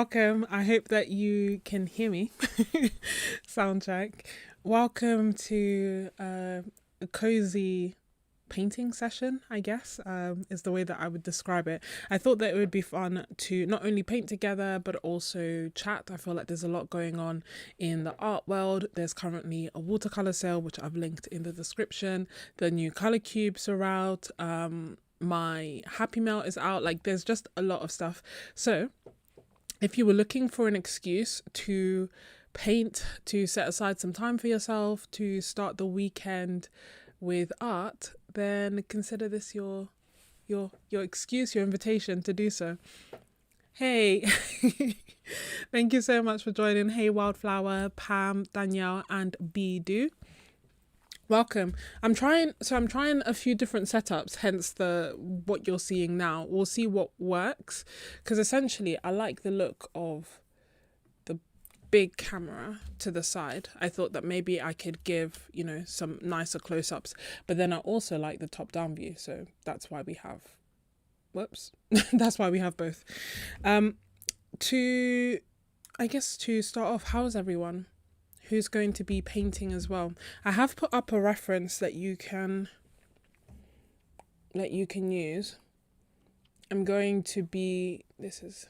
welcome. I hope that you can hear me. Sound check. Welcome to a cozy painting session, I guess, is the way that I would describe it. I thought that it would be fun to not only paint together, but also chat. I feel like there's a lot going on in the art world. There's currently a watercolor sale, which I've linked in the description. The new color cubes are out. My Happy Mail is out. Like, there's just a lot of stuff. So if you were looking for an excuse to paint, to set aside some time for yourself, to start the weekend with art, then consider this your excuse, your invitation to do so. Hey, thank you so much for joining. Hey, Wildflower, Pam, Danielle, and Bidu. Welcome. I'm trying a few different setups, hence what you're seeing now. We'll see what works, because essentially I like the look of the big camera to the side. I thought that maybe I could give, some nicer close-ups, but then I also like the top-down view, so that's why we have that's why we have both. To start off, how's everyone? Who's going to be painting as well? I have put up a reference that you can use. I'm going to be, this is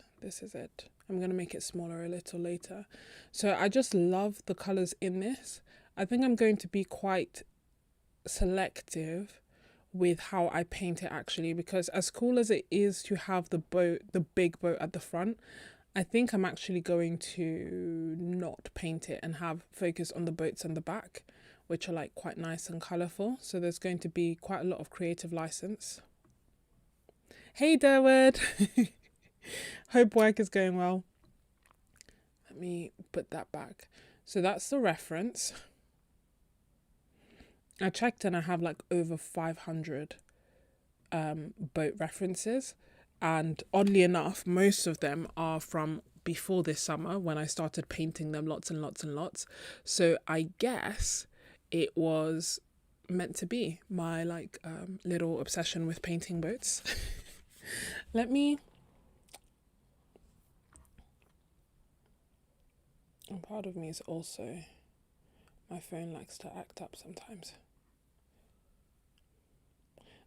it. I'm going to make it smaller a little later. So I just love the colors in this. I think I'm going to be quite selective with how I paint it actually, because as cool as it is to have the big boat at the front, I think I'm actually going to not paint it and have focus on the boats on the back, which are like quite nice and colourful. So there's going to be quite a lot of creative license. Hey Derwood! Hope work is going well. Let me put that back. So that's the reference. I checked and I have like over 500 boat references. And oddly enough, most of them are from before this summer when I started painting them lots and lots and lots. So I guess it was meant to be my little obsession with painting boats. And part of me is also, my phone likes to act up sometimes.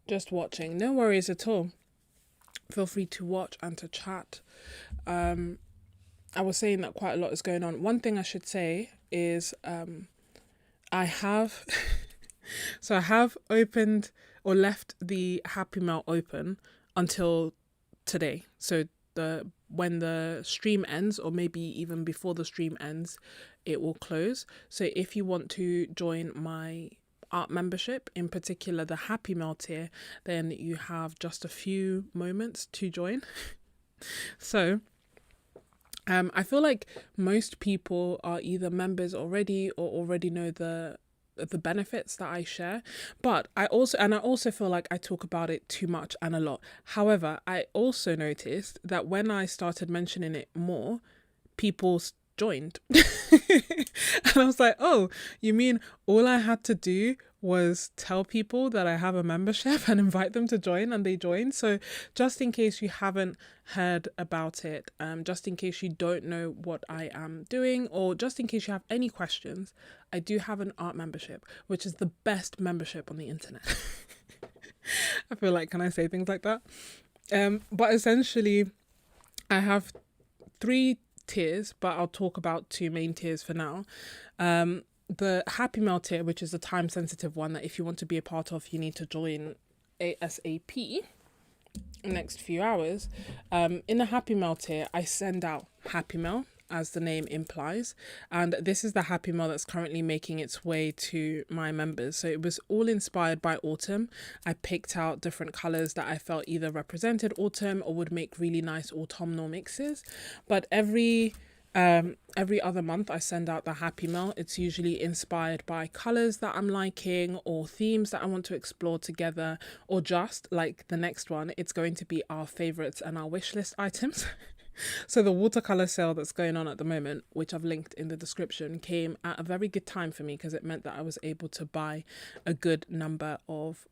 Just watching, no worries at all. Feel free to watch and to chat. I was saying that quite a lot is going on. One thing I should say is I have opened or left the Happy Mail open until today. So when the stream ends, or maybe even before the stream ends, it will close. So if you want to join my art membership, in particular the Happy Mail tier, then you have just a few moments to join. So I feel like most people are either members already or already know the benefits that I share, but I also feel like I talk about it too much and a lot. However, I also noticed that when I started mentioning it more, people joined. And I was like, oh, you mean all I had to do was tell people that I have a membership and invite them to join, and they joined? So just in case you haven't heard about it, just in case you don't know what I am doing, or just in case you have any questions, I do have an art membership, which is the best membership on the internet. I feel like, can I say things like that? But essentially I have 3 tiers, but I'll talk about 2 main tiers for now. The Happy Mail tier, which is a time sensitive one that if you want to be a part of, you need to join ASAP next few hours. In the Happy Mail tier, I send out Happy Mail, as the name implies, and this is the Happy Mail that's currently making its way to my members. So it was all inspired by autumn. I picked out different colors that I felt either represented autumn or would make really nice autumnal mixes. But every other month I send out the Happy Mail. It's usually inspired by colors that I'm liking, or themes that I want to explore together, or just like the next one, it's going to be our favorites and our wish list items. So the watercolor sale that's going on at the moment, which I've linked in the description, came at a very good time for me, because it meant that I was able to buy a good number of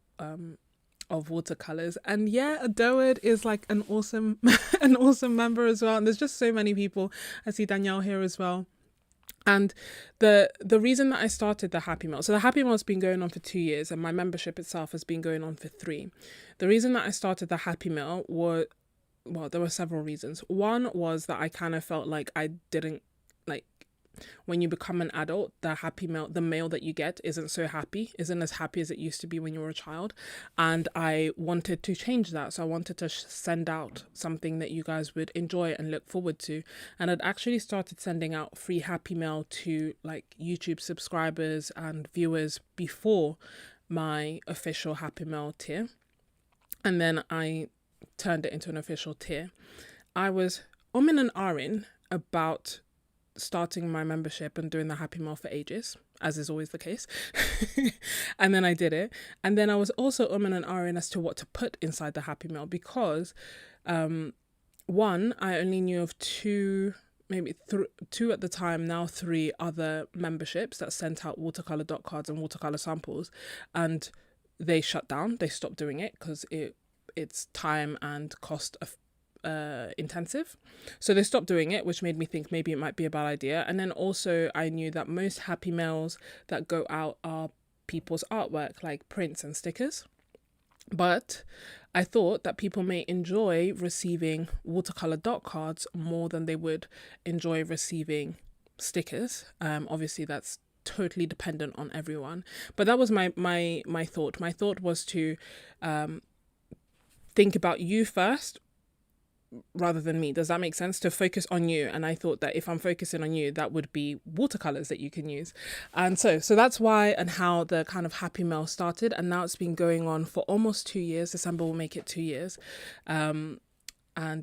of watercolors. And yeah, Adoed is like an awesome an awesome member as well. And there's just so many people. I see Danielle here as well. And the reason that I started the Happy Mail, so the Happy Mail has been going on for 2 years, and my membership itself has been going on for 3. The reason that I started the Happy Mail was, well, there were several reasons. One was that I kind of felt like I didn't, like, when you become an adult, the mail that you get isn't as happy as it used to be when you were a child. And I wanted to change that. So I wanted to send out something that you guys would enjoy and look forward to. And I'd actually started sending out free Happy Mail to like YouTube subscribers and viewers before my official Happy Mail tier. And then I turned it into an official tier. I was in and ahhing about starting my membership and doing the Happy Mail for ages, as is always the case. And then I did it. And then I was also and ahhing as to what to put inside the Happy Mail because one, I only knew of two at the time, now 3 other memberships that sent out watercolor dot cards and watercolor samples, and they shut down. They stopped doing it because it's time and cost intensive. So they stopped doing it, which made me think maybe it might be a bad idea. And then also I knew that most Happy Mails that go out are people's artwork, like prints and stickers. But I thought that people may enjoy receiving watercolor dot cards more than they would enjoy receiving stickers. Obviously that's totally dependent on everyone. But that was my thought. My thought was to think about you first rather than me. Does that make sense? To focus on you. And I thought that if I'm focusing on you, that would be watercolors that you can use. And so that's why and how the kind of Happy Mail started. And now it's been going on for almost 2 years. December will make it 2 years. And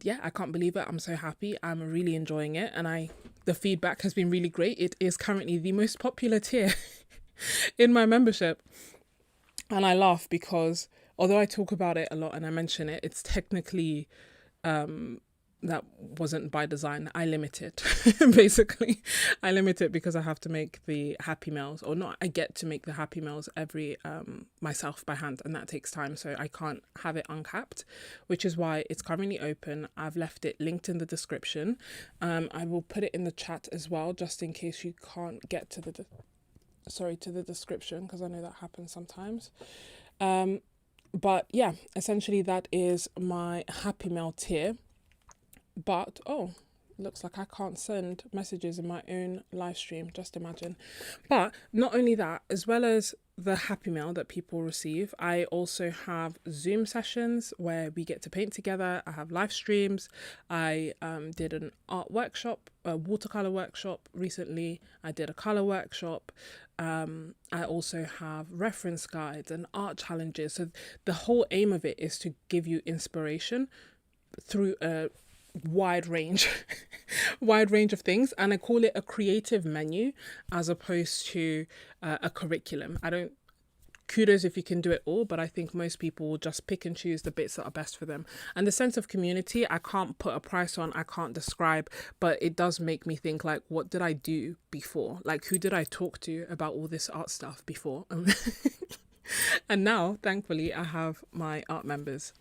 yeah, I can't believe it. I'm so happy. I'm really enjoying it. And the feedback has been really great. It is currently the most popular tier in my membership. And I laugh because although I talk about it a lot and I mention it, it's technically that wasn't by design. I limit it basically. I limit it because I have to make the Happy Mails, or not, I get to make the Happy Mails every myself by hand, and that takes time, so I can't have it uncapped, which is why it's currently open. I've left it linked in the description. I will put it in the chat as well, just in case you can't get to the description, because I know that happens sometimes. But yeah, essentially that is my Happy Mail tier. But, looks like I can't send messages in my own live stream, just imagine. But not only that, as well as the Happy Mail that people receive, I also have Zoom sessions where we get to paint together. I have live streams. I did an art workshop, a watercolor workshop recently. I did a color workshop. I also have reference guides and art challenges. So the whole aim of it is to give you inspiration through a wide range of things, and I call it a creative menu as opposed to a curriculum. Kudos if you can do it all, but I think most people will just pick and choose the bits that are best for them. And the sense of community, I can't put a price on, I can't describe, but it does make me think, like, what did I do before? Like, who did I talk to about all this art stuff before? And now, thankfully, I have my art members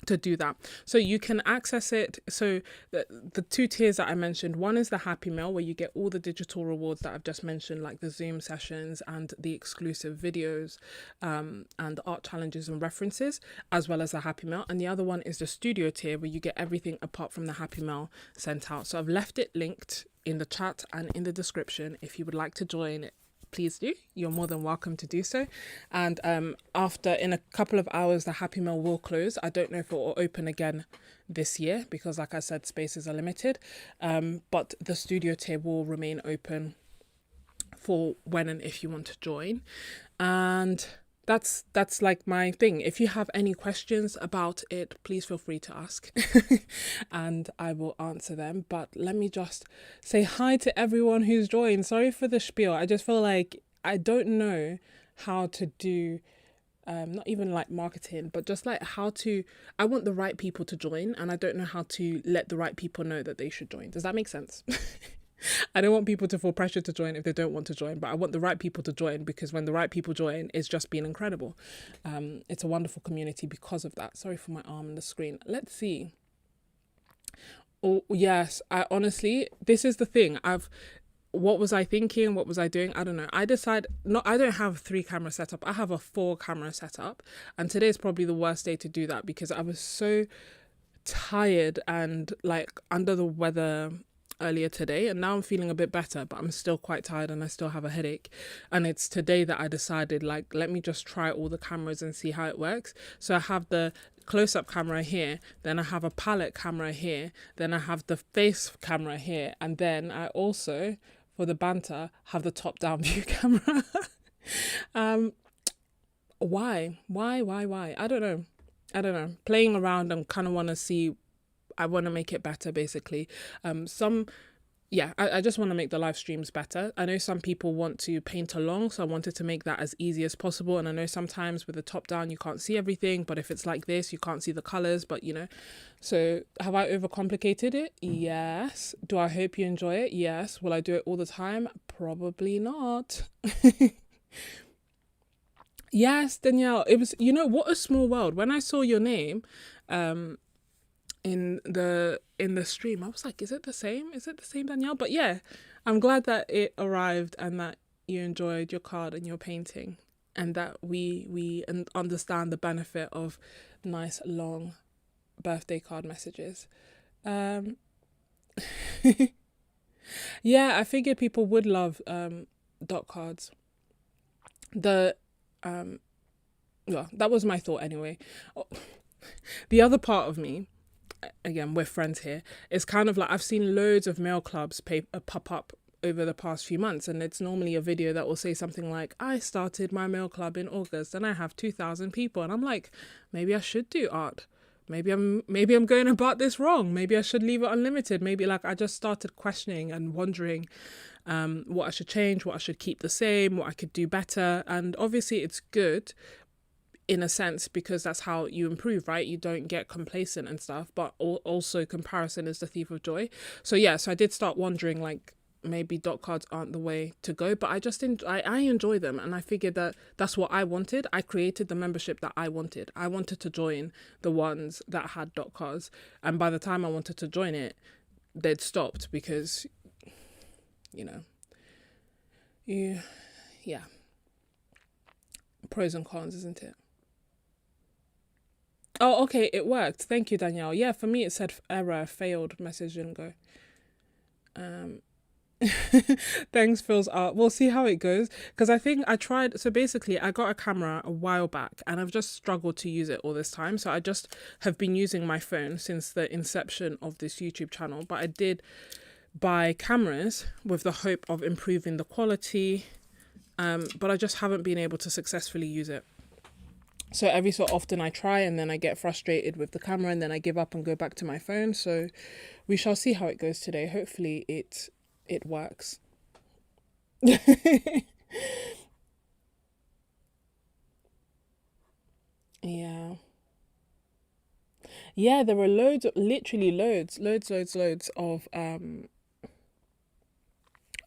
to do that. So you can access it. So the 2 tiers that I mentioned, one is the Happy Mail, where you get all the digital rewards that I've just mentioned, like the Zoom sessions and the exclusive videos and art challenges and references, as well as the Happy Mail. And the other one is the studio tier, where you get everything apart from the Happy Mail sent out. So I've left it linked in the chat and in the description. If you would like to join it, please do. You're more than welcome to do so. And in a couple of hours, the Happy Mail will close. I don't know if it will open again this year because, like I said, spaces are limited. But the studio tier will remain open for when and if you want to join. And that's like my thing. If you have any questions about it, please feel free to ask and I will answer them. But let me just say hi to everyone who's joined. Sorry for the spiel. I just feel like I don't know how to do not even like marketing, but just like I want the right people to join, and I don't know how to let the right people know that they should join. Does that make sense? I don't want people to feel pressure to join if they don't want to join, but I want the right people to join, because when the right people join, it's just been incredible. It's a wonderful community because of that. Sorry for my arm on the screen. Let's see. Oh, yes. I honestly, this is the thing. What was I thinking? What was I doing? I don't know. I don't have 3 camera setup. I have a 4 camera setup. And today is probably the worst day to do that because I was so tired and like under the weather earlier today, and now I'm feeling a bit better, but I'm still quite tired and I still have a headache. And it's today that I decided, like, let me just try all the cameras and see how it works. So I have the close-up camera here, then I have a palette camera here, then I have the face camera here, and then I also, for the banter, have the top-down view camera. Why? I don't know. Playing around and kind of want to see, I want to make it better, basically. I just want to make the live streams better. I know some people want to paint along, so I wanted to make that as easy as possible. And I know sometimes with the top down, you can't see everything, but if it's like this, you can't see the colors, but you know. So have I overcomplicated it? Yes. Do I hope you enjoy it? Yes. Will I do it all the time? Probably not. Yes, Danielle, it was, you know, what a small world. When I saw your name, in the stream, I was like, is it the same? Is it the same, Danielle? But yeah, I'm glad that it arrived and that you enjoyed your card and your painting, and that we understand the benefit of nice long birthday card messages. Yeah, I figured people would love dot cards. That was my thought anyway. The other part of me, again, we're friends here, is kind of like, I've seen loads of mail clubs pop up over the past few months, and it's normally a video that will say something like, I started my mail club in August and I have 2,000 people, and I'm like, maybe I should do art. Maybe I'm going about this wrong. Maybe I should leave it unlimited. Maybe, like, I just started questioning and wondering what I should change, what I should keep the same, what I could do better. And obviously it's good in a sense because that's how you improve, right? You don't get complacent and stuff, but also comparison is the thief of joy. So yeah, so I did start wondering, like, maybe dot cards aren't the way to go, but I enjoy them, and I figured that that's what I wanted. I created the membership that I wanted. I wanted to join the ones that had dot cards, and by the time I wanted to join it, they'd stopped because, you know, yeah, pros and cons, isn't it? Oh, okay, it worked. Thank you, Danielle. Yeah, for me it said error, failed, message didn't go. Thanks, Phil's art. We'll see how it goes, because I think I tried. So basically, I got a camera a while back and I've just struggled to use it all this time. So I just have been using my phone since the inception of this YouTube channel. But I did buy cameras with the hope of improving the quality, but I just haven't been able to successfully use it. So every so often I try and then I get frustrated with the camera and then I give up and go back to my phone. So we shall see how it goes today. Hopefully it works. Yeah. Yeah, there were literally loads of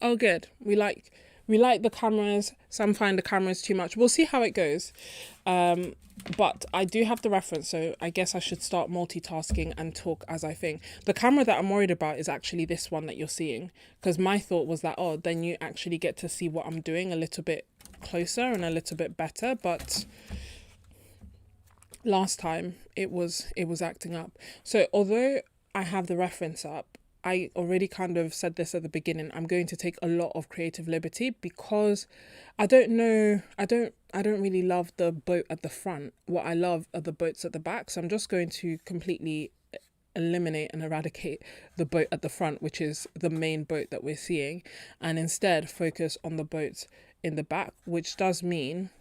oh good. We like the cameras. Some find the cameras too much. We'll see how it goes. But I do have the reference, so I guess I should start multitasking and talk as I think. The camera that I'm worried about is actually this one that you're seeing, because my thought was that, oh, then you actually get to see what I'm doing a little bit closer and a little bit better, but last time it was acting up. So although I have the reference up, I already kind of said this at the beginning, I'm going to take a lot of creative liberty because I don't really love the boat at the front. What I love are the boats at the back. So I'm just going to completely eliminate and eradicate the boat at the front, which is the main boat that we're seeing, and instead focus on the boats in the back, which does mean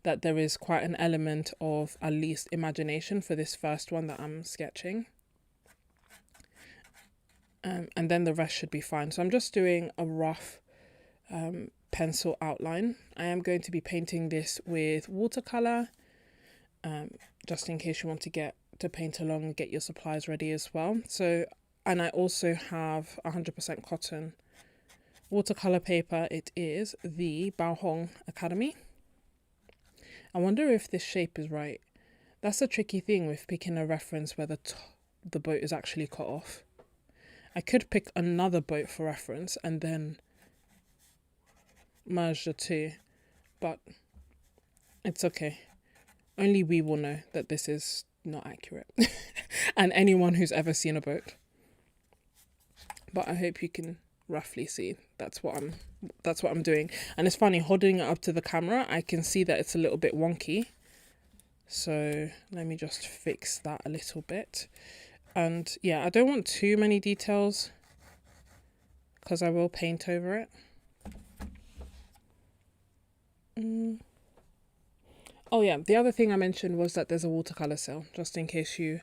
that there is quite an element of at least imagination for this first one that I'm sketching. And then the rest should be fine. So I'm just doing a rough pencil outline. I am going to be painting this with watercolor, just in case you want to get to paint along and get your supplies ready as well. So And I also have 100% cotton watercolor paper. It is the Bao Hong Academy. I wonder if this shape is right. That's a tricky thing with picking a reference where the boat is actually cut off. I could pick another boat for reference and then merge the two, but it's okay. Only we will know that this is not accurate. And anyone who's ever seen a boat. But I hope you can roughly see that's what I'm doing. And it's funny, holding it up to the camera, I can see that it's a little bit wonky. So let me just fix that a little bit. And yeah, I don't want too many details because I will paint over it. Oh yeah, the other thing I mentioned was that there's a watercolor sale, just in case you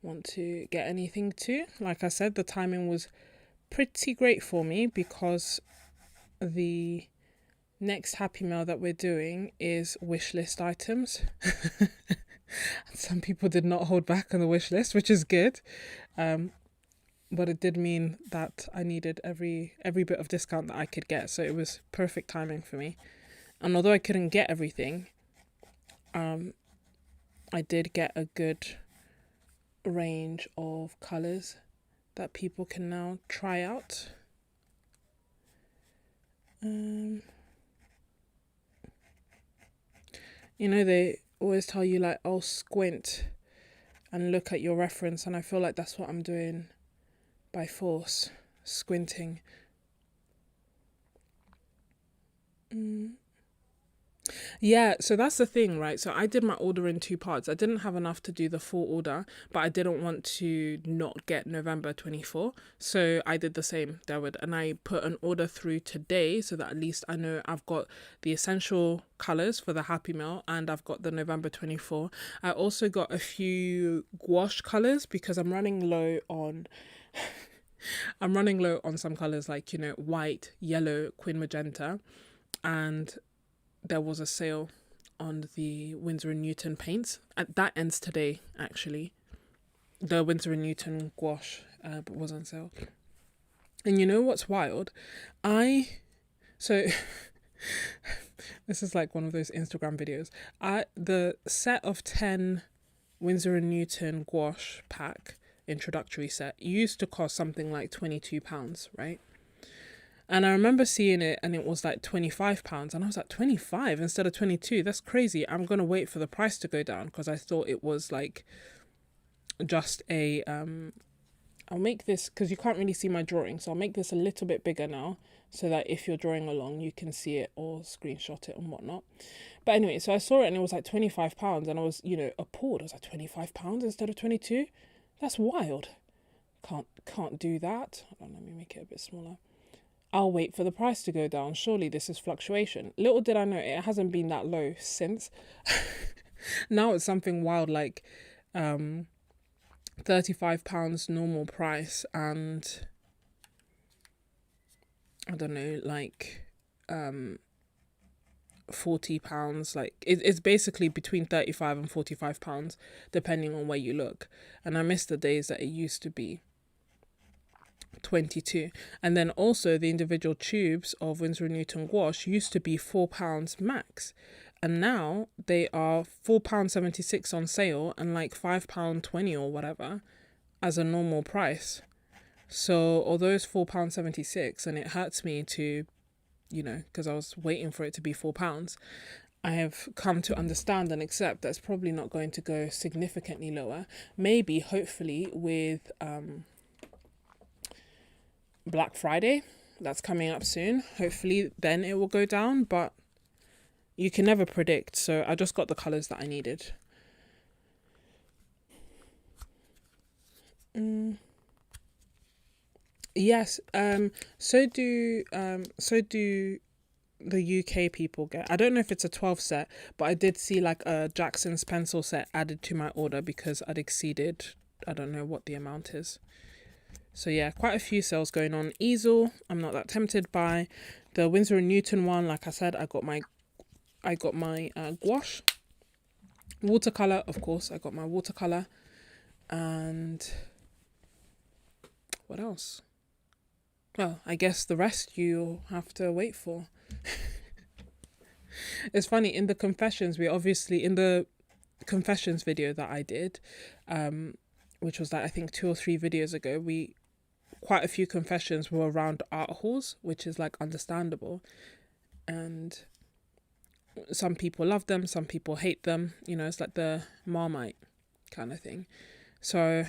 want to get anything too. Like I said, the timing was pretty great for me because the next Happy Mail that we're doing is wish list items. Some people did not hold back on the wish list, which is good. But it did mean that I needed every bit of discount that I could get. So it was perfect timing for me. And although I couldn't get everything, I did get a good range of colours that people can now try out. You know, they always tell you like, oh, squint and look at your reference, and I feel like that's what I'm doing by force, squinting. Yeah, so that's the thing, right? So I did my order in 2 parts. I didn't have enough to do the full order, but I didn't want to not get November 24. So I did the same, Dawood, and I put an order through today so that at least I know I've got the essential colours for the Happy Mail and I've got the November 24. I also got a few gouache colours because I'm running low on some colours like, you know, white, yellow, quin magenta, and there was a sale on the Winsor & Newton paints. That ends today, actually. The Winsor & Newton gouache was on sale. And you know what's wild? So this is like one of those Instagram videos. The set of 10 Winsor & Newton gouache pack introductory set used to cost something like £22, right? And I remember seeing it and it was like £25. And I was like, 25 instead of 22? That's crazy. I'm going to wait for the price to go down because I thought it was like just a... I'll make this, because you can't really see my drawing, so I'll make this a little bit bigger now so that if you're drawing along, you can see it or screenshot it and whatnot. But anyway, so I saw it and it was like £25 and I was, you know, appalled. I was like, £25 instead of 22? That's wild. Can't do that. Hold on, let me make it a bit smaller. I'll wait for the price to go down. Surely this is fluctuation. Little did I know it hasn't been that low since. Now it's something wild like £35 normal price and I don't know, like £40. Like it's basically between £35 and £45 depending on where you look. And I miss the days that it used to be 22. And then also the individual tubes of Winsor & Newton gouache used to be £4 max, and now they are £4.76 on sale and like £5.20 or whatever as a normal price. So although it's £4.76 and it hurts me to, you know, because I was waiting for it to be £4, I have come to understand and accept that it's probably not going to go significantly lower. Maybe, hopefully, with Black Friday that's coming up soon, hopefully then it will go down, but you can never predict. So I just got the colors that I needed. Yes, so do the UK people get. I don't know if it's a 12 set, but I did see like a Jackson's pencil set added to my order because I'd exceeded, I don't know what the amount is. So yeah, quite a few sales going on. Easel, I'm not that tempted by. The Winsor & Newton one, like I said, I got my gouache. Watercolor, of course, I got my watercolor. And what else? Well, I guess the rest you'll have to wait for. It's funny, in the confessions, in the confessions video that I did, which was like, I think 2 or 3 videos ago, quite a few confessions were around art hauls, which is like understandable. And some people love them, some people hate them. You know, it's like the Marmite kind of thing. So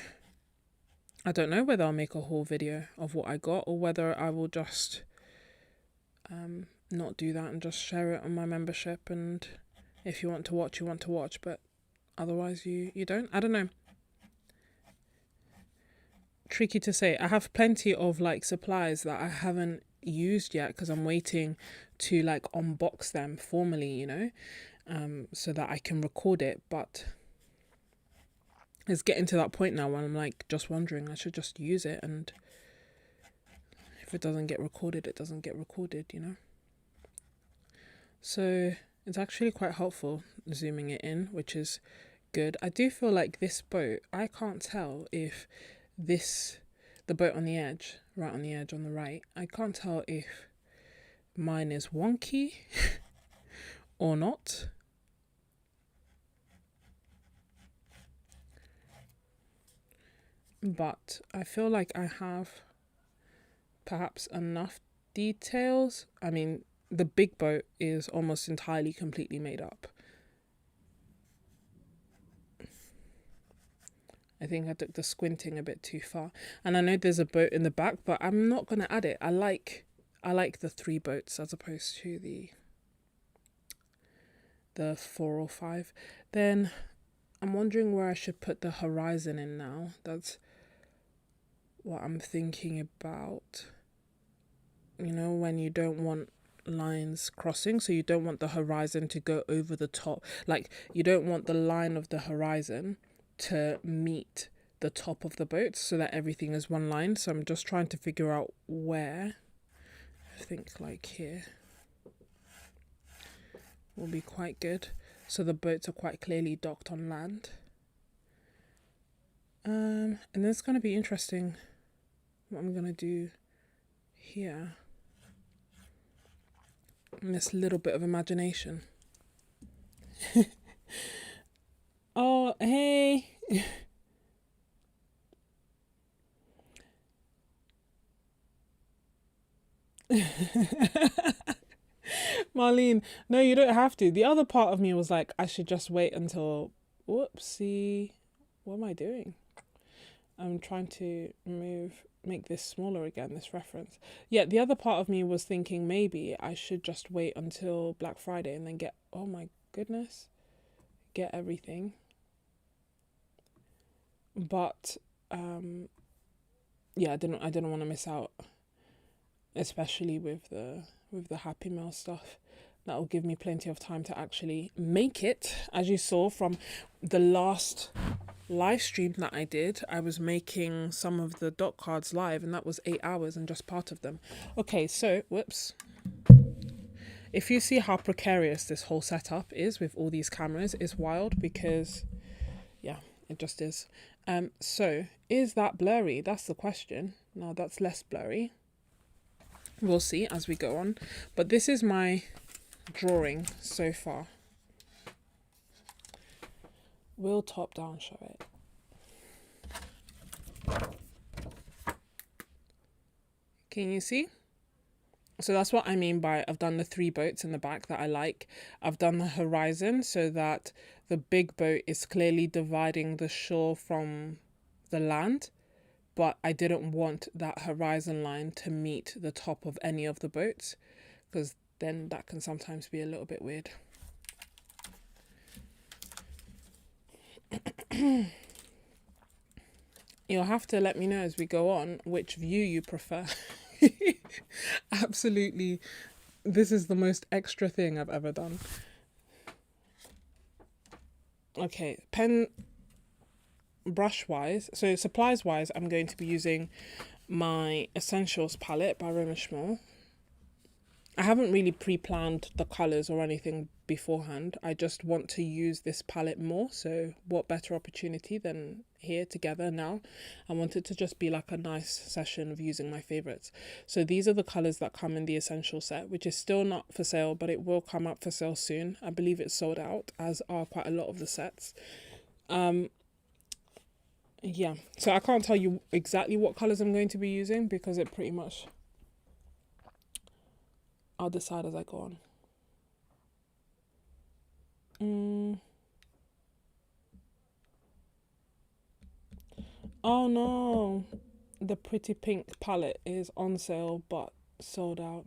I don't know whether I'll make a haul video of what I got, or whether I will just not do that and just share it on my membership. And if you want to watch, you want to watch, but otherwise you don't. I don't know. Tricky to say. I have plenty of like supplies that I haven't used yet because I'm waiting to like unbox them formally, you know, so that I can record it. But it's getting to that point now when I'm like just wondering, I should just use it, and if it doesn't get recorded, it doesn't get recorded, you know. So it's actually quite helpful zooming it in, which is good. I do feel like this boat, I can't tell if the boat on the edge, right on the edge on the right, I can't tell if mine is wonky or not. But I feel like I have perhaps enough details. I mean, the big boat is almost entirely completely made up. I think I took the squinting a bit too far. And I know there's a boat in the back, but I'm not going to add it. I like the 3 boats as opposed to the 4 or 5. Then I'm wondering where I should put the horizon in now. That's what I'm thinking about. You know, when you don't want lines crossing, so you don't want the horizon to go over the top. Like, you don't want the line of the horizon to meet the top of the boat so that everything is one line. So I'm just trying to figure out where. I think like here will be quite good, so the boats are quite clearly docked on land. And then it's going to be interesting what I'm going to do here. And this little bit of imagination. Oh, hey. Marlene, no, you don't have to. The other part of me was like, I should just wait until... Whoopsie. What am I doing? I'm trying to make this smaller again, this reference. Yeah, the other part of me was thinking maybe I should just wait until Black Friday and then get... Oh my goodness. Get everything. But yeah, I didn't want to miss out, especially with the Happy Meal stuff. That will give me plenty of time to actually make it. As you saw from the last live stream that I did, I was making some of the dot cards live, and that was 8 hours and just part of them. Okay, so whoops. If you see how precarious this whole setup is with all these cameras, it's wild because yeah, it just is. So is that blurry? That's the question. No, that's less blurry. We'll see as we go on. But this is my drawing so far. Will top down show it? Can you see? So that's what I mean by I've done the 3 boats in the back that I like. I've done the horizon so that the big boat is clearly dividing the shore from the land, but I didn't want that horizon line to meet the top of any of the boats, because then that can sometimes be a little bit weird. You'll have to let me know as we go on which view you prefer. Absolutely, this is the most extra thing I've ever done. Okay, pen brush wise, so supplies wise, I'm going to be using my Essentials palette by Roma Schmall. I haven't really pre-planned the colors or anything beforehand. I just want to use this palette more. So what better opportunity than here together now? I want it to just be like a nice session of using my favorites. So these are the colors that come in the essential set, which is still not for sale, but it will come up for sale soon. I believe it's sold out, as are quite a lot of the sets. Yeah, so I can't tell you exactly what colors I'm going to be using because it pretty much, I'll decide as I go on. Oh no, the pretty pink palette is on sale but sold out.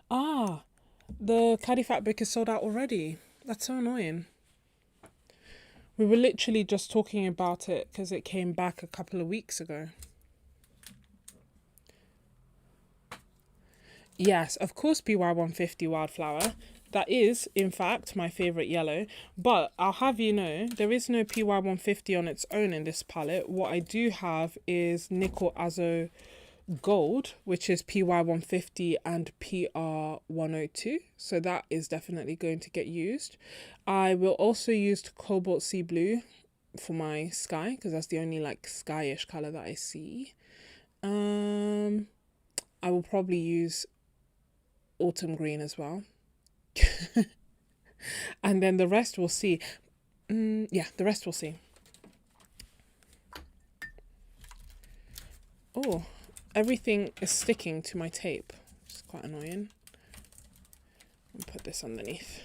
Ah, the Caddy Fabric is sold out already. That's so annoying. We were literally just talking about it because it came back a couple of weeks ago. Yes, of course, PY150 Wildflower. That is, in fact, my favourite yellow. But I'll have you know, there is no PY150 on its own in this palette. What I do have is Nickel Azo Gold, which is PY150 and PR102. So that is definitely going to get used. I will also use Cobalt Sea Blue for my sky, because that's the only like skyish colour that I see. I will probably use Autumn Green as well. And then the rest we'll see. Yeah, the rest we'll see. Oh, everything is sticking to my tape. It's quite annoying. I'll put this underneath.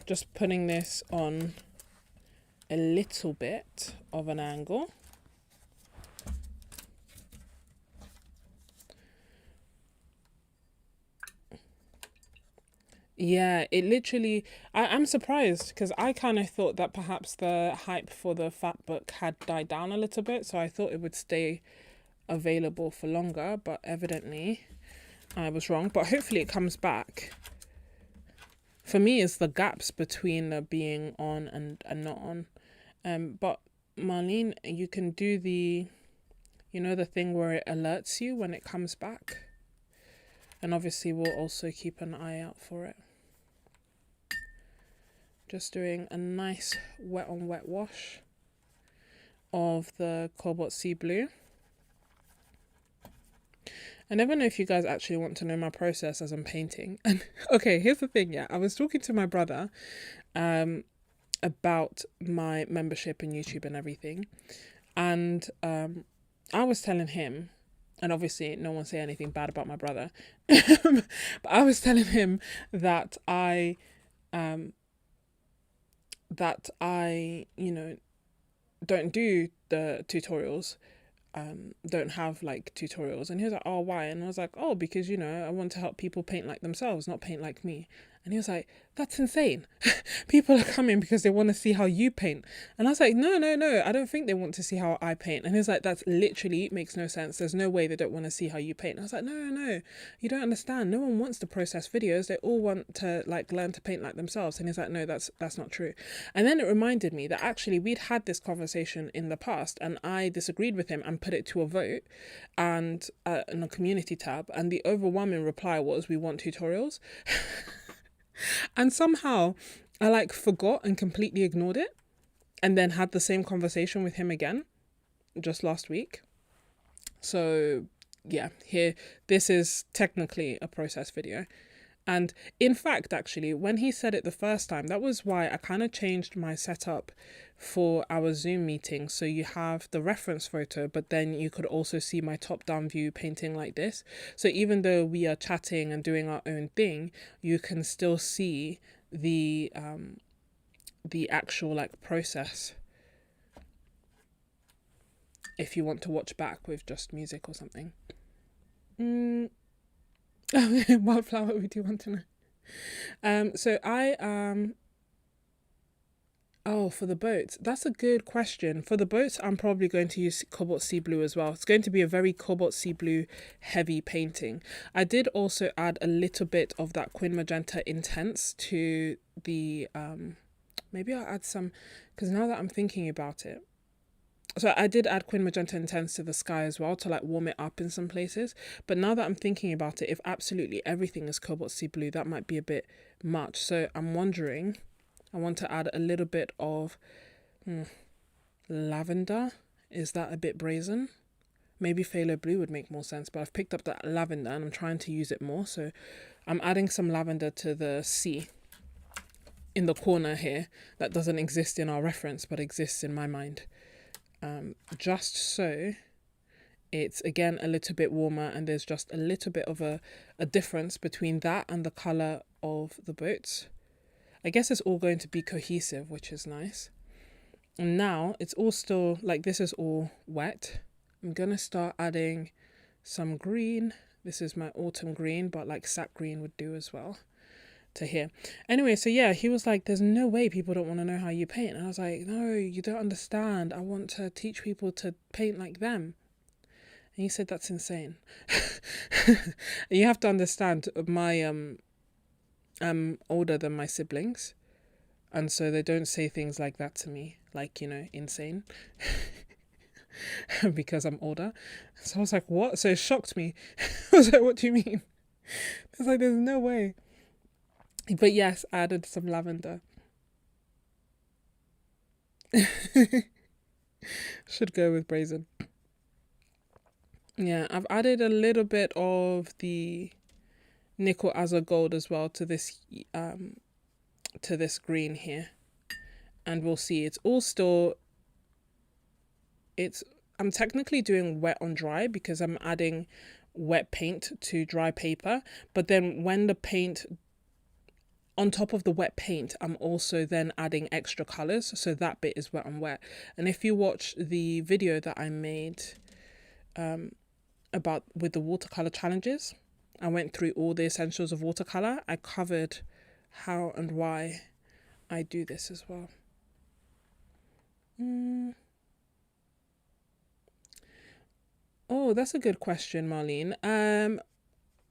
Just putting this on a little bit of an angle. Yeah, it literally, I'm surprised because I kind of thought that perhaps the hype for the fat book had died down a little bit, so I thought it would stay available for longer, but evidently I was wrong. But hopefully it comes back. For me, it's the gaps between being on and not on. But Marlene, you can do the, you know, the thing where it alerts you when it comes back. And obviously we'll also keep an eye out for it. Just doing a nice wet on wet wash of the Cobalt Sea Blue. I never know if you guys actually want to know my process as I'm painting. And okay, here's the thing, yeah. I was talking to my brother about my membership in YouTube and everything. And I was telling him, and obviously no one say anything bad about my brother, but I was telling him that I, you know, don't do the tutorials, don't have like tutorials. And he was like, oh, why? And I was like, oh, because, you know, I want to help people paint like themselves, not paint like me. And he was like, that's insane. People are coming because they want to see how you paint. And I was like, no, I don't think they want to see how I paint. And he was like, that's literally makes no sense. There's no way they don't want to see how you paint. And I was like, no, you don't understand. No one wants to process videos. They all want to like learn to paint like themselves. And he's like, no, that's not true. And then it reminded me that actually we'd had this conversation in the past and I disagreed with him and put it to a vote and in a community tab. And the overwhelming reply was, we want tutorials. And somehow I like forgot and completely ignored it and then had the same conversation with him again just last week. So yeah, here, this is technically a process video. And in fact, actually, when he said it the first time, that was why I kind of changed my setup for our Zoom meeting. So you have the reference photo, but then you could also see my top-down view painting like this. So even though we are chatting and doing our own thing, you can still see the actual like process if you want to watch back with just music or something. Wildflower, we do want to know. So I oh, for the boats, that's a good question. For the boats, I'm probably going to use Cobalt Sea Blue as well. It's going to be a very Cobalt Sea Blue heavy painting. I did also add a little bit of that Quin Magenta Intense to the maybe I'll add some, because now that I'm thinking about it, So I did add Quin Magenta Intense to the sky as well to like warm it up in some places. But now that I'm thinking about it, if absolutely everything is Cobalt Sea Blue, that might be a bit much. So I'm wondering, I want to add a little bit of lavender. Is that a bit brazen? Maybe phthalo blue would make more sense, but I've picked up that lavender and I'm trying to use it more. So I'm adding some lavender to the sea in the corner here that doesn't exist in our reference but exists in my mind. Just so it's again a little bit warmer and there's just a little bit of a difference between that and the colour of the boats. I guess it's all going to be cohesive, which is nice. And now it's all still like this is all wet. I'm gonna start adding some green. This is my autumn green, but like sap green would do as well to here. Anyway, so yeah, he was like, there's no way people don't want to know how you paint. And I was like, no, you don't understand. I want to teach people to paint like them. And he said, that's insane. You have to understand, my I'm older than my siblings. And so they don't say things like that to me, like, you know, insane. Because I'm older. So I was like, what? So it shocked me. I was like, what do you mean? I was like, there's no way. But yes, I added some lavender. Should go with brazen. Yeah, I've added a little bit of the nickel azure gold as well to this green here. And we'll see, it's all still, I'm technically doing wet on dry because I'm adding wet paint to dry paper. But then when the paint, on top of the wet paint, I'm also then adding extra colours. So that bit is wet on wet. And if you watch the video that I made about with the watercolour challenges, I went through all the essentials of watercolour. I covered how and why I do this as well. Oh, that's a good question, Marlene.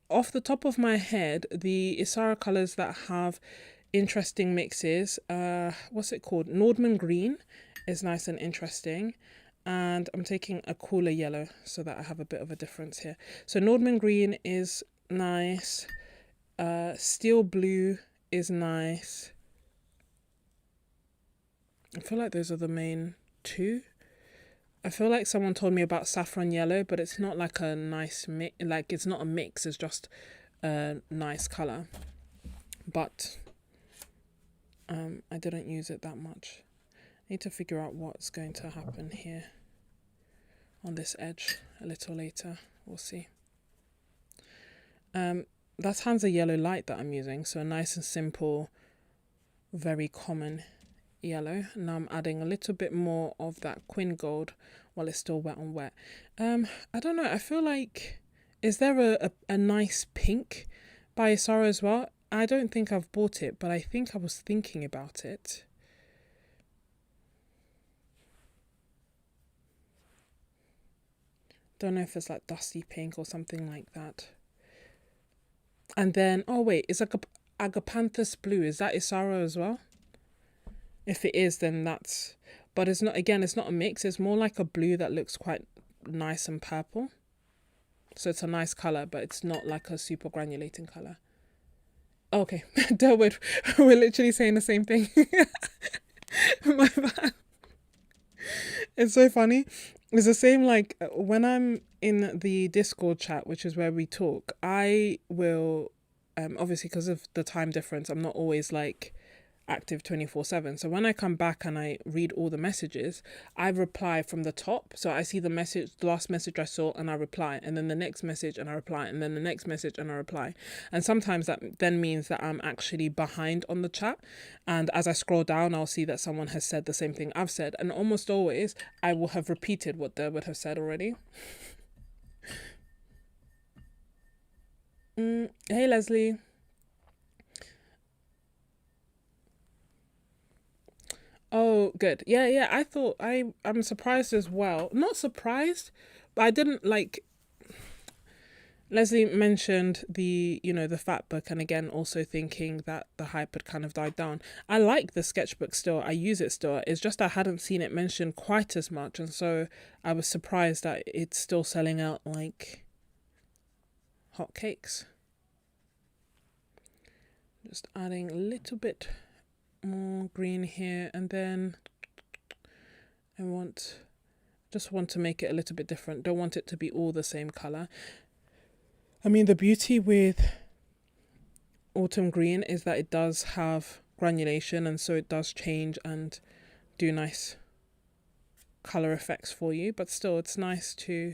Off the top of my head, the Isara colours that have interesting mixes, what's it called? Nordman Green is nice and interesting. And I'm taking a cooler yellow so that I have a bit of a difference here. So Nordman Green is nice. Steel Blue is nice. I feel like those are the main two. I feel like someone told me about Saffron Yellow, but it's not like a nice mix. Like, it's not a mix. It's just a nice colour. But I didn't use it that much. I need to figure out what's going to happen here on this edge a little later. We'll see. That's Hansa Yellow Light that I'm using. So a nice and simple, very common yellow. Now I'm adding a little bit more of that Quin Gold while it's still wet on wet. I don't know. I feel like, is there a nice pink by Isara as well? I don't think I've bought it, but I think I was thinking about it. Don't know if it's like dusty pink or something like that. And then, oh wait, it's like Agapanthus Blue. Is that Isara as well? If it is, then that's... But it's not, again, it's not a mix. It's more like a blue that looks quite nice and purple. So it's a nice colour, but it's not like a super granulating colour. Okay, Derwood, we're literally saying the same thing. My bad. It's so funny. It's the same, like, when I'm in the Discord chat, which is where we talk, I will, obviously because of the time difference, I'm not always, like, active 24/7. So when I come back and I read all the messages, I reply from the top. So I see the last message I saw and I reply, and then the next message and I reply, and then the next message and I reply. And sometimes that then means that I'm actually behind on the chat, and as I scroll down, I'll see that someone has said the same thing I've said, and almost always I will have repeated what they would have said already. Hey Leslie. Oh, good. Yeah, I thought I'm surprised as well. Not surprised, but I didn't like Leslie mentioned the, the fat book, and again, also thinking that the hype had kind of died down. I like the sketchbook still. I use it still. It's just I hadn't seen it mentioned quite as much, and so I was surprised that it's still selling out like hotcakes. Just adding a little bit more green here, and then I just want to make it a little bit different. Don't want it to be all the same color. I mean, the beauty with autumn green is that it does have granulation, and so it does change and do nice color effects for you, but still it's nice to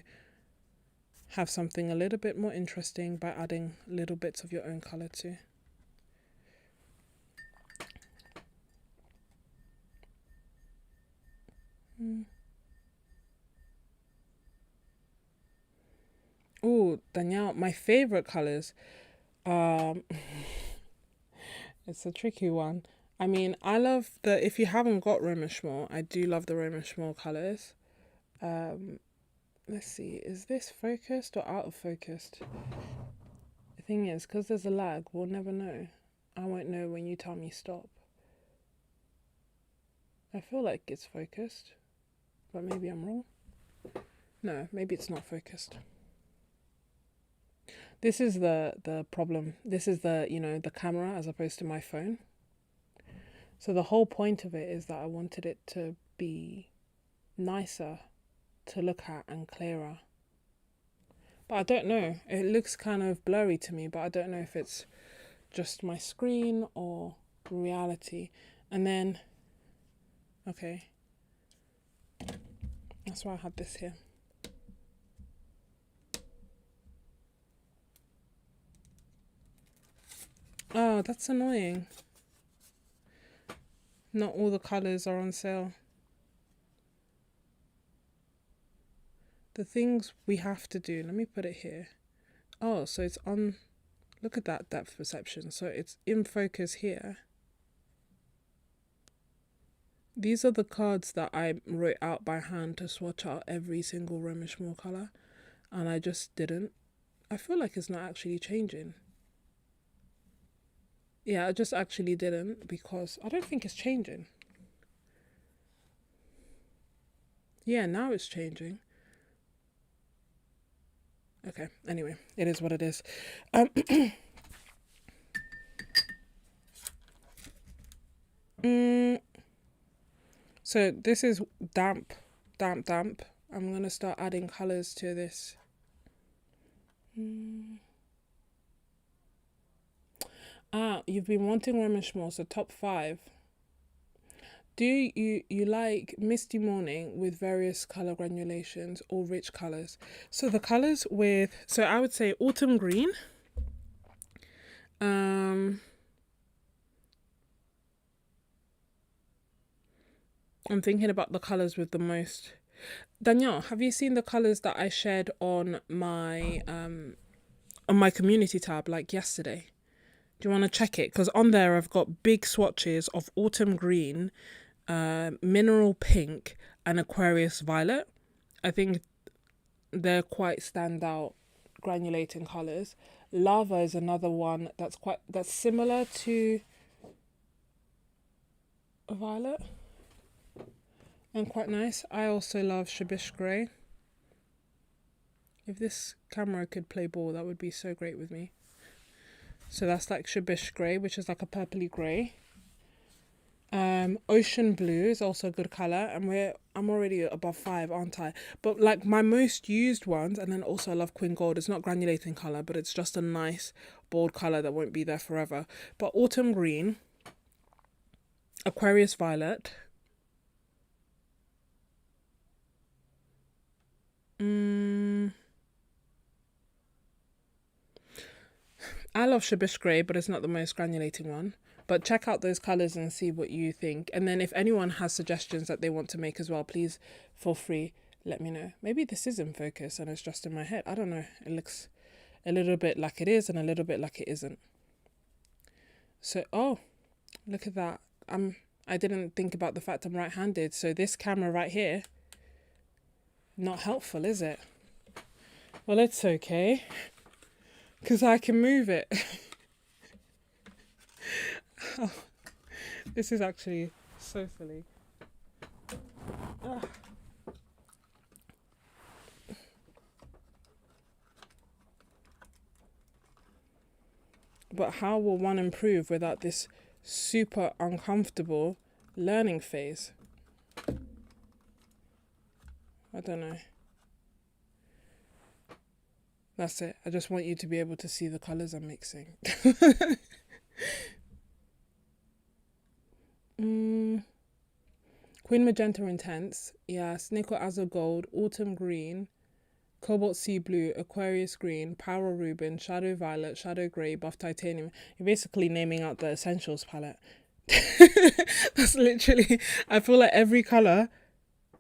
have something a little bit more interesting by adding little bits of your own color too. Oh, Danielle, my favorite colors. Um, it's a tricky one. I mean, I love if you haven't got Romish, I do love the Romish colors. Let's see, is this focused or out of focused? The thing is, because there's a lag, we'll never know. I won't know when you tell me stop. I feel like it's focused, but maybe I'm wrong. No, maybe it's not focused. This is the problem. This is the camera as opposed to my phone. So the whole point of it is that I wanted it to be nicer to look at and clearer. But I don't know. It looks kind of blurry to me, but I don't know if it's just my screen or reality. And then, okay. That's why I had this here. Oh, that's annoying. Not all the colors are on sale. The things we have to do, let me put it here. Oh, so it's on, look at that depth perception. So it's in focus here. These are the cards that I wrote out by hand to swatch out every single Romish color, and I just didn't. I feel like it's not actually changing. Yeah, I just actually didn't because I don't think it's changing. Yeah, now it's changing. Okay, anyway, it is what it is. So this is damp. I'm going to start adding colors to this. You've been wanting Romish more, so top 5. Do you like misty morning with various color granulations or rich colors? So the colors so I would say autumn green. I'm thinking about the colors with the most. Danielle, have you seen the colors that I shared on my community tab like yesterday? Do you want to check it? Because on there I've got big swatches of autumn green, mineral pink, and Aquarius violet. I think they're quite standout granulating colors. Lava is another one that's similar to a violet and quite nice. I also love Shabish Grey. If this camera could play ball, that would be so great with me. So that's like Shabish Grey, which is like a purpley grey. Ocean blue is also a good color, and I'm already above 5, aren't I? But like my most used ones, and then also I love Queen Gold. It's not granulating color, but it's just a nice bold color that won't be there forever. But autumn green, Aquarius violet, I love Shabish Grey, but it's not the most granulating one. But check out those colours and see what you think. And then if anyone has suggestions that they want to make as well, please feel free, let me know. Maybe this is in focus and it's just in my head. I don't know. It looks a little bit like it is and a little bit like it isn't. So, oh, look at that. I didn't think about the fact I'm right-handed. So this camera right here, not helpful, is it? Well, it's okay. because I can move it. Oh, this is actually so silly. Ugh. But how will one improve without this super uncomfortable learning phase? I don't know. That's it. I just want you to be able to see the colours I'm mixing. Queen Magenta Intense. Yes. Nickel Azure Gold. Autumn Green. Cobalt Sea Blue, Aquarius Green, Power Rubin, Shadow Violet, Shadow Grey, Buff Titanium. You're basically naming out the essentials palette. That's literally, I feel like every colour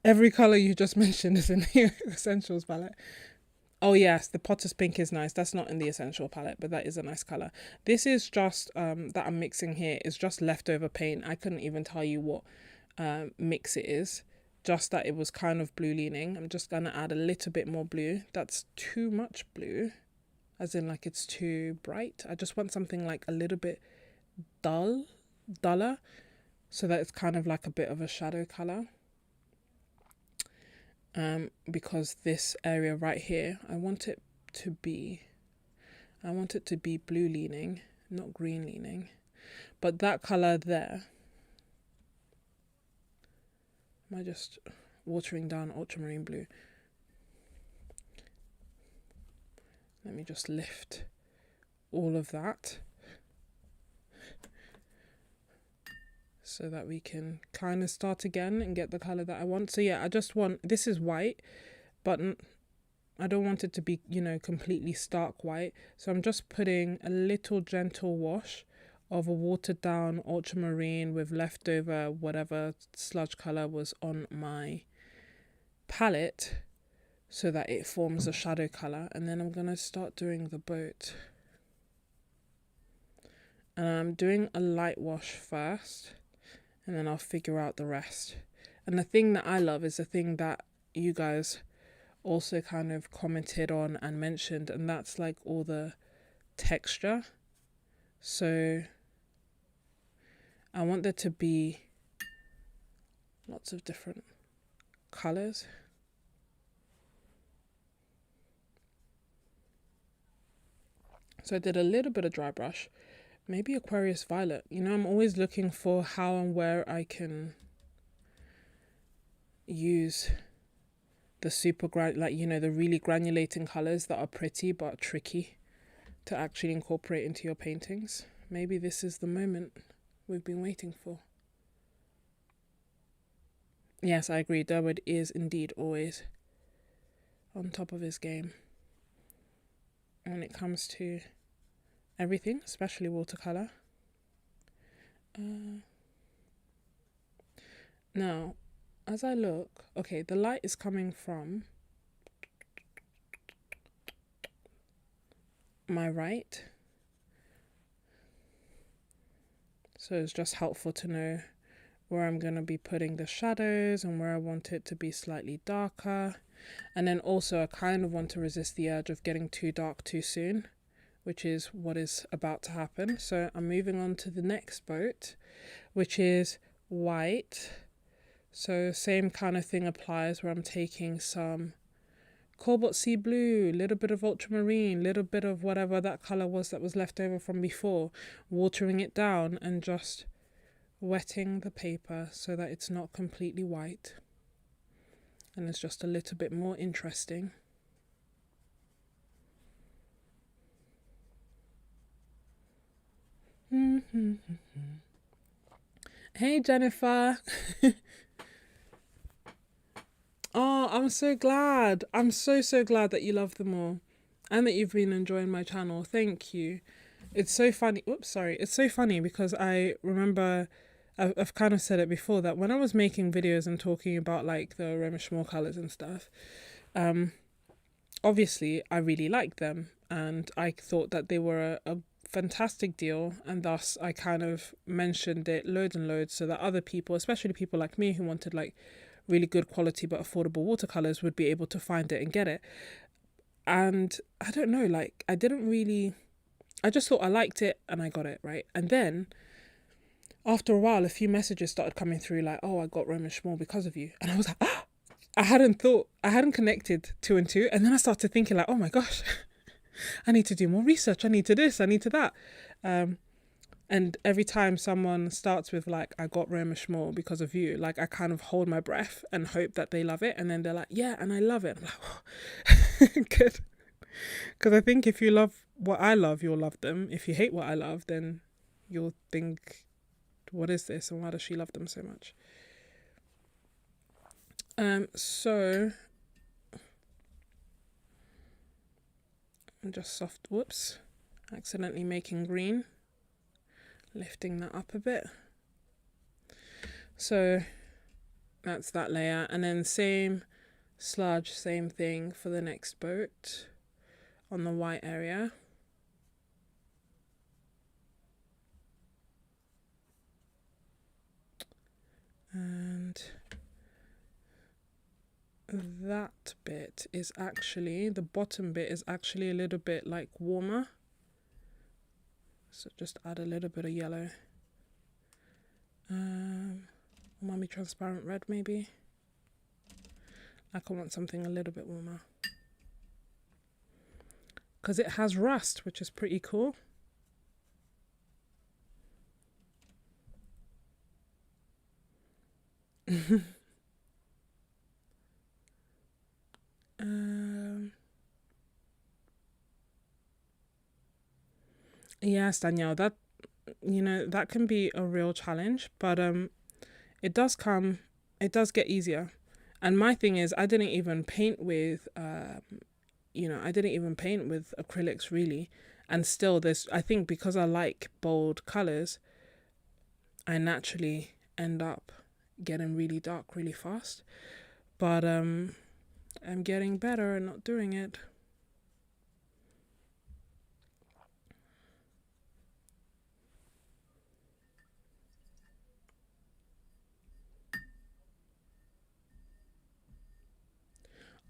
you just mentioned is in the essentials palette. Oh yes, the Potter's Pink is nice. That's not in the essential palette, but that is a nice colour. This is just, that I'm mixing here is just leftover paint. I couldn't even tell you what mix it is. Just that it was kind of blue leaning. I'm just going to add a little bit more blue. That's too much blue, as in like it's too bright. I just want something like a little bit duller, so that it's kind of like a bit of a shadow color. Because this area right here, I want it to be blue leaning, not green leaning. But that color there, am I just watering down ultramarine blue? Let me just lift all of that so that we can kind of start again and get the color that I want. So yeah, I just want, this is white, but I don't want it to be, completely stark white. So I'm just putting a little gentle wash of a watered down ultramarine with leftover whatever sludge color was on my palette, so that it forms a shadow color. And then I'm gonna start doing the boat, and I'm doing a light wash first, and then I'll figure out the rest. And the thing that I love is the thing that you guys also kind of commented on and mentioned, and that's like all the texture. So I want there to be lots of different colors. So I did a little bit of dry brush, maybe Aquarius Violet. I'm always looking for how and where I can use the the really granulating colors that are pretty but tricky to actually incorporate into your paintings. Maybe this is the moment we've been waiting for. Yes, I agree. Durwood is indeed always on top of his game when it comes to everything, especially watercolor. Now, as I look, okay, the light is coming from my right. So it's just helpful to know where I'm going to be putting the shadows and where I want it to be slightly darker. And then also I kind of want to resist the urge of getting too dark too soon, which is what is about to happen. So I'm moving on to the next boat, which is white. So same kind of thing applies, where I'm taking some cobalt sea blue, little bit of ultramarine, little bit of whatever that color was that was left over from before, watering it down and just wetting the paper so that it's not completely white and it's just a little bit more interesting. Hey Jennifer. Oh, I'm so glad. I'm so glad that you love them all and that you've been enjoying my channel. Thank you. It's so funny. Oops, sorry. It's so funny because I remember, I've kind of said it before, that when I was making videos and talking about like the Roma Schmall colours and stuff, obviously I really liked them and I thought that they were a fantastic deal, and thus I kind of mentioned it loads and loads so that other people, especially people like me who wanted like really good quality but affordable watercolors, would be able to find it and get it. And I don't know, like I just thought I liked it and I got it, right? And then after a while, a few messages started coming through like, oh, I got Roman Schmall because of you. And I was like, ah! I hadn't connected two and two. And then I started thinking like, oh my gosh, I need to do more research. I need to this, I need to that. And every time someone starts with like, I got Roma Schmall because of you, like I kind of hold my breath and hope that they love it. And then they're like, yeah, and I love it. I'm like, oh. Good. Because I think if you love what I love, you'll love them. If you hate what I love, then you'll think, what is this and why does she love them so much? So I'm just whoops, accidentally making green, lifting that up a bit. So that's that layer, and then same sludge, same thing for the next boat on the white area. And that bit is actually, the bottom bit is actually a little bit like warmer. So just add a little bit of yellow. Umami transparent red maybe. Like I want something a little bit warmer. Because it has rust, which is pretty cool. Yes, Danielle, that that can be a real challenge, but it does get easier. And my thing is, I didn't even paint with I didn't even paint with acrylics really, and still I think because I like bold colors, I naturally end up getting really dark really fast. But I'm getting better at not doing it.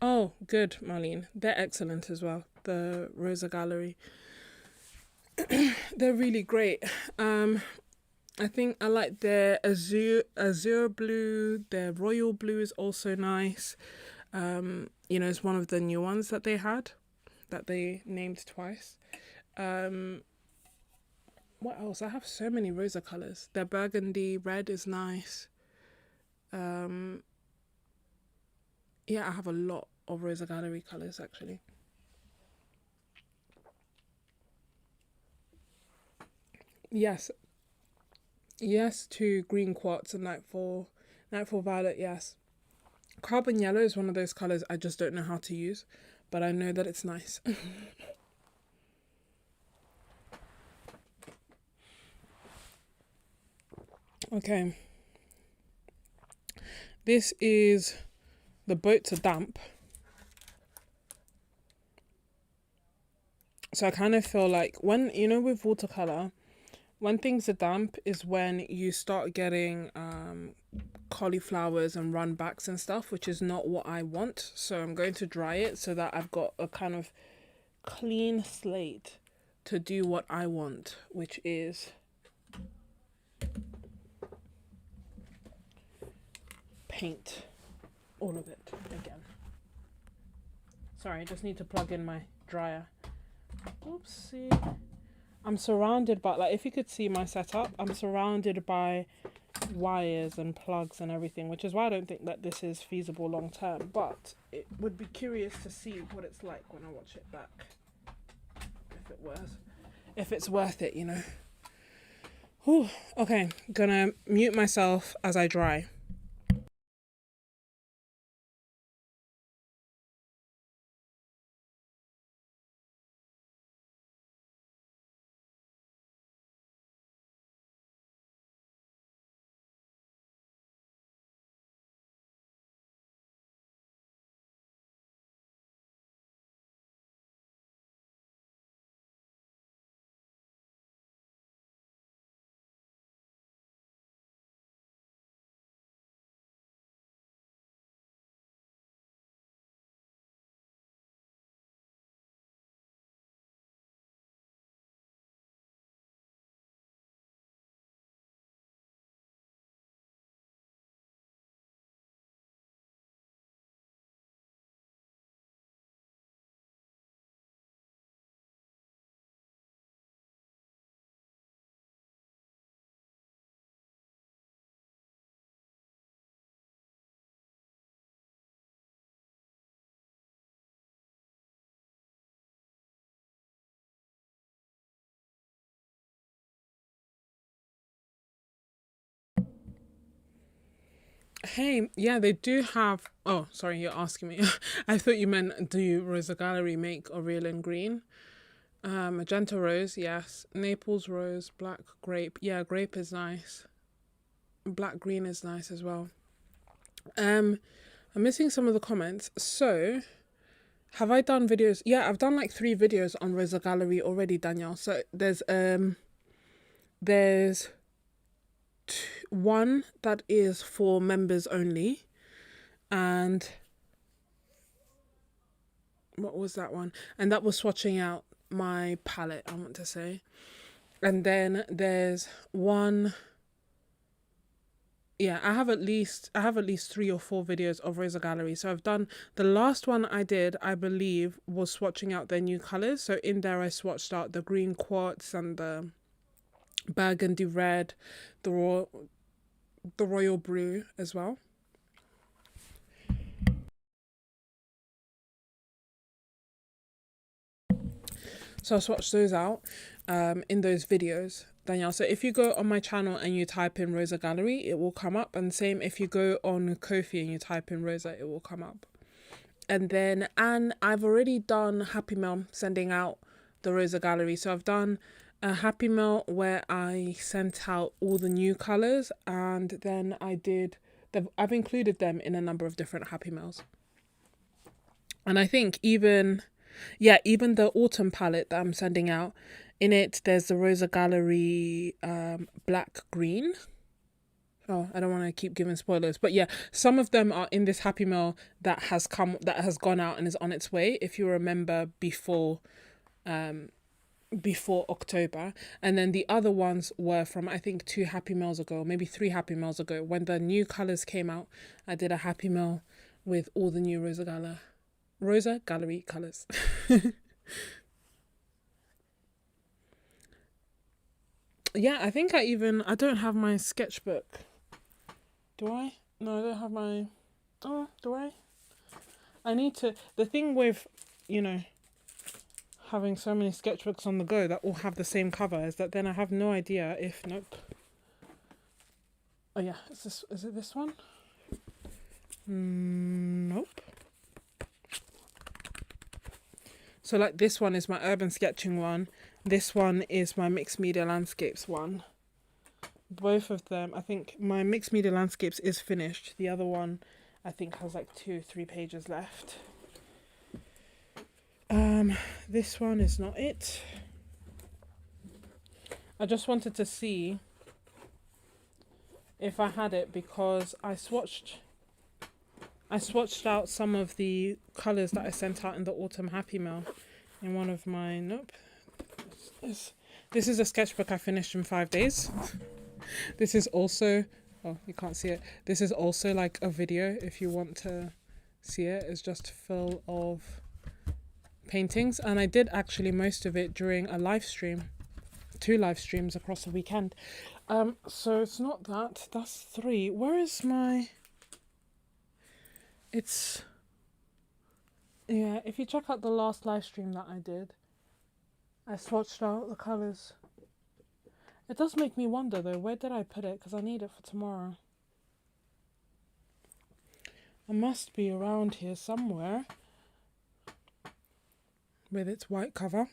Oh, good, Marlene. They're excellent as well. The Rosa Gallery. They're really great. I think I like their azure blue. Their royal blue is also nice. It's one of the new ones that they had, that they named twice. What else? I have so many Rosa colors. Their burgundy red is nice. Yeah, I have a lot of Rosa Gallery colors actually. Yes, yes to green quartz and nightfall violet. Yes, carbon yellow is one of those colors I just don't know how to use, but I know that it's nice. Okay, this is the boats are damp, so I kind of feel like when with watercolor, when things are damp is when you start getting cauliflowers and runbacks and stuff, which is not what I want. So I'm going to dry it so that I've got a kind of clean slate to do what I want, which is paint all of it again. Sorry, I just need to plug in my dryer. Oopsie. I'm surrounded by, like, if you could see my setup, I'm surrounded by wires and plugs and everything, which is why I don't think that this is feasible long term, but it would be curious to see what it's like when I watch it back. If it's worth it, Whew. Okay, gonna mute myself as I dry. Hey, yeah, they do have. Oh, sorry, you're asking me. I thought you meant do Rosa Gallery make Oriel in green? Magenta rose, yes. Naples rose, black grape. Yeah, grape is nice. Black green is nice as well. Um, I'm missing some of the comments. So, have I done videos? Yeah, I've done like 3 videos on Rosa Gallery already, Danielle. So there's one that is for members only, and what was that one? And that was swatching out my palette, I want to say. And then there's one. Yeah, I have at least 3 or 4 videos of Rosa Gallery. So I've done the last one I did, I believe, was swatching out their new colors. So in there I swatched out the green quartz and the burgundy red, the royal blue as well. So I swatched those out in those videos, Danielle. So if you go on my channel and you type in Rosa Gallery, it will come up. And same if you go on Ko-fi and you type in Rosa, it will come up. And I've already done Happy Mail sending out the Rosa Gallery. So I've done a Happy Mail where I sent out all the new colours, and then I've included them in a number of different Happy Mails. And I think even the autumn palette that I'm sending out, in it there's the Rosa Gallery black green. Oh, I don't want to keep giving spoilers, but yeah, some of them are in this Happy Mail that has gone out and is on its way. If you remember before October, and then the other ones were from I think 2 Happy Mails ago, maybe 3 Happy Mails ago, when the new colors came out. I did a Happy Mail with all the new Rosa Gallery colors. Yeah, I think I don't have my sketchbook. Do I? No, I don't have my. Oh, do I? I need to. The thing with, you know, having so many sketchbooks on the go that all have the same cover is that then I have no idea if. Nope. Oh yeah, is it this one? Nope. So like this one is my urban sketching one. This one is my mixed media landscapes one. Both of them, I think my mixed media landscapes is finished. The other one, I think, has like 2-3 pages left. This one is not it. I just wanted to see if I had it because I swatched out some of the colours that I sent out in the autumn Happy Mail in one of my. Nope. This is a sketchbook I finished in 5 days. This is also. Oh, you can't see it. This is also like a video if you want to see it. It's just full of paintings, and I did actually most of it during a live stream. 2 live streams across the weekend. So it's not that. That's 3. Where is my... It's... Yeah, if you check out the last live stream that I did, I swatched out the colours. It does make me wonder though, where did I put it? Because I need it for tomorrow. It must be around here somewhere with its white cover.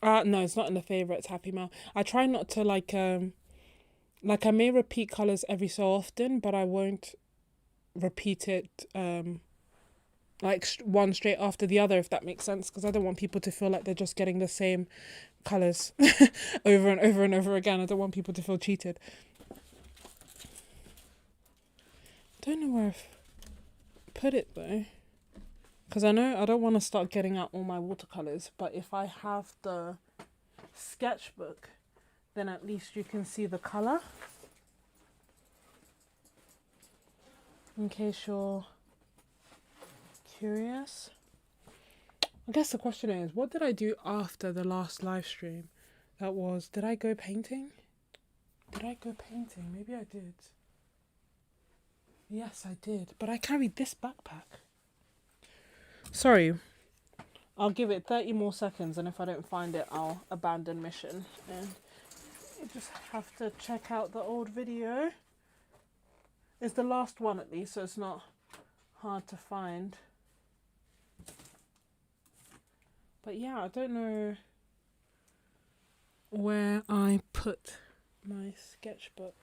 No, it's not in the favourites Happy Mail. I try not to like I may repeat colours every so often, but I won't repeat it one straight after the other, if that makes sense, because I don't want people to feel like they're just getting the same colours over and over and over again. I don't want people to feel cheated. Don't know where I've put it though, because I know I don't want to start getting out all my watercolours, but if I have the sketchbook, then at least you can see the colour, in case you're curious. I guess the question is, what did I do after the last live stream? Did I go painting? Maybe I did. Yes, I did. But I carried this backpack. Sorry. I'll give it 30 more seconds, and if I don't find it, I'll abandon mission. You just have to check out the old video. It's the last one at least, so it's not hard to find. But yeah, I don't know where I put my sketchbook.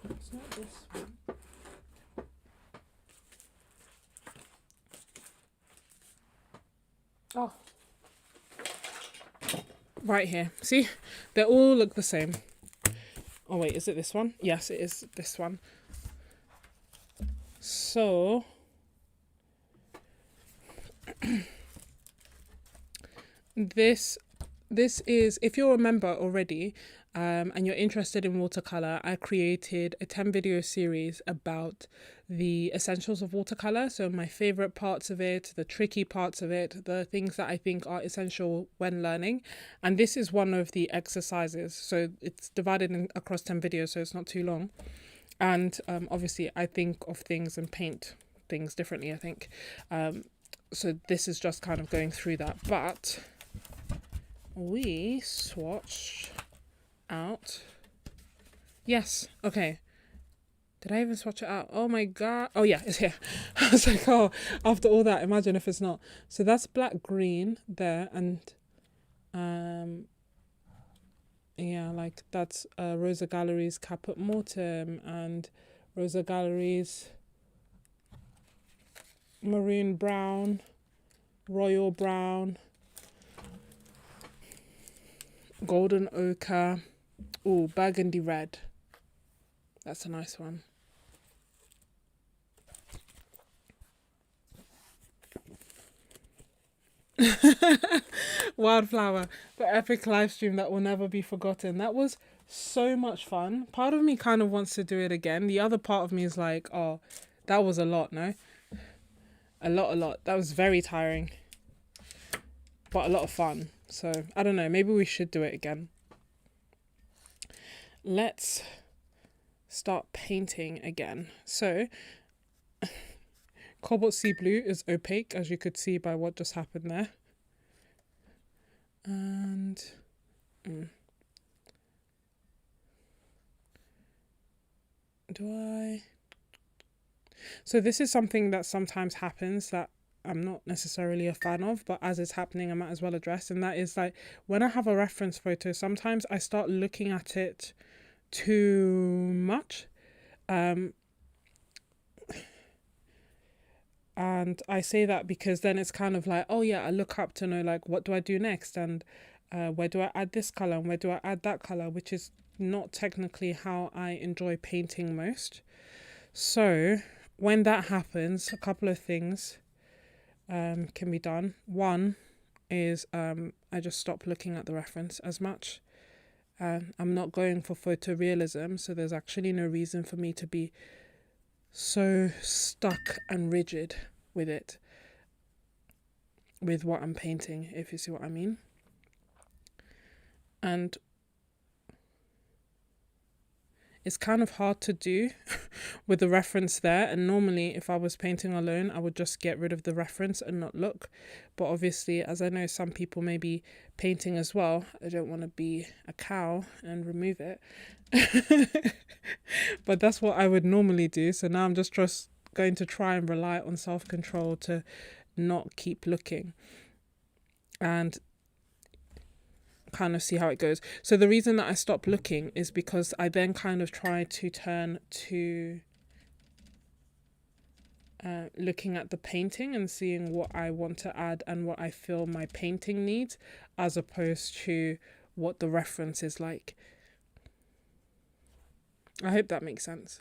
It's not this one. Oh, right here. See, they all look the same. Oh wait, is it this one? Yes, it is this one. So this is, if you remember already, and you're interested in watercolor, I created a 10 video series about the essentials of watercolor. So my favorite parts of it, the tricky parts of it, the things that I think are essential when learning. And this is one of the exercises. So it's divided across 10 videos, so it's not too long. And obviously I think of things and paint things differently, I think. So this is just kind of going through that. But we swatched out. Yes, okay. Did I even swatch it out? Oh my god. Oh yeah, it's here. I was like, oh, after all that, imagine if it's not. So that's black green there, and yeah, like that's Rosa Gallery's Caput Mortem and Rosa Gallery's Maroon Brown, Royal Brown, Golden Ochre. Oh, Burgundy Red. That's a nice one. Wildflower, the epic live stream that will never be forgotten. That was so much fun. Part of me kind of wants to do it again. The other part of me is like, oh, that was a lot, no? A lot. That was very tiring, but a lot of fun. So I don't know, maybe we should do it again. Let's start painting again. So Cobalt Sea Blue is opaque, as you could see by what just happened there. And so this is something that sometimes happens that I'm not necessarily a fan of, but as it's happening I might as well address, and that is like when I have a reference photo, sometimes I start looking at it too much, and I say that because then it's kind of like, oh yeah, I look up to know like what do I do next, and where do I add this color and where do I add that color, which is not technically how I enjoy painting most. So when that happens, a couple of things can be done. One is I just stop looking at the reference as much. I'm not going for photorealism, so there's actually no reason for me to be so stuck and rigid with it, with what I'm painting, if you see what I mean. And it's kind of hard to do with the reference there, and normally if I was painting alone I would just get rid of the reference and not look, but obviously as I know some people may be painting as well, I don't want to be a cow and remove it. But that's what I would normally do, so now I'm just going to try and rely on self-control to not keep looking and kind of see how it goes. So the reason that I stopped looking is because I then kind of try to turn to looking at the painting and seeing what I want to add and what I feel my painting needs, as opposed to what the reference is like. I hope that makes sense.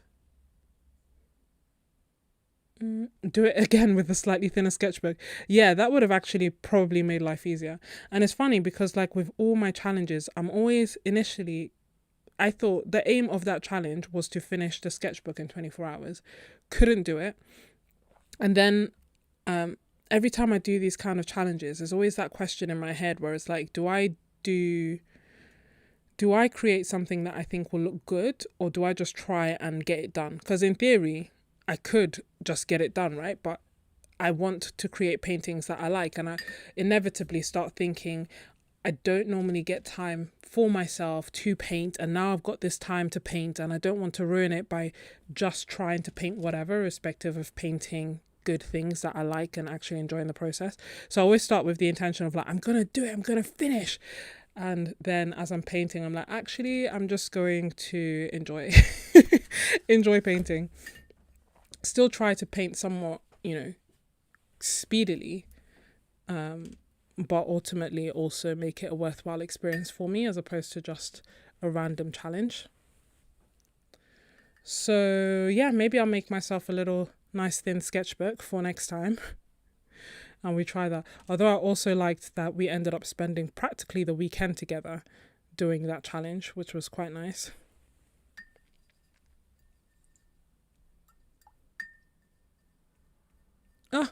Do it again with a slightly thinner sketchbook. Yeah, that would have actually probably made life easier. And it's funny because like with all my challenges, I'm always initially, I thought the aim of that challenge was to finish the sketchbook in 24 hours. Couldn't do it. And then every time I do these kind of challenges, there's always that question in my head where it's like, do I create something that I think will look good, or do I just try and get it done? Because in theory, I could just get it done, right? But I want to create paintings that I like, and I inevitably start thinking, I don't normally get time for myself to paint, and now I've got this time to paint, and I don't want to ruin it by just trying to paint whatever, irrespective of painting good things that I like and actually enjoying the process. So I always start with the intention of like, I'm gonna do it, I'm gonna finish. And then as I'm painting, I'm like, actually, I'm just going to enjoy enjoy painting. Still try to paint somewhat, speedily, but ultimately also make it a worthwhile experience for me as opposed to just a random challenge. So yeah, maybe I'll make myself a little nice thin sketchbook for next time. And we try that. Although I also liked that we ended up spending practically the weekend together doing that challenge, which was quite nice. Oh,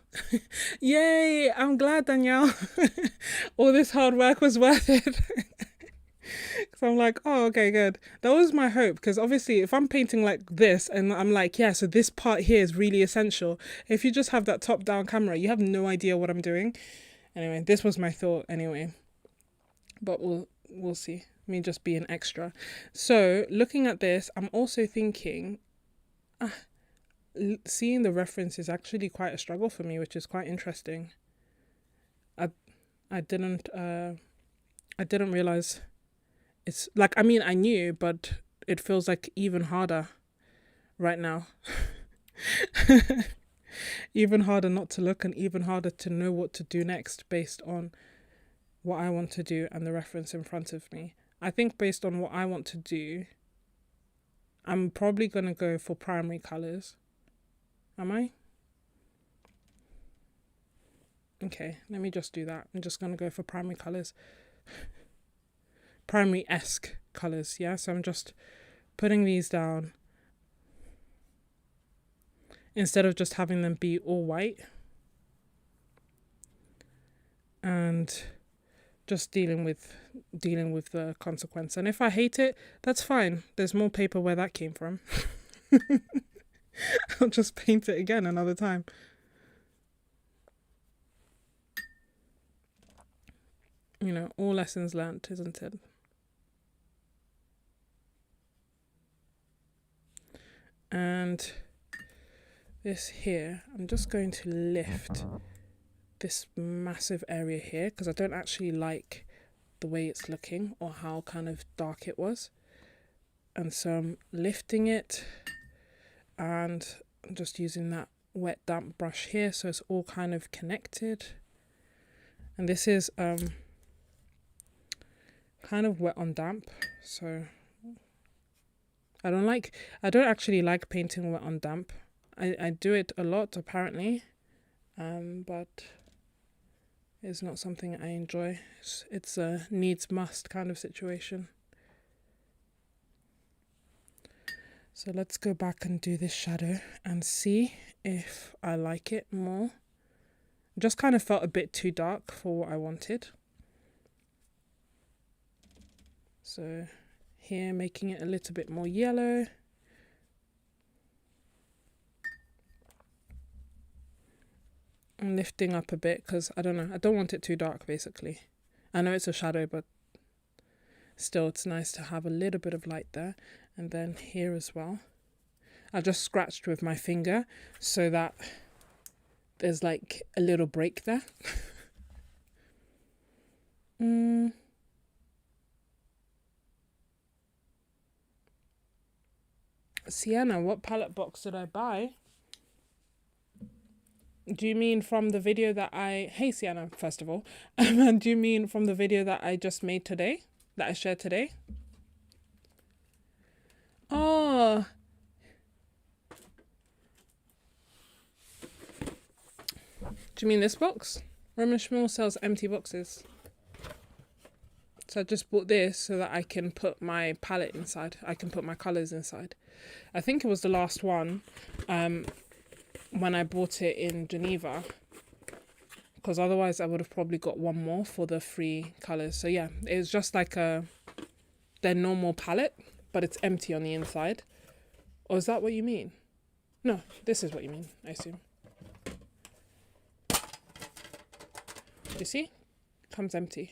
yay! I'm glad, Danielle. All this hard work was worth it. So I'm like, oh, okay, good. That was my hope, because obviously if I'm painting like this and I'm like, yeah, so this part here is really essential. If you just have that top-down camera, you have no idea what I'm doing. Anyway, this was my thought anyway. But we'll see. Me just being extra. So looking at this, I'm also thinking, seeing the reference is actually quite a struggle for me, which is quite interesting. I didn't realize it's like, I mean, I knew, but it feels like even harder right now. Even harder not to look, and even harder to know what to do next based on what I want to do and the reference in front of me. I think based on what I want to do, I'm probably going to go for primary colours. Am I? Okay, let me just do that. I'm just going to go for primary colours. Primary-esque colours, yeah? So I'm just putting these down instead of just having them be all white. And just dealing with the consequence. And if I hate it, that's fine. There's more paper where that came from. I'll just paint it again another time. All lessons learnt, isn't it? And this here, I'm just going to lift this massive area here because I don't actually like the way it's looking or how kind of dark it was. And so I'm lifting it and I'm just using that wet damp brush here so it's all kind of connected. And this is kind of wet on damp, so I don't actually like painting wet on damp. I do it a lot apparently, but it's not something I enjoy. It's a needs must kind of situation. So let's go back and do this shadow and see if I like it more. Just kind of felt a bit too dark for what I wanted. So here, making it a little bit more yellow. I'm lifting up a bit because I don't know, I don't want it too dark basically. I know it's a shadow, but still it's nice to have a little bit of light there. And then here as well. I just scratched with my finger so that there's like a little break there. Sienna, what palette box did I buy? Do you mean from the video that Hey Sienna, first of all. Do you mean from the video that I just made today? That I shared today? Oh. Do you mean this box? Roman Schmuel sells empty boxes. So I just bought this so that I can put my palette inside. I can put my colours inside. I think it was the last one when I bought it in Geneva. Because otherwise I would have probably got one more for the free colours. So yeah, it was just like their normal palette, but it's empty on the inside. Or is that what you mean? No, this is what you mean, I assume. You see? Comes empty.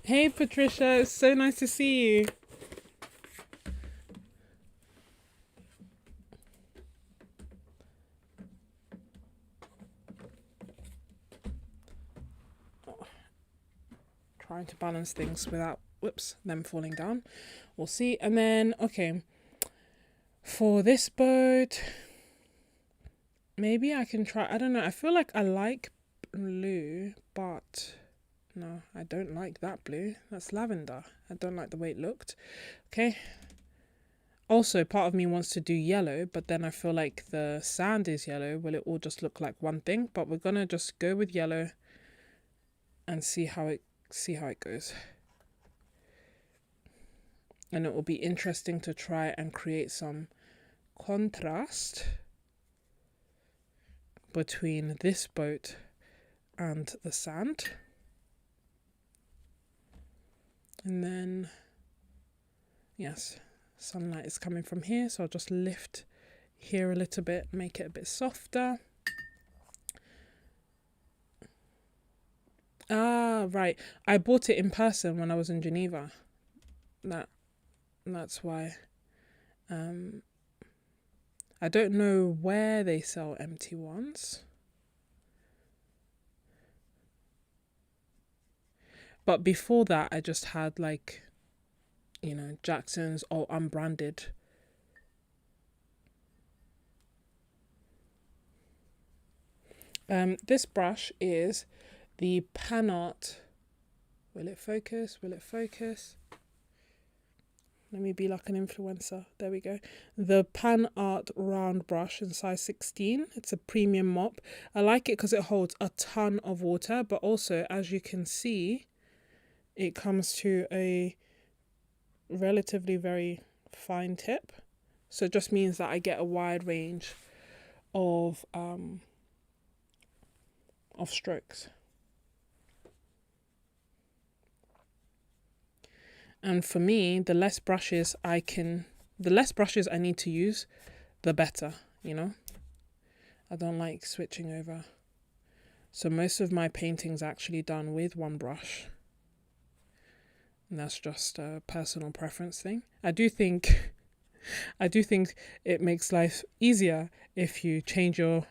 Hey Patricia, it's so nice to see you. Trying to balance things without, whoops, them falling down. We'll see. And then, okay, for this boat, maybe I can try, I don't know, I feel like I like blue, but no, I don't like that blue. That's lavender. I don't like the way it looked. Okay. Also, part of me wants to do yellow, but then I feel like the sand is yellow. Will it all just look like one thing? But we're gonna just go with yellow and see how it goes. And it will be interesting to try and create some contrast between this boat and the sand. And then, yes, sunlight is coming from here, so I'll just lift here a little bit, make it a bit softer. Ah, right. I bought it in person when I was in Geneva. That's why. I don't know where they sell empty ones. But before that, I just had like, you know, Jackson's or unbranded. This brush is the Pan Art. Will it focus? Will it focus? Let me be like an influencer. There we go. The Pan Art round brush in size 16. It's a premium mop. I like it because it holds a ton of water, but also, as you can see, it comes to a relatively very fine tip. So it just means that I get a wide range of strokes. And for me, the less brushes I need to use, the better, you know? I don't like switching over. So most of my painting's actually done with one brush. And that's just a personal preference thing. I do think it makes life easier if you change your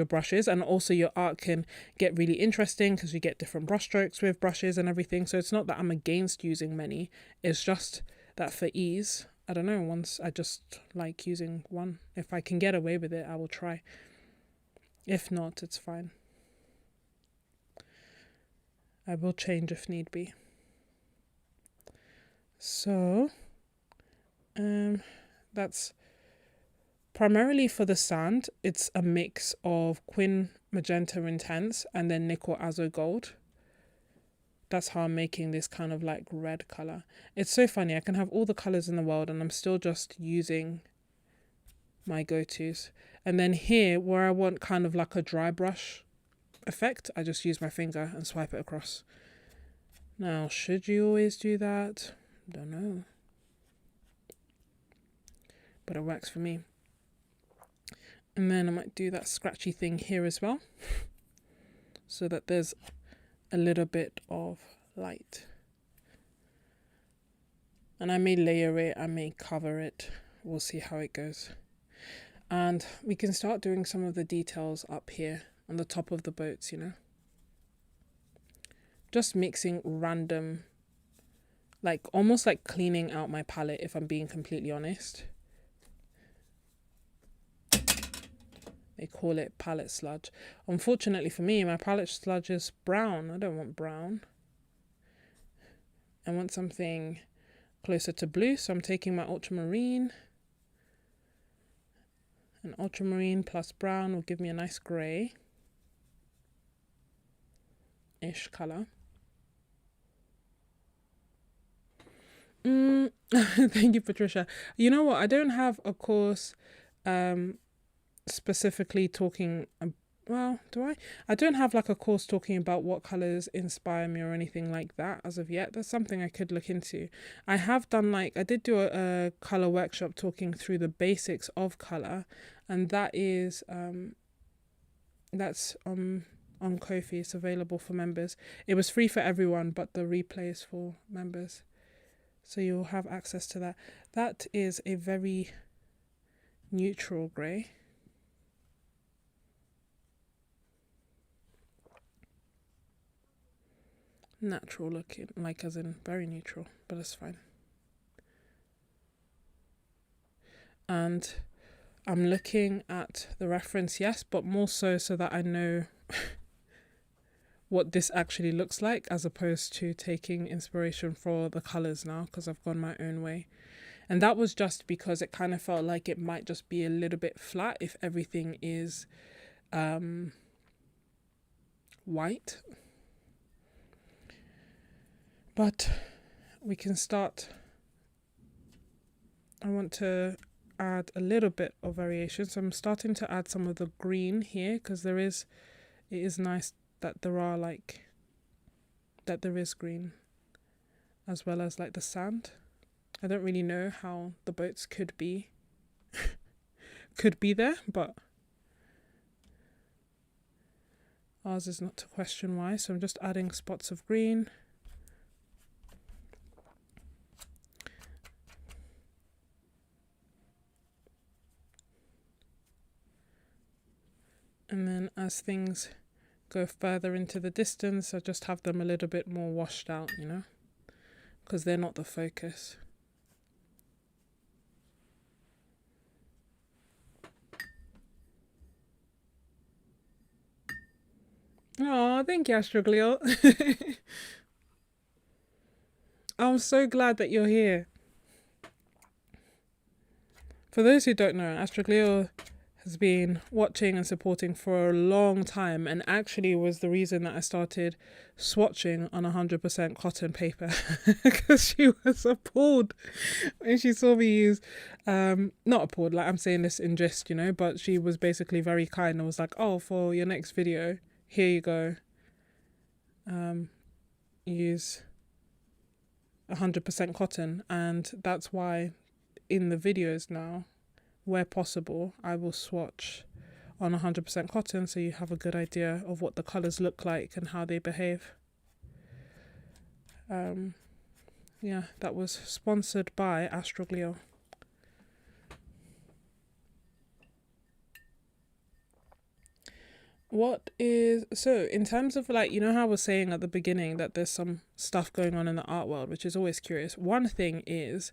brushes, and also your art can get really interesting because you get different brush strokes with brushes and everything. So it's not that I'm against using many, it's just that for ease, I don't know, once I just like using one. If I can get away with it, I will try. If not, it's fine. I will change if need be. So that's primarily for the sand. It's a mix of Quin Magenta Intense and then Nickel Azo Gold. That's how I'm making this kind of like red color. It's so funny. I can have all the colors in the world and I'm still just using my go-tos. And then here, where I want kind of like a dry brush effect, I just use my finger and swipe it across. Now, should you always do that? Don't know. But it works for me. And then I might do that scratchy thing here as well, so that there's a little bit of light. And I may layer it, I may cover it. We'll see how it goes. And we can start doing some of the details up here on the top of the boats, you know. Just mixing random, like almost like cleaning out my palette, if I'm being completely honest. They call it palette sludge. Unfortunately for me, my palette sludge is brown. I don't want brown. I want something closer to blue, so I'm taking my ultramarine. And ultramarine plus brown will give me a nice grey-ish colour. Thank you, Patricia. You know what? I don't have a course specifically talking well, do I? I don't have like a course talking about what colours inspire me or anything like that as of yet. That's something I could look into. I have done I did do a colour workshop talking through the basics of colour, and that's on Ko-fi. It's available for members. It was free for everyone, but the replay is for members. So you'll have access to that. That is a very neutral grey. Natural looking, like as in very neutral, but it's fine. And I'm looking at the reference, yes, but more so that I know what this actually looks like, as opposed to taking inspiration for the colours now, because I've gone my own way. And that was just because it kind of felt like it might just be a little bit flat if everything is white. But we can start. I want to add a little bit of variation, so I'm starting to add some of the green here, because it is nice that there is green, as well as like the sand. I don't really know how the boats could be there, but ours is not to question why. So I'm just adding spots of green. And then as things go further into the distance, I just have them a little bit more washed out, because they're not the focus. Oh, thank you, Astroglio. I'm so glad that you're here. For those who don't know, Astroglio has been watching and supporting for a long time, and actually was the reason that I started swatching on 100% cotton paper, because she was appalled when she saw me use, not appalled, like I'm saying this in jest, but she was basically very kind and was like, oh, for your next video, here you go, use 100% cotton. And that's why in the videos now, where possible, I will swatch on 100% cotton, so you have a good idea of what the colours look like and how they behave. Yeah, that was sponsored by Astroglio. So in terms of how I was saying at the beginning that there's some stuff going on in the art world, which is always curious. One thing is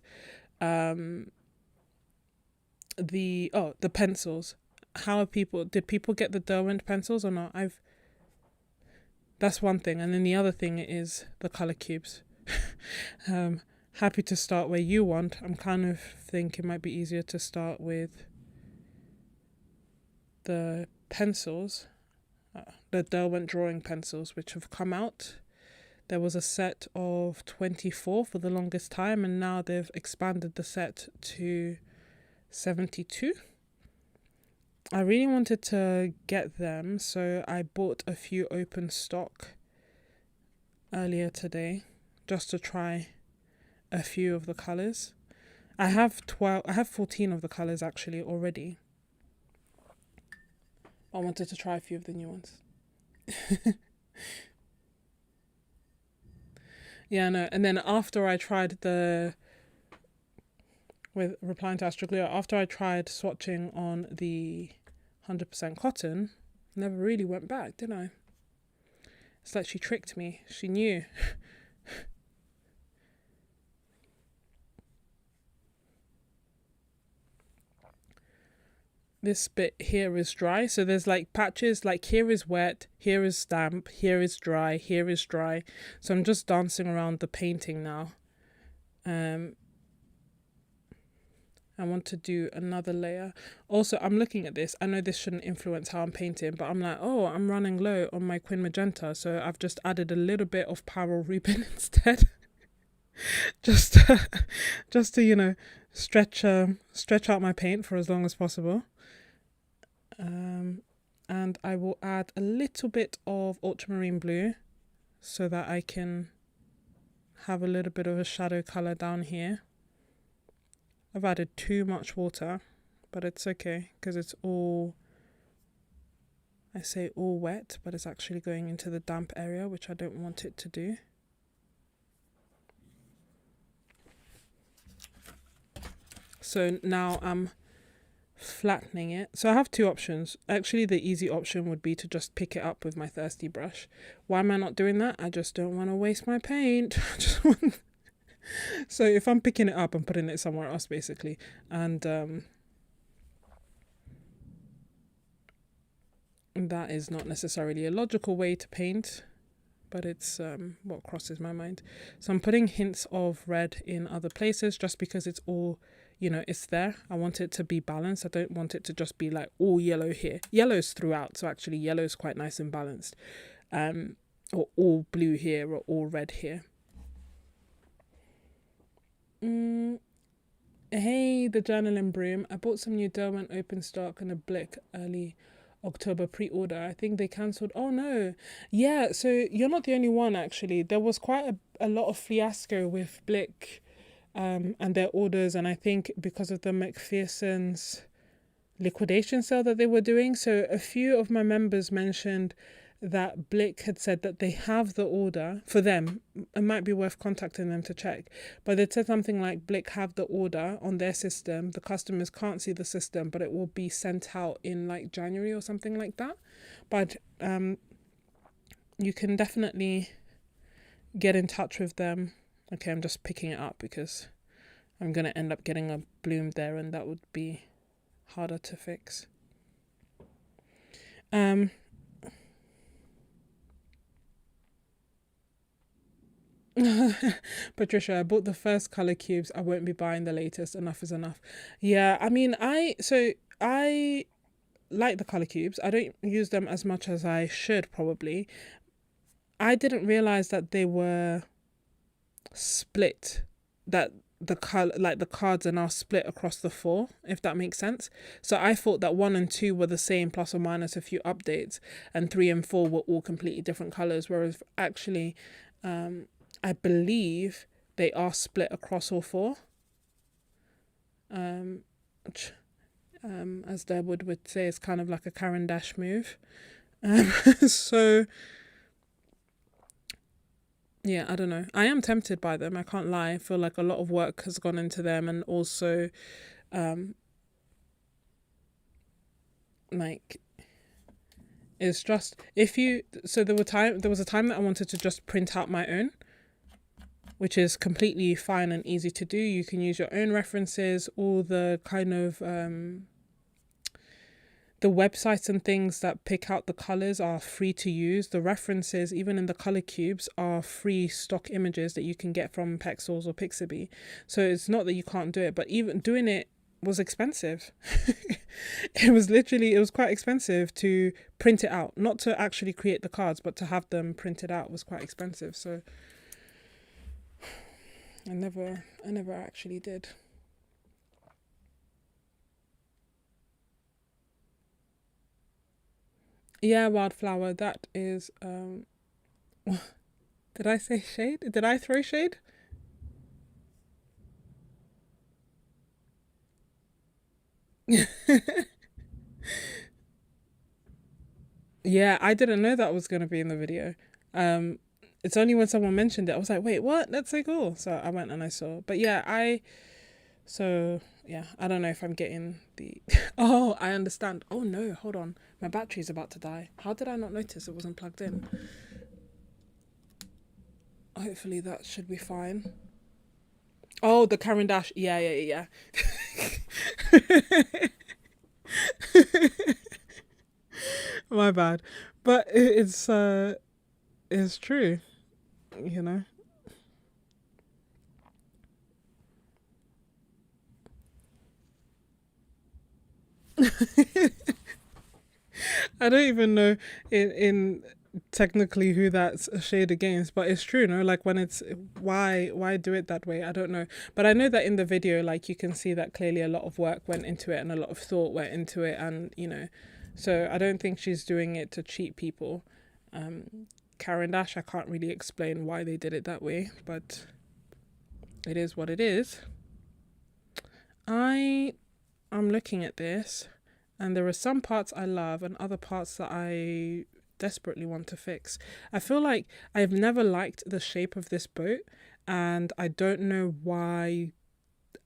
the pencils. Did people get the Derwent pencils or not? That's one thing. And then the other thing is the color cubes. Happy to start where you want. I'm kind of think it might be easier to start with the pencils, the Derwent drawing pencils, which have come out. There was a set of 24 for the longest time, and now they've expanded the set to 72. I really wanted to get them, so I bought a few open stock earlier today just to try a few of the colours. I have 14 of the colours actually already. I wanted to try a few of the new ones. Yeah, no. And then after I tried with replying to Astroglio, after I tried swatching on the 100% cotton, never really went back, did I? It's like she tricked me. She knew. This bit here is dry, so there's patches, here is wet, here is damp, here is dry, here is dry. So I'm just dancing around the painting now. I want to do another layer. Also, I'm looking at this. I know this shouldn't influence how I'm painting, but I'm like, oh, I'm running low on my Quin Magenta, so I've just added a little bit of Pyrrole Rubin instead. just to stretch out my paint for as long as possible. and I will add a little bit of ultramarine blue so that I can have a little bit of a shadow color down here. I've added too much water, but it's okay because it's all, I say all wet, but it's actually going into the damp area, which I don't want it to do. So now I'm flattening it. So I have two options. Actually, the easy option would be to just pick it up with my thirsty brush. Why am I not doing that? I just don't want to waste my paint. So if I'm picking it up, I'm putting it somewhere else basically. And that is not necessarily a logical way to paint, but it's what crosses my mind. So I'm putting hints of red in other places just because it's all, you know, it's there. I want it to be balanced. I don't want it to just be like all yellow here. Yellow's throughout, so actually yellow's quite nice and balanced. Or all blue here or all red here. Hey, the journaling broom. I bought some new Derwent open stock and a Blick early October pre-order. I think they cancelled. Oh no. Yeah, so you're not the only one actually. There was quite a lot of fiasco with Blick and their orders, and I think because of the McPherson's liquidation sale that they were doing. So a few of my members mentioned that Blick had said that they have the order for them. It might be worth contacting them to check, but they said something like Blick have the order on their system. The customers can't see the system, but it will be sent out in like January or something like that. But you can definitely get in touch with them. Okay, I'm just picking it up because I'm going to end up getting a bloom there, and that would be harder to fix. Patricia, I bought the first color cubes. I won't be buying the latest. Enough is enough. Yeah, I mean, I like the color cubes. I don't use them as much as I should probably. I didn't realize that they were split, that the color, like the cards are now split across the 4, if that makes sense. So I thought that 1 and 2 were the same plus or minus a few updates, and 3 and 4 were all completely different colors, whereas actually I believe they are split across all 4. Which, as Derwood would say, is kind of like a Karen Dash move. So yeah, I don't know. I am tempted by them. I can't lie. I feel like a lot of work has gone into them, and also, like, it's just if you. So there was a time that I wanted to just print out my own, which is completely fine and easy to do. You can use your own references, all the kind of the websites and things that pick out the colors are free to use. The references, even in the color cubes, are free stock images that you can get from Pexels or Pixabay. So it's not that you can't do it, but even doing it was expensive. It was quite expensive to print it out. Not to actually create the cards, but to have them printed out was quite expensive. So I never actually did. Yeah, Wildflower, that is did I say shade? Did I throw shade? Yeah, I didn't know that was going to be in the video. It's only when someone mentioned it, I was like, wait, what? That's so cool. So I went and I saw. But yeah, I don't know if I'm getting the... Oh, I understand. Oh no, hold on. My battery's about to die. How did I not notice it wasn't plugged in? Hopefully that should be fine. Oh, the Karen Dash. Yeah. My bad. But it's true, you know. I don't even know in technically who that's a shade against, but it's true, no? Like when it's why do it that way? I don't know. But I know that in the video, like you can see that clearly a lot of work went into it and a lot of thought went into it, and you know, So I don't think she's doing it to cheat people. Karen Dash, I can't really explain why they did it that way, but it is what it is. I'm looking at this, and there are some parts I love and other parts that I desperately want to fix. I feel like I've never liked the shape of this boat, and I don't know why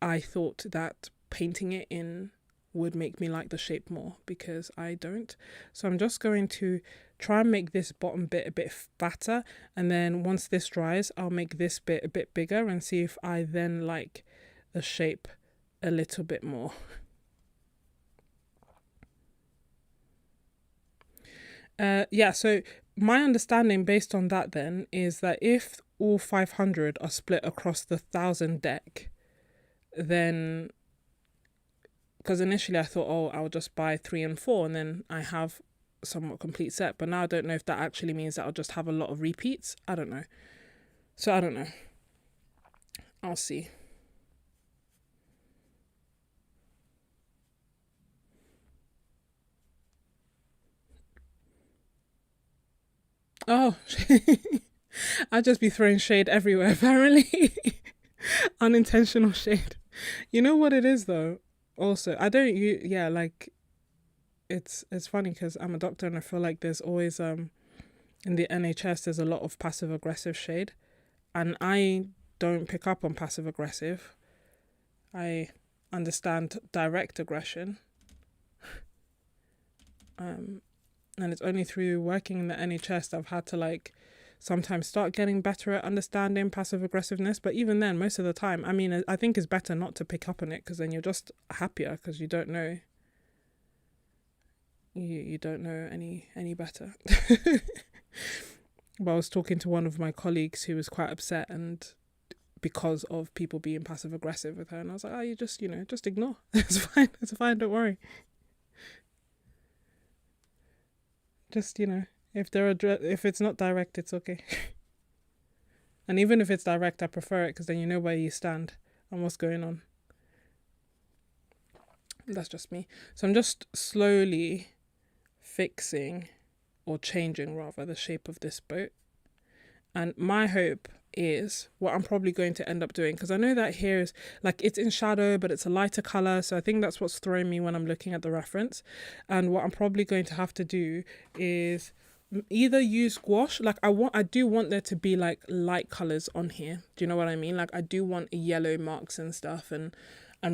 I thought that painting it in would make me like the shape more, because I don't. So I'm just going to try and make this bottom bit a bit fatter, and then once this dries, I'll make this bit a bit bigger and see if I then like the shape a little bit more. So my understanding based on that then is that if all 500 are split across the 1,000 deck, then, because initially I thought, oh, I'll just buy 3 and 4 and then I have a somewhat complete set, but now I don't know if that actually means that I'll just have a lot of repeats. I don't know. So I don't know. I'll see. Oh, I'd just be throwing shade everywhere, apparently. Unintentional shade. You know what it is, though? Also, I don't, like, it's funny because I'm a doctor and I feel like there's always, in the NHS, there's a lot of passive aggressive shade. And I don't pick up on passive aggressive. I understand direct aggression. And it's only through working in the NHS that I've had to like sometimes start getting better at understanding passive aggressiveness. But even then, most of the time, I mean, I think it's better not to pick up on it, because then you're just happier because you don't know. You don't know any better. But I was talking to one of my colleagues who was quite upset, and because of people being passive aggressive with her, and I was like, oh, you just just ignore. It's fine, don't worry. Just if it's not direct, it's okay. And even if it's direct, I prefer it, because then you know where you stand and what's going on. That's just me. So I'm just slowly fixing, or changing rather, the shape of this boat. And my hope is, what I'm probably going to end up doing, because I know that here is like, it's in shadow but it's a lighter color, so I think that's what's throwing me when I'm looking at the reference. And what I'm probably going to have to do is either use gouache, like I do want there to be like light colors on here, do you know what I mean? Like I do want yellow marks and stuff, and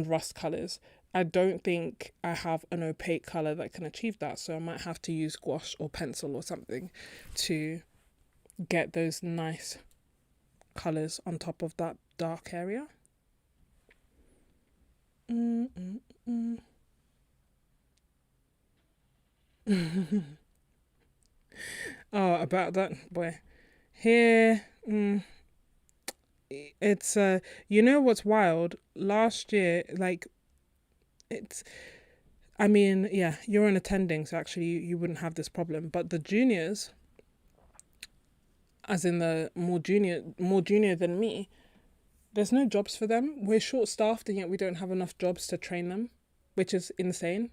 rust colors. I don't think I have an opaque color that can achieve that, so I might have to use gouache or pencil or something to get those nice colors on top of that dark area. Oh, about that, boy. Here, it's you know what's wild? Last year, like, it's, I mean, yeah, you're an attending, so actually you wouldn't have this problem. But the juniors, as in the more junior than me, there's no jobs for them. We're short staffed, and yet we don't have enough jobs to train them, which is insane.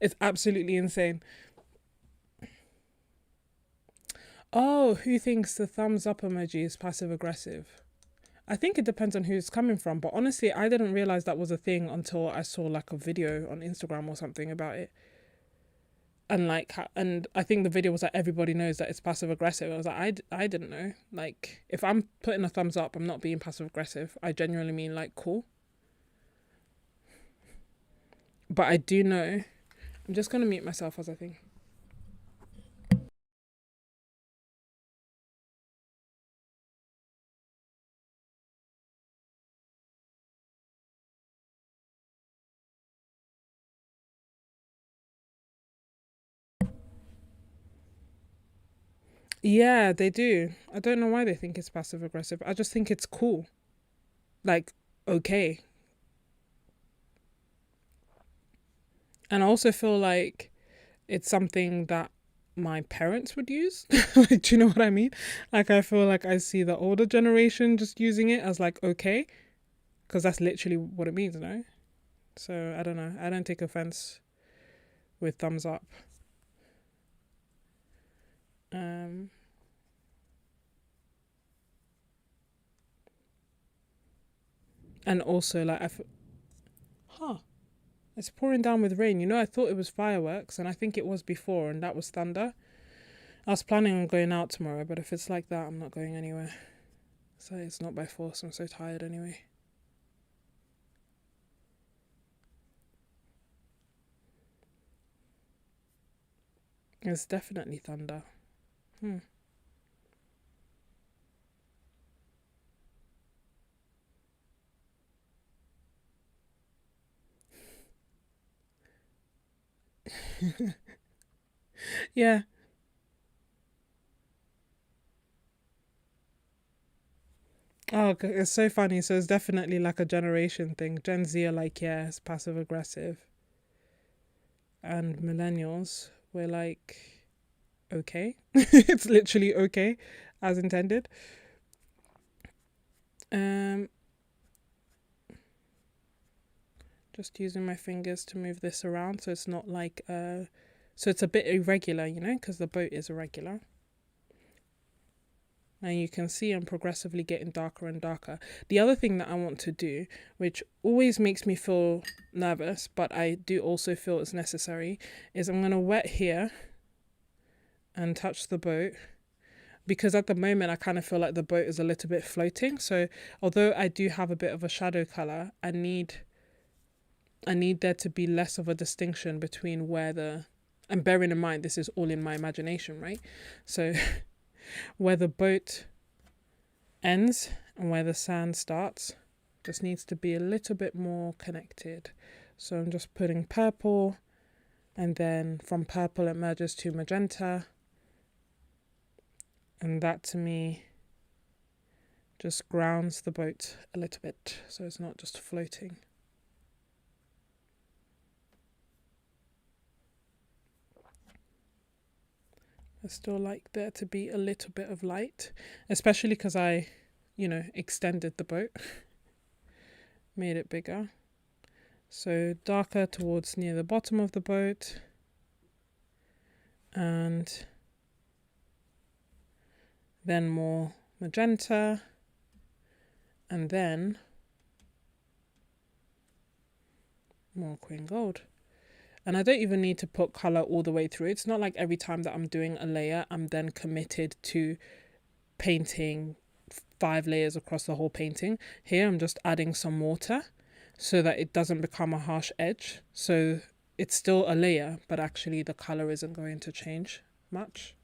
It's absolutely insane. Oh, who thinks the thumbs up emoji is passive aggressive? I think it depends on who it's coming from, but honestly, I didn't realize that was a thing until I saw like a video on Instagram or something about it. And I think the video was like, everybody knows that it's passive aggressive. I was like, I didn't know. Like, if I'm putting a thumbs up, I'm not being passive aggressive. I genuinely mean like cool. But I do know. I'm just gonna mute myself as I think. Yeah, they do. I don't know why they think it's passive aggressive. I just think it's cool. Like, okay. And I also feel like it's something that my parents would use. Like, do you know what I mean? Like, I feel like I see the older generation just using it as like, okay, because that's literally what it means, no? So I don't know. I don't take offense with thumbs up. Um, and also like huh, it's pouring down with rain. You know, I thought it was fireworks, and I think it was before, and that was thunder. I was planning on going out tomorrow, but if it's like that, I'm not going anywhere. So it's not by force. I'm so tired anyway. It's definitely thunder. Yeah. Oh, it's so funny. So it's definitely like a generation thing. Gen Z are like, yeah, it's passive aggressive. And millennials, we're like, okay. It's literally okay, as intended. Um, just using my fingers to move this around so it's not like, so it's a bit irregular, you know, because the boat is irregular. And you can see I'm progressively getting darker and darker. The other thing that I want to do, which always makes me feel nervous, but I do also feel it's necessary, is I'm going to wet here and touch the boat. Because at the moment, I kind of feel like the boat is a little bit floating. So although I do have a bit of a shadow colour, I need there to be less of a distinction between where the... And bearing in mind, this is all in my imagination, right? So where the boat ends and where the sand starts just needs to be a little bit more connected. So I'm just putting purple, and then from purple it merges to magenta, and that to me just grounds the boat a little bit so it's not just floating. I still like there to be a little bit of light, especially because I, extended the boat, made it bigger. So darker towards near the bottom of the boat, and then more magenta, and then more queen gold. And I don't even need to put colour all the way through. It's not like every time that I'm doing a layer, I'm then committed to painting 5 layers across the whole painting. Here, I'm just adding some water so that it doesn't become a harsh edge. So it's still a layer, but actually the colour isn't going to change much.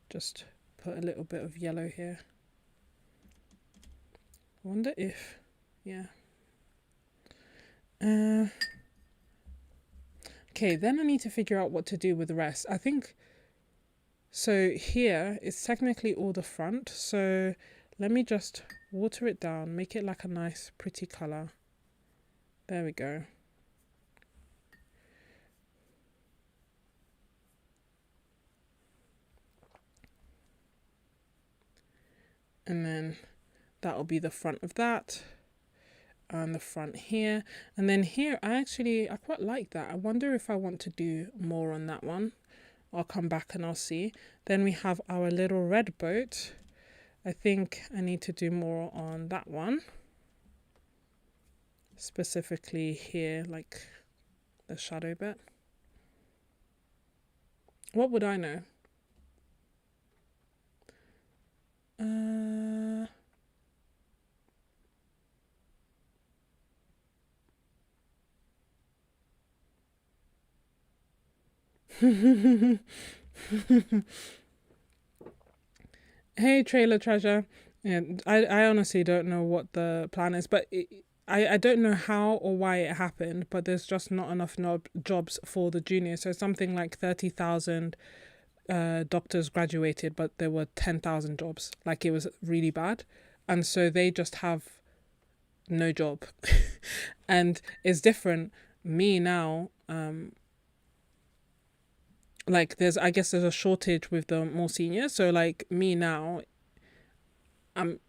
Just put a little bit of yellow here. I wonder if, yeah. Okay, then I need to figure out what to do with the rest. I think, so here it's technically all the front. So let me just water it down, make it like a nice pretty colour. There we go. And then that'll be the front of that. And the front here, and then here I quite like that. I wonder if I want to do more on that one. I'll come back and I'll see. Then we have our little red boat. I think I need to do more on that one, specifically here, like the shadow bit. What would I know? Hey, Trailer Treasure. Yeah, I honestly don't know what the plan is, but I don't know how or why it happened, but there's just not enough jobs for the juniors. So something like 30,000 doctors graduated, but there were 10,000 jobs. Like, it was really bad. And so they just have no job. And it's different. Me now, like I guess there's a shortage with the more seniors. So like me now, I'm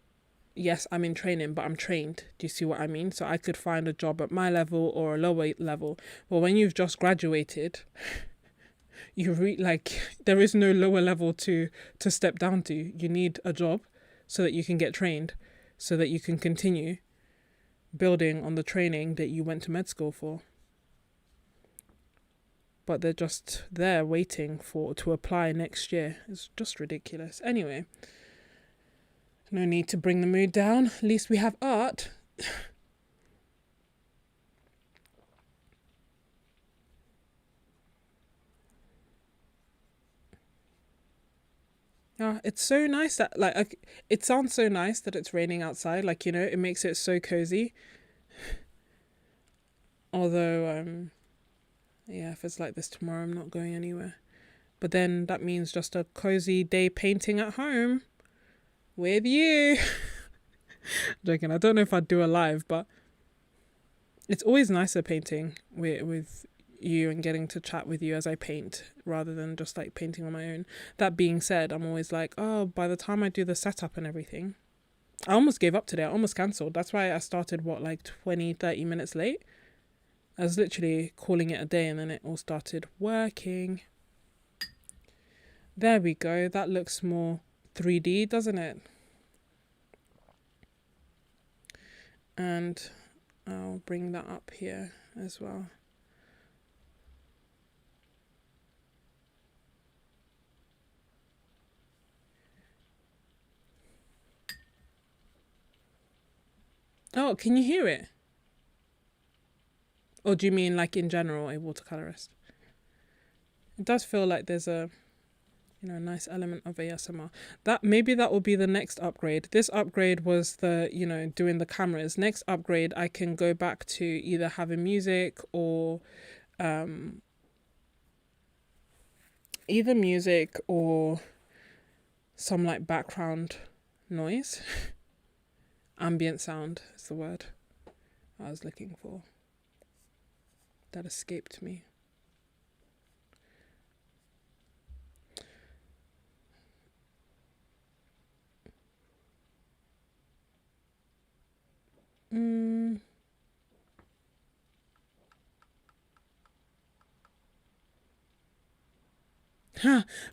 in training, but I'm trained. Do you see what I mean? So I could find a job at my level or a lower level. But when you've just graduated, like there is no lower level to step down to. You need a job so that you can get trained, so that you can continue building on the training that you went to med school for. But they're just there waiting to apply next year. It's just ridiculous. Anyway, no need to bring the mood down. At least we have art. It's so nice that it sounds so nice that it's raining outside. Like, you know, it makes it so cozy. Although, yeah, if it's like this tomorrow, I'm not going anywhere. But then that means just a cozy day painting at home with you. Joking. I don't know if I'd do a live, but it's always nicer painting with you and getting to chat with you as I paint rather than just like painting on my own. That being said, I'm always like, oh, by the time I do the setup and everything, I almost gave up today. I almost cancelled. That's why I started, 20-30 minutes late. I was literally calling it a day and then it all started working. There we go. That looks more 3D, doesn't it? And I'll bring that up here as well. Oh, can you hear it? Or do you mean like in general a watercolorist? It does feel like there's a nice element of ASMR. Maybe that will be the next upgrade. This upgrade was the, doing the cameras. Next upgrade, I can go back to either having music or either music or some like background noise. Ambient sound is the word I was looking for. That escaped me.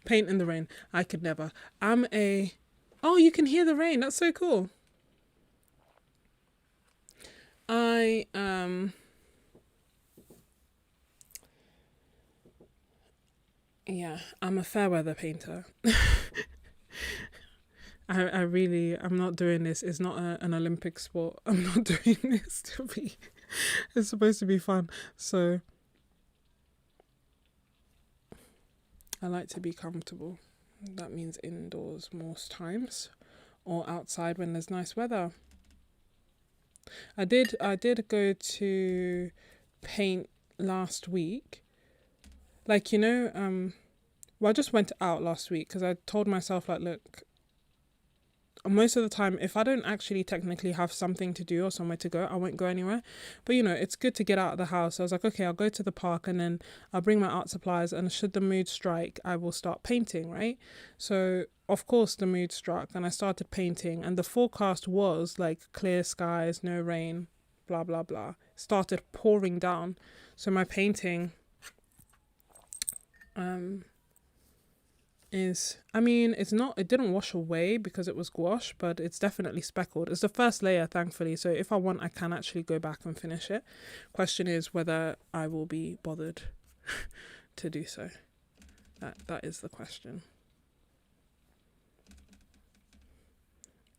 Paint in the rain. I could never. Oh, you can hear the rain. That's so cool. I'm a fair weather painter. I'm not doing this. It's not an Olympic sport. I'm not doing this it's supposed to be fun. So I like to be comfortable. That means indoors most times or outside when there's nice weather. I did go to paint last week. I just went out last week because I told myself, look, most of the time, if I don't actually technically have something to do or somewhere to go, I won't go anywhere. But, it's good to get out of the house. So I was like, okay, I'll go to the park and then I'll bring my art supplies. And should the mood strike, I will start painting, right? So, of course, the mood struck and I started painting. And the forecast was clear skies, no rain, blah, blah, blah. Started pouring down. So my painting it didn't wash away because it was gouache, but it's definitely speckled. It's the first layer, thankfully, so if I want, I can actually go back and finish it. Question is whether I will be bothered to do so. That is the question.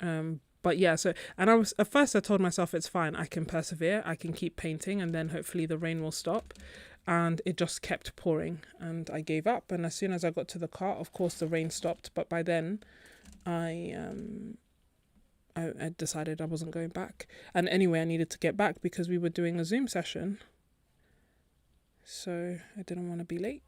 But yeah, at first I told myself it's fine, I can persevere, I can keep painting, and then hopefully the rain will stop. And it just kept pouring and I gave up. And as soon as I got to the car, of course the rain stopped. But by then I decided I wasn't going back. And anyway, I needed to get back because we were doing a Zoom session. So I didn't want to be late.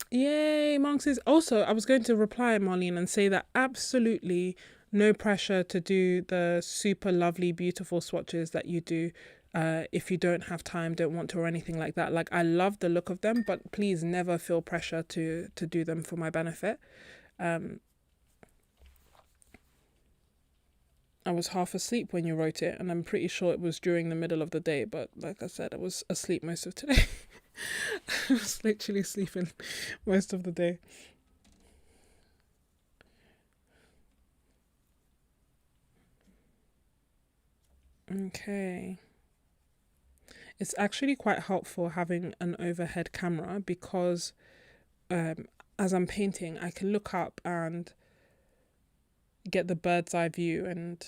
Yay, monks is also, I was going to reply, Marlene, and say that absolutely no pressure to do the super lovely, beautiful swatches that you do if you don't have time, don't want to, or anything like that. Like, I love the look of them, but please never feel pressure to do them for my benefit. I was half asleep when you wrote it, and I'm pretty sure it was during the middle of the day, but like I said, I was asleep most of today. I was literally sleeping most of the day. Okay. It's actually quite helpful having an overhead camera because as I'm painting, I can look up and get the bird's eye view, and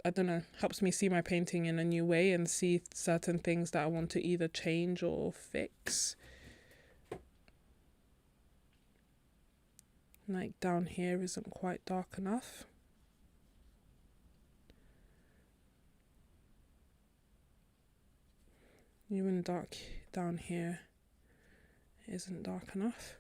I don't know, helps me see my painting in a new way and see certain things that I want to either change or fix. Like down here isn't quite dark enough. Even dark down here isn't dark enough.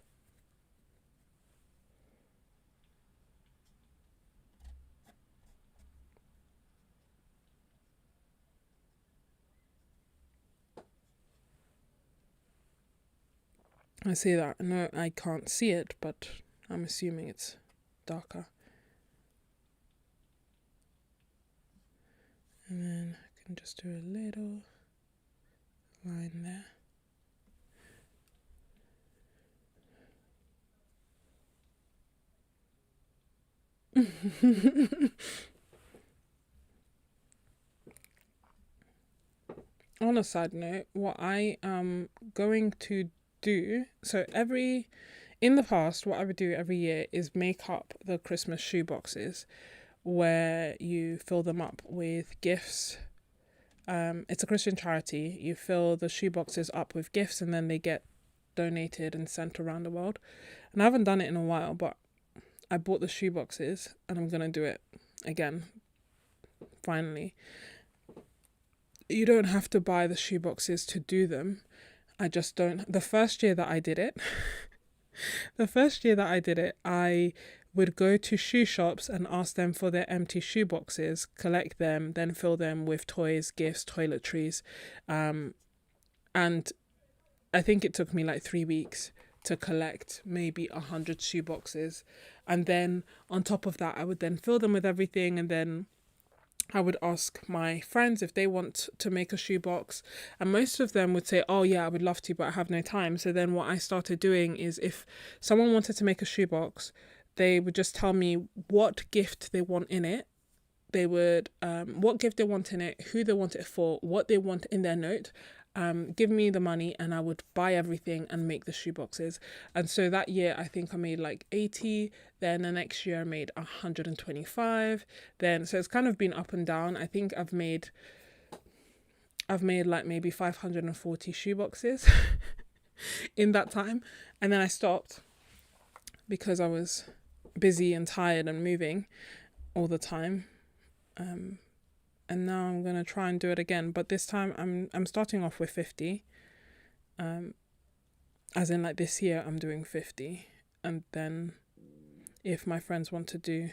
I say that, no, I can't see it, but I'm assuming it's darker. And then I can just do a little line there. On a side note, what I am going to do, so in the past, what I would do every year is make up the Christmas shoe boxes where you fill them up with gifts. It's a Christian charity. You fill the shoe boxes up with gifts and then they get donated and sent around the world. And I haven't done it in a while, but I bought the shoe boxes and I'm going to do it again, finally. You don't have to buy the shoe boxes to do them. I just don't. The first year that I did it, I would go to shoe shops and ask them for their empty shoe boxes, collect them, then fill them with toys, gifts, toiletries. And I think it took me like 3 weeks to collect maybe 100 shoe boxes. And then on top of that, I would then fill them with everything, and then I would ask my friends if they want to make a shoebox, and most of them would say, oh yeah, I would love to, but I have no time. So then what I started doing is, if someone wanted to make a shoebox, they would just tell me what gift they want in it. They would, what gift they want in it, who they want it for, what they want in their note, give me the money, and I would buy everything and make the shoeboxes. And so that year, I think I made like 80. Then the next year I made 125. Then, so it's kind of been up and down. I think I've made like maybe 540 shoeboxes in that time. And then I stopped because I was busy and tired and moving all the time. And now I'm going to try and do it again, but this time I'm starting off with 50. As in, like, this year I'm doing 50, and then if my friends want to do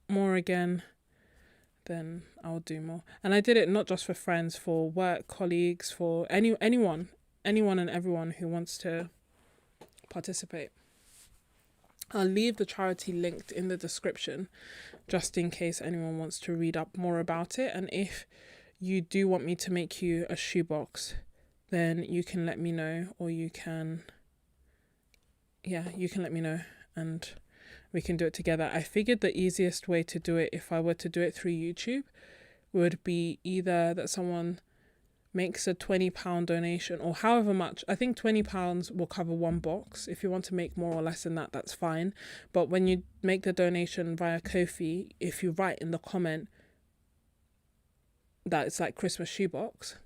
more again, then I'll do more. And I did it not just for friends, for work colleagues, for anyone and everyone who wants to participate. I'll leave the charity linked in the description just in case anyone wants to read up more about it. And if you do want me to make you a shoebox, then you can let me know, or you can let me know and we can do it together. I figured the easiest way to do it, if I were to do it through YouTube, would be either that someone makes a £20 donation, or however much. I think £20 will cover one box. If you want to make more or less than that, that's fine. But when you make the donation via Ko-fi, if you write in the comment that it's like Christmas shoebox,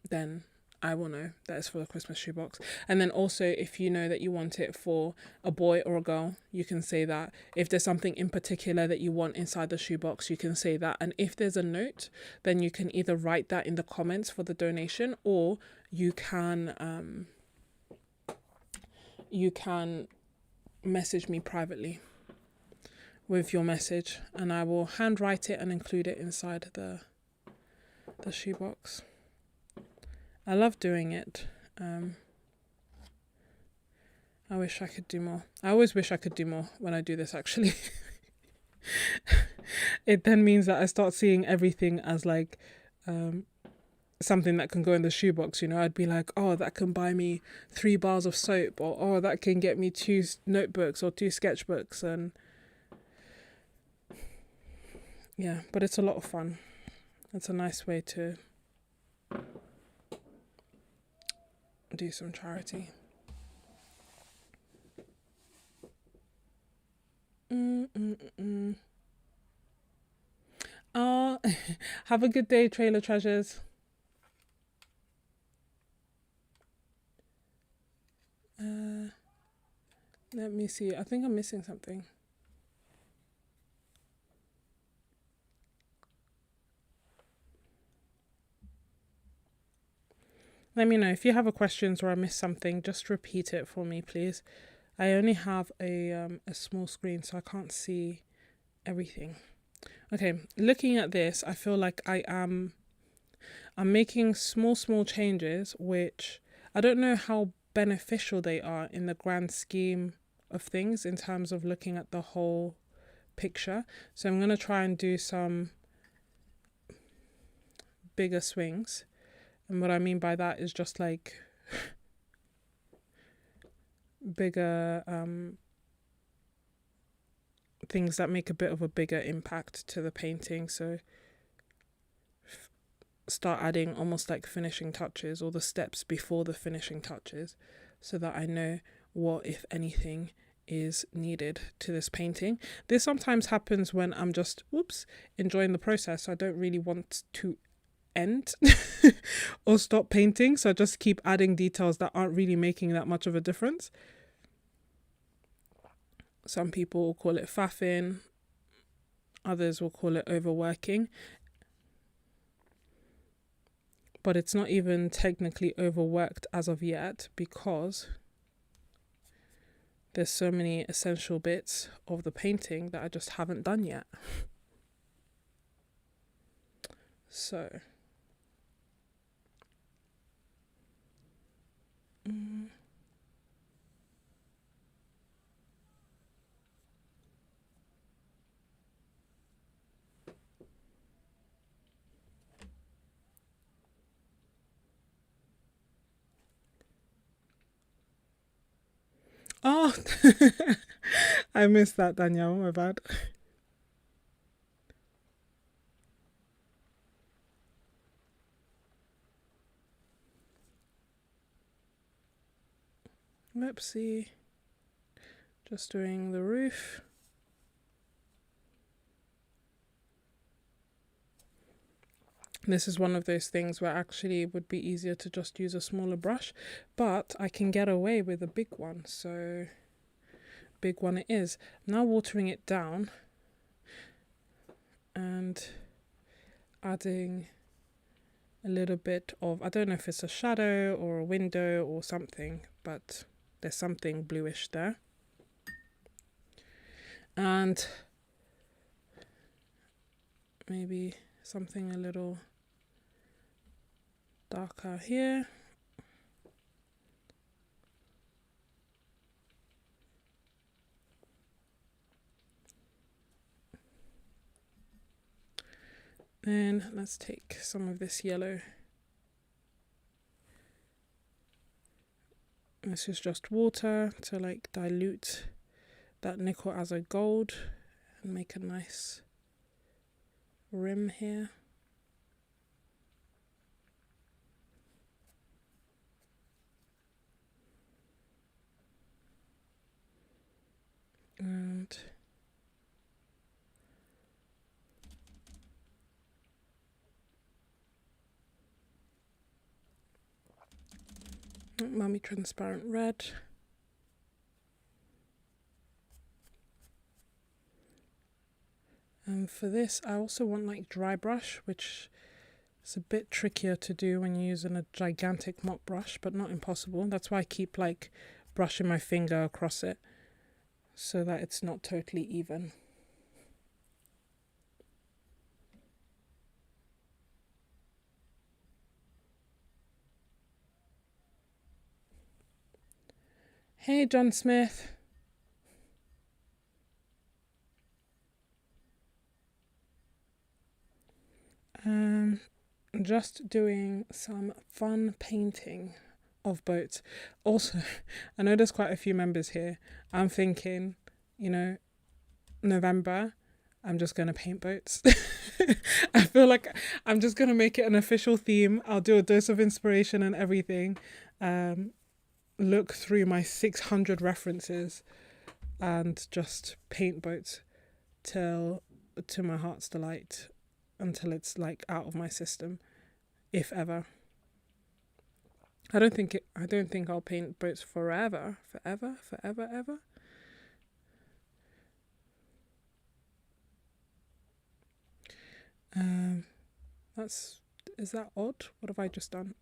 then I will know that it's for the Christmas shoebox. And then also, if you know that you want it for a boy or a girl, you can say that. If there's something in particular that you want inside the shoebox, you can say that. And if there's a note, then you can either write that in the comments for the donation, or you can message me privately with your message, and I will handwrite it and include it inside the shoebox. I love doing it. I wish I could do more. I always wish I could do more when I do this, actually. It then means that I start seeing everything as like something that can go in the shoebox. You know, I'd be like, oh, that can buy me 3 bars of soap, or oh, that can get me 2 notebooks or 2 sketchbooks. And yeah, but it's a lot of fun. It's a nice way to do some charity. Oh, have a good day, Trailer Treasures. Let me see. I think I'm missing something. Let me know if you have a questions or I missed something. Just repeat it for me, please. I only have a small screen, so I can't see everything. Okay, looking at this, I feel like I'm making small changes, which I don't know how beneficial they are in the grand scheme of things in terms of looking at the whole picture. So I'm going to try and do some bigger swings. And what I mean by that is just like bigger things that make a bit of a bigger impact to the painting. So start adding almost like finishing touches, or the steps before the finishing touches, so that I know what, if anything, is needed to this painting. This sometimes happens when I'm just enjoying the process. I don't really want to end or stop painting, so I just keep adding details that aren't really making that much of a difference. Some people will call it faffing, others will call it overworking, but it's not even technically overworked as of yet, because there's so many essential bits of the painting that I just haven't done yet. So oh, I missed that, Danielle, my bad. Whoopsie. Just doing the roof. This is one of those things where actually it would be easier to just use a smaller brush, but I can get away with a big one, so big one it is. Now watering it down and adding a little bit of, I don't know if it's a shadow or a window or something, but there's something bluish there. And maybe something a little darker here. Then let's take some of this yellow. This is just water to like dilute that nickel as a gold and make a nice rim here. And Mummy transparent red. And for this, I also want like dry brush, which is a bit trickier to do when you're using a gigantic mop brush, but not impossible. That's why I keep like brushing my finger across it so that it's not totally even. Hey, John Smith. Just doing some fun painting of boats. Also, I know there's quite a few members here. I'm thinking, November, I'm just going to paint boats. I feel like I'm just going to make it an official theme. I'll do a dose of inspiration and everything. Look through my 600 references and just paint boats to my heart's delight until it's like out of my system, if ever. I don't think I'll paint boats forever, ever. Is that odd? What have I just done?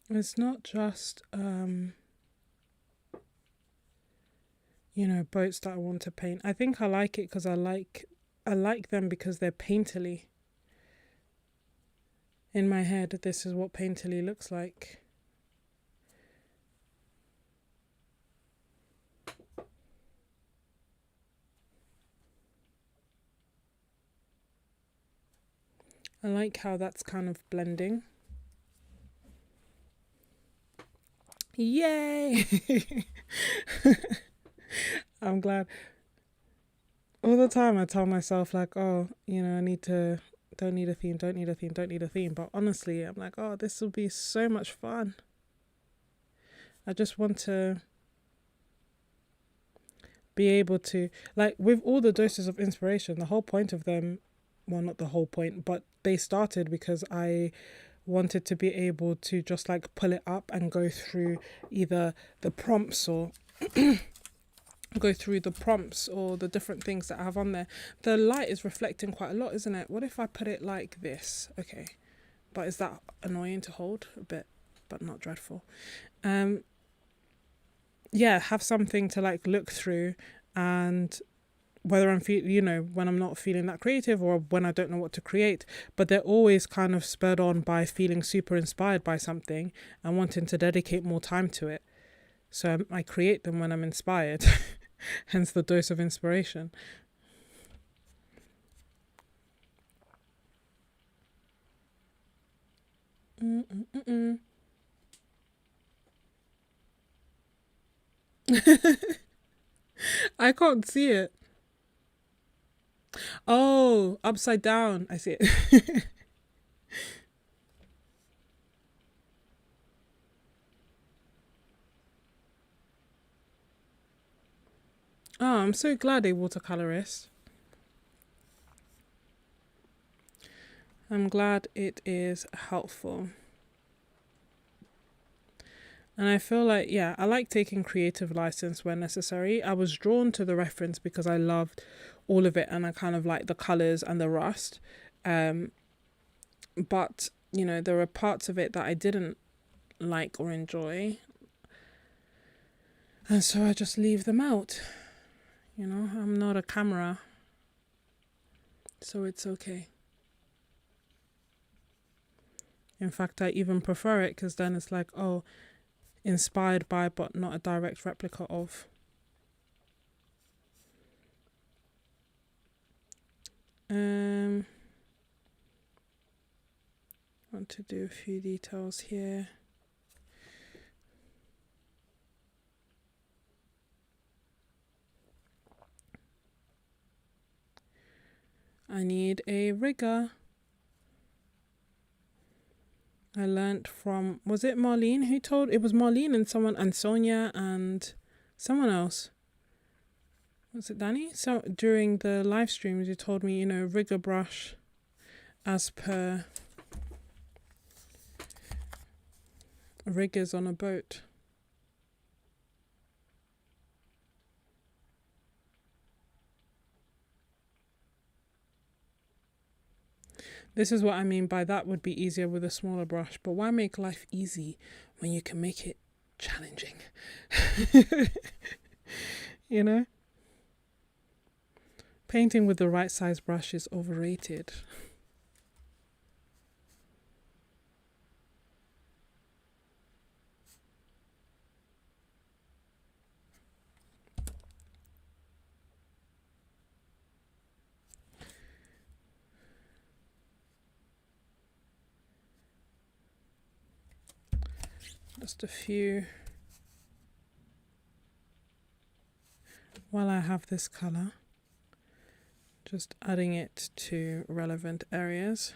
It's not just boats that I want to paint. I think I like it because I like them because they're painterly. In my head, this is what painterly looks like. I like how that's kind of blending. Yay! I'm glad. All the time I tell myself like, oh, don't need a theme. But honestly, I'm like, oh, this will be so much fun. I just want to be able to, like, with all the doses of inspiration, the whole point of them, well, not the whole point, but they started because I wanted to be able to just like pull it up and go through either the prompts or the different things that I have on there. The light is reflecting quite a lot, isn't it? What if I put it like this? Okay, but is that annoying to hold? A bit, but not dreadful. Have something to like look through, and whether I'm when I'm not feeling that creative or when I don't know what to create, but they're always kind of spurred on by feeling super inspired by something and wanting to dedicate more time to it. So I create them when I'm inspired, hence the dose of inspiration. I can't see it. Oh, upside down. I see it. Oh, I'm so glad a watercolorist. I'm glad it is helpful. And I feel like, I like taking creative license when necessary. I was drawn to the reference because I loved all of it and I kind of like the colours and the rust. But, there were parts of it that I didn't like or enjoy. And so I just leave them out. I'm not a camera. So it's okay. In fact, I even prefer it because then it's like, oh, inspired by but not a direct replica of. Want to do a few details here. I need a rigger. I learnt from, was it Marlene who told? It was Marlene and Sonia and someone else. Was it Danny? So during the live streams, you told me, rigger brush as per riggers on a boat. This is what I mean by that would be easier with a smaller brush. But why make life easy when you can make it challenging? Painting with the right size brush is overrated. Just a few while I have this color, just adding it to relevant areas.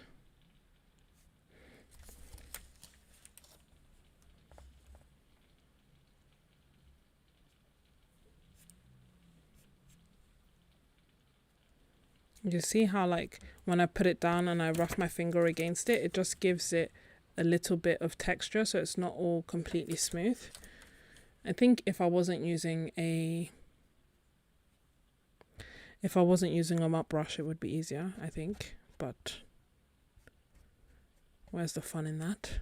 You see how like when I put it down and I rough my finger against it, it just gives it a little bit of texture, so it's not all completely smooth. I think if I wasn't using a mop brush, it would be easier, I think, but where's the fun in that?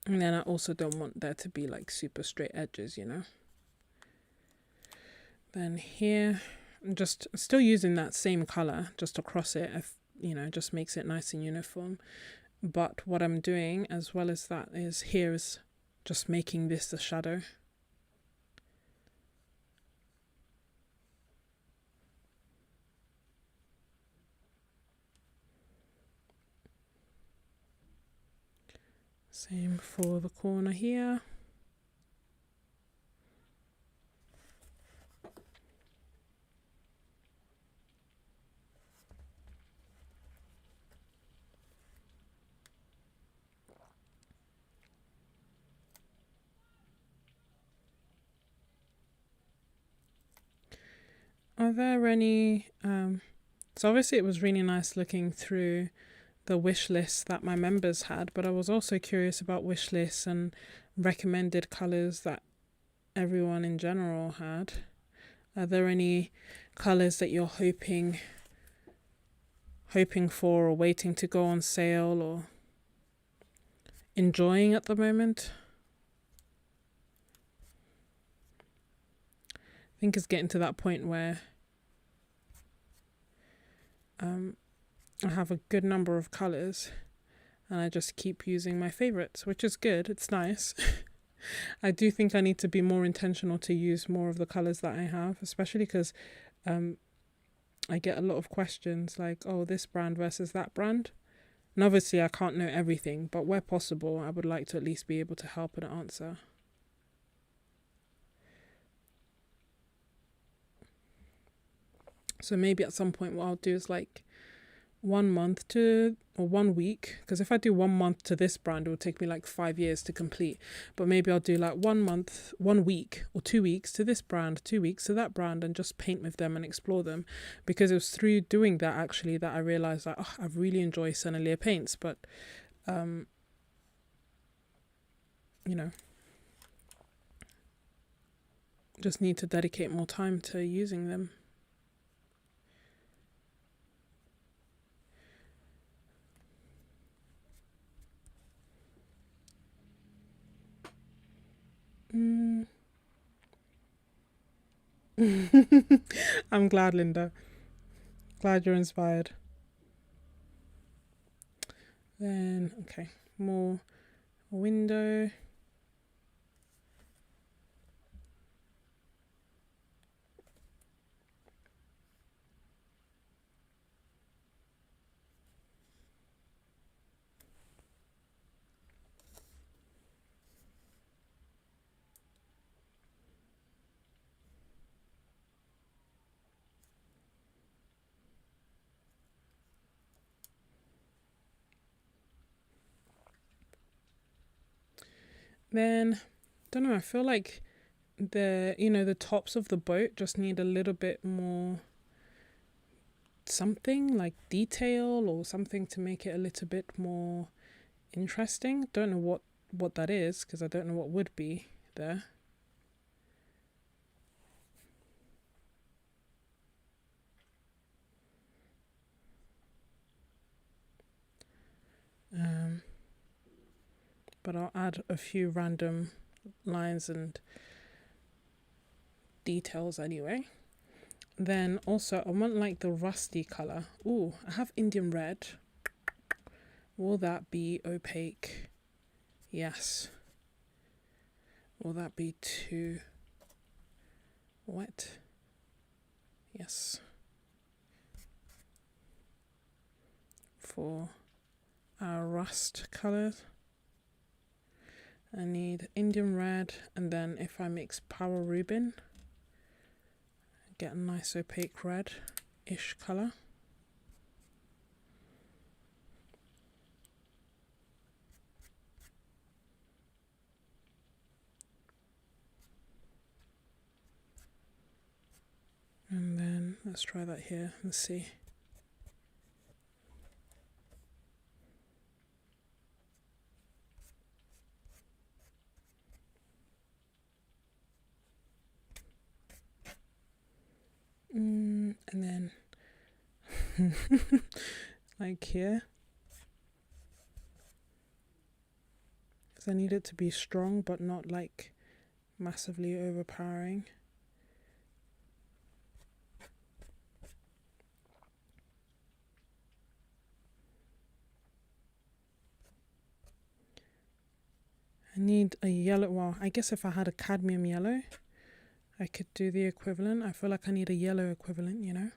And then I also don't want there to be like super straight edges, you know. Then here, I'm just still using that same color just across it, you know, just makes it nice and uniform. But what I'm doing as well as that is here is just making this the shadow. Same for the corner here. Are there any, so obviously it was really nice looking through the wish list that my members had, but I was also curious about wish lists and recommended colours that everyone in general had. Are there any colours that you're hoping for or waiting to go on sale or enjoying at the moment? I think it's getting to that point where I have a good number of colours and I just keep using my favourites, which is good. It's nice. I do think I need to be more intentional to use more of the colours that I have, especially because I get a lot of questions like, oh, this brand versus that brand. And obviously I can't know everything, but where possible, I would like to at least be able to help and answer. So maybe at some point what I'll do is like 1 month to, or 1 week, because if I do 1 month to this brand, it will take me like 5 years to complete. But maybe I'll do like 1 month, 1 week or 2 weeks to this brand, 2 weeks to that brand, and just paint with them and explore them. Because it was through doing that actually that I realized that I really enjoy Sennelier paints, but you know, just need to dedicate more time to using them. I'm glad, Linda. Glad you're inspired. Then, okay, more window. Then, don't know, I feel like the tops of the boat just need a little bit more something like detail or something to make it a little bit more interesting. Don't know what that is because I don't know what would be there. but I'll add a few random lines and details anyway. Then also I want like the rusty color. Ooh, I have Indian red. Will that be opaque? Yes. Will that be too wet? Yes. For our rust color, I need Indian red, and then if I mix Power Rubin, get a nice opaque red-ish color. And then let's try that here and see. And then like here, because I need it to be strong but not like massively overpowering. I need a yellow, well, I guess if I had a cadmium yellow, I could do the equivalent. I feel like I need a yellow equivalent, you know?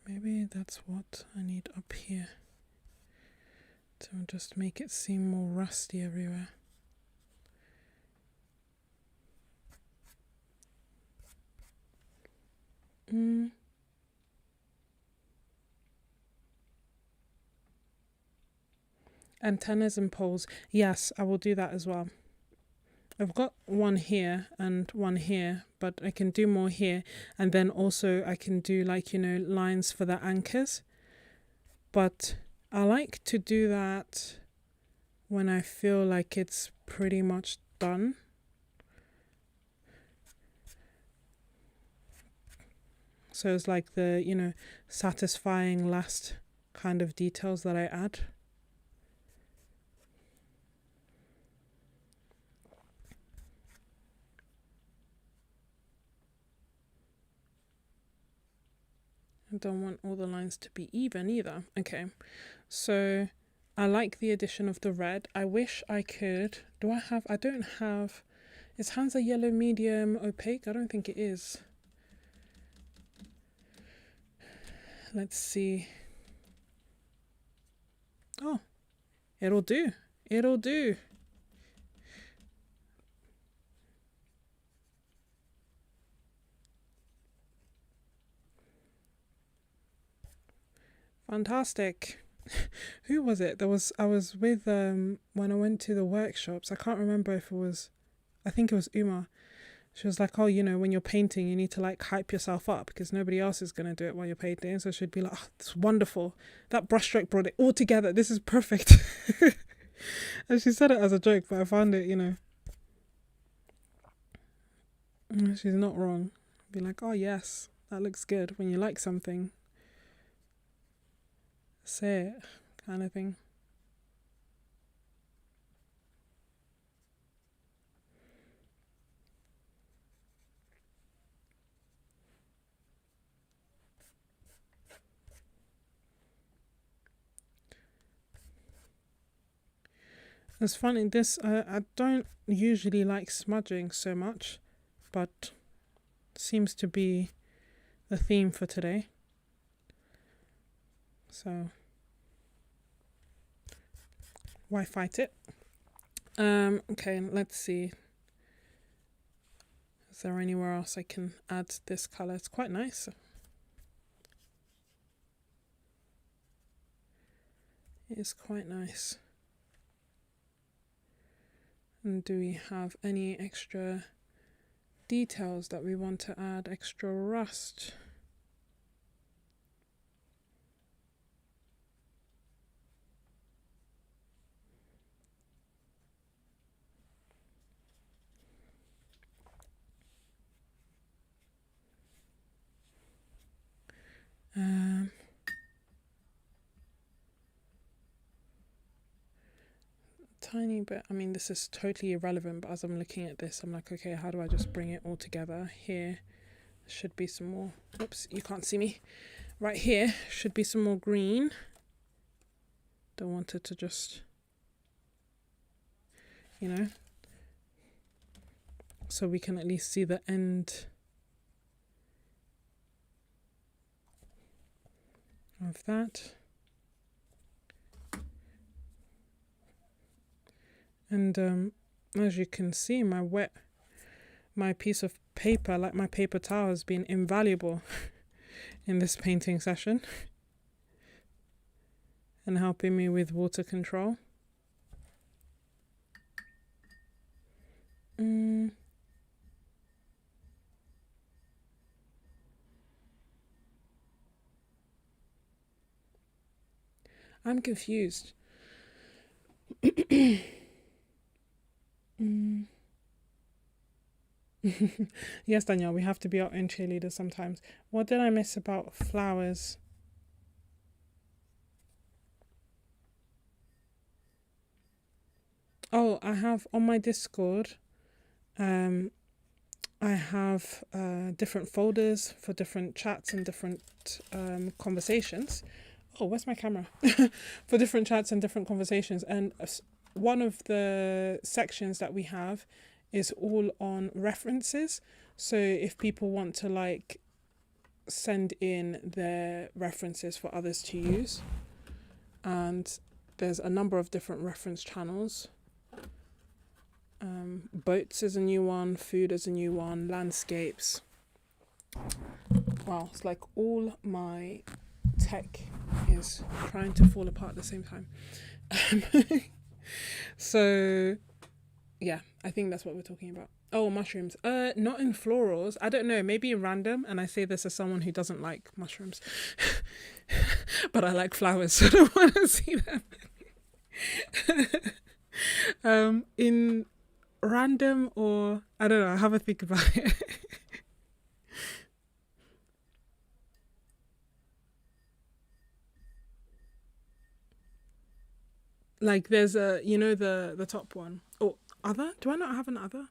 Maybe that's what I need up here to just make it seem more rusty everywhere. Antennas and poles. Yes, I will do that as well. I've got one here and one here, but I can do more here. And then also I can do like, you know, lines for the anchors. But I like to do that when I feel like it's pretty much done. So it's like the, you know, satisfying last kind of details that I add. I don't want all the lines to be even either. Okay, so I like the addition of the red. I wish I could, I don't have, is Hansa yellow medium opaque? I don't think it is. Let's see. Oh, it'll do. It'll do. Fantastic. Who was it? I was with when I went to the workshops. I can't remember if it was, I think it was Uma. She was like, oh, you know, when you're painting, you need to like hype yourself up because nobody else is going to do it while you're painting. So she'd be like, oh, it's wonderful. That brushstroke brought it all together. This is perfect. And she said it as a joke, but I found it, you know, she's not wrong. Be like, oh, yes, that looks good. When you like something, say it, kind of thing. It's funny, this, I don't usually like smudging so much, but seems to be the theme for today. So, why fight it? Okay, let's see. Is there anywhere else I can add this colour? It's quite nice. It is quite nice. And do we have any extra details that we want to add? Extra rust? tiny bit. I mean, this is totally irrelevant, but as I'm looking at this, I'm like, okay, how do I just bring it all together? Here should be some more. Oops, you can't see me. Right here should be some more green. Don't want it to just, you know, so we can at least see the end of that. And as you can see, my piece of paper, like my paper towel, has been invaluable in this painting session and helping me with water control. I'm confused. Yes, Danielle, we have to be our own cheerleaders sometimes. What did I miss about flowers? Oh, I have on my Discord, I have different folders for different chats and different conversations. Oh, where's my camera? For different chats and different conversations. And one of the sections that we have is all on references. So if people want to like send in their references for others to use, and there's a number of different reference channels. Boats is a new one, food is a new one, landscapes. Wow, it's like all my tech is trying to fall apart at the same time. So yeah, I think that's what we're talking about. Oh, mushrooms. Not in florals. I don't know, maybe in random, and I say this as someone who doesn't like mushrooms. But I like flowers, so I don't want to see them. In random, or I don't know, have a think about it. Like there's a, you know, the top one. Oh, other? Do I not have an other?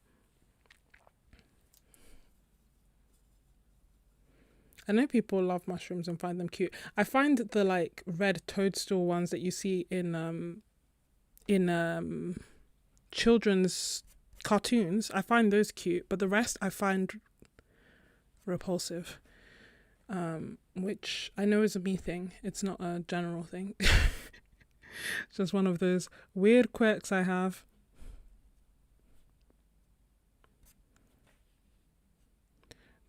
I know people love mushrooms and find them cute. I find the like red toadstool ones that you see in children's cartoons, I find those cute, but the rest I find repulsive. Which I know is a me thing. It's not a general thing. It's just one of those weird quirks I have.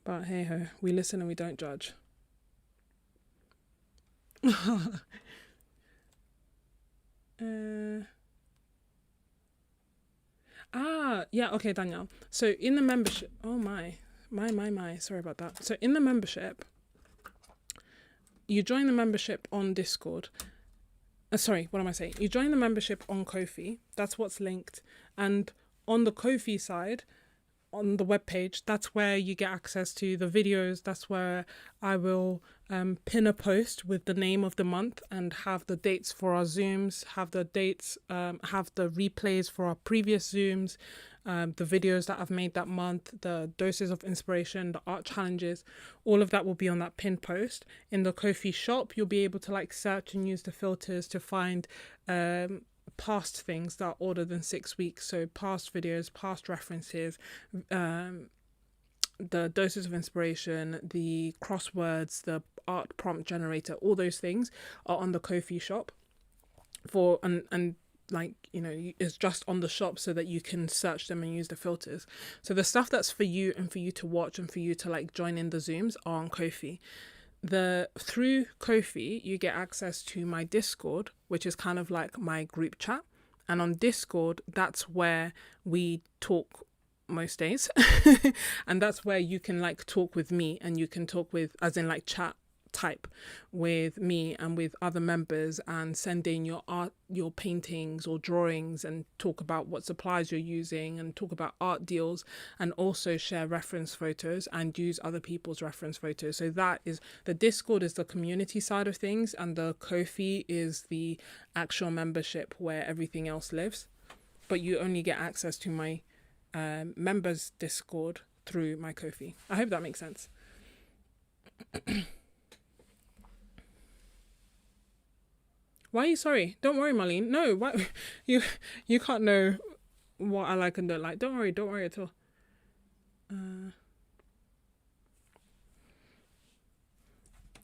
But hey ho, we listen and we don't judge. Yeah, okay, Danielle. So in the membership, oh my, sorry about that. So in the membership, you join the membership on Discord. Sorry, what am I saying? You join the membership on Ko-fi. That's what's linked. And on the Ko-fi side, on the webpage, that's where you get access to the videos. That's where I will pin a post with the name of the month and have the dates for our Zooms, have the dates, have the replays for our previous Zooms, the videos that I've made that month, the doses of inspiration, the art challenges, all of that will be on that pinned post. In the Ko-fi shop, you'll be able to like search and use the filters to find past things that are older than 6 weeks. So past videos, past references, the doses of inspiration, the crosswords, the art prompt generator, all those things are on the Ko-fi shop for, and like, you know, it's just on the shop so that you can search them and use the filters. So the stuff that's for you and for you to watch and for you to like join in the Zooms are on Ko-fi. Through Ko-fi, you get access to my Discord, which is kind of like my group chat. And on Discord, that's where we talk most days. And that's where you can like talk with me, and you can talk with, as in like chat type with me and with other members, and send in your art, your paintings or drawings, and talk about what supplies you're using, and talk about art deals, and also share reference photos and use other people's reference photos. So that is, the Discord is the community side of things, and the Ko-fi is the actual membership where everything else lives. but you only get access to my members Discord through my Ko-fi. I hope that makes sense. Why are you sorry? Don't worry, Marlene. No, why you can't know what I like and don't like. Don't worry at all.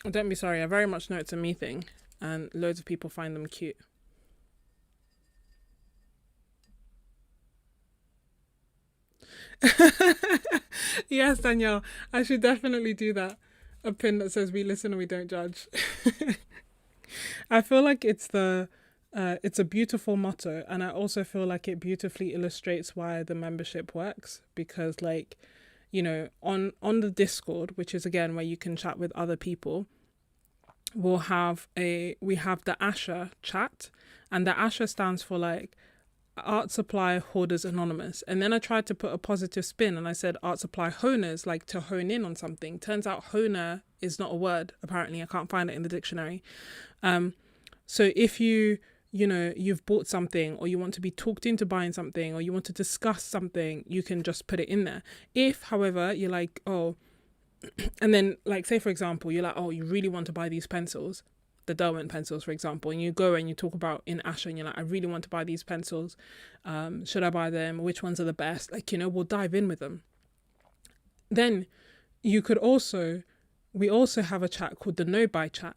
Don't be sorry. I very much know it's a me thing, and loads of people find them cute. Yes, Danielle, I should definitely do that. A pin that says "We listen and we don't judge." I feel like it's a beautiful motto, and I also feel like it beautifully illustrates why the membership works, because like, you know, on the Discord, which is again where you can chat with other people, we have the Asha chat, and the Asha stands for like Art Supply Hoarders Anonymous. And then I tried to put a positive spin and I said Art Supply Honers, like to hone in on something. Turns out honer is not a word, apparently. I can't find it in the dictionary. So if you've bought something, or you want to be talked into buying something, or you want to discuss something, you can just put it in there. If, however, you're like, oh, and then like, say for example, you're like, oh, you really want to buy these pencils, the Derwent pencils, for example, and you go and you talk about in Asha and you're like, I really want to buy these pencils. Should I buy them? Which ones are the best? Like, we'll dive in with them. Then you could we also have a chat called the no buy chat.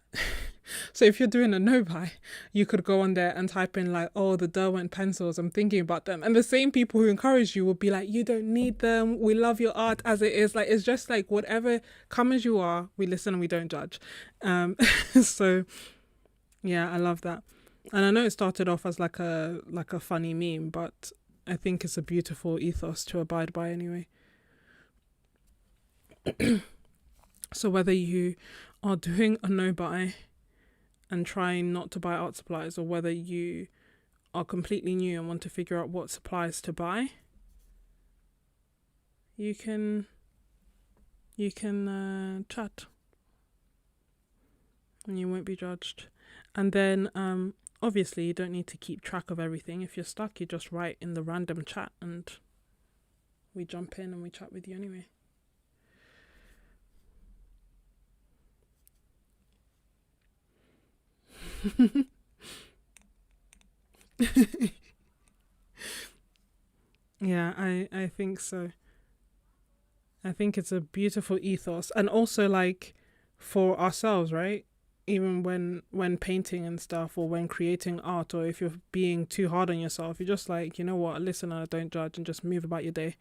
So if you're doing a no buy, you could go on there and type in like, oh, the Derwent pencils, I'm thinking about them. And the same people who encourage you will be like, you don't need them. We love your art as it is. Like, it's just like whatever, come as you are. We listen and we don't judge. So yeah, I love that. And I know it started off as like a funny meme, but I think it's a beautiful ethos to abide by anyway. So whether you are doing a no buy and trying not to buy art supplies, or whether you are completely new and want to figure out what supplies to buy, you can chat and you won't be judged. And then obviously you don't need to keep track of everything. If you're stuck, you just write in the random chat and we jump in and we chat with you anyway. Yeah, I think so. I think it's a beautiful ethos, and also like for ourselves, right? Even when painting and stuff, or when creating art, or if you're being too hard on yourself, you're just like, you know what, listen, I don't judge, and just move about your day.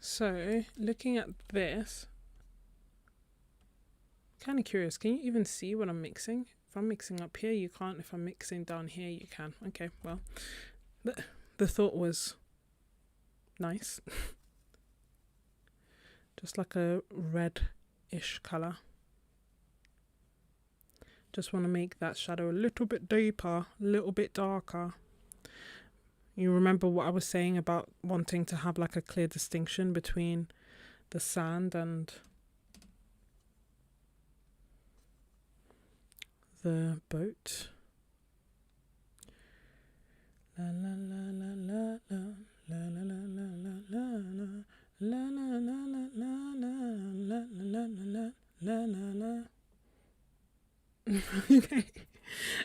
So looking at this, kind of curious, can you even see what I'm mixing? If I'm mixing up here, you can't. If I'm mixing down here, you can. Okay, well, the thought was nice. Just like a red-ish colour. Just want to make that shadow a little bit deeper, a little bit darker. You remember what I was saying about wanting to have like a clear distinction between the sand and the boat. La la la la la la la la la la la la la la la. Okay.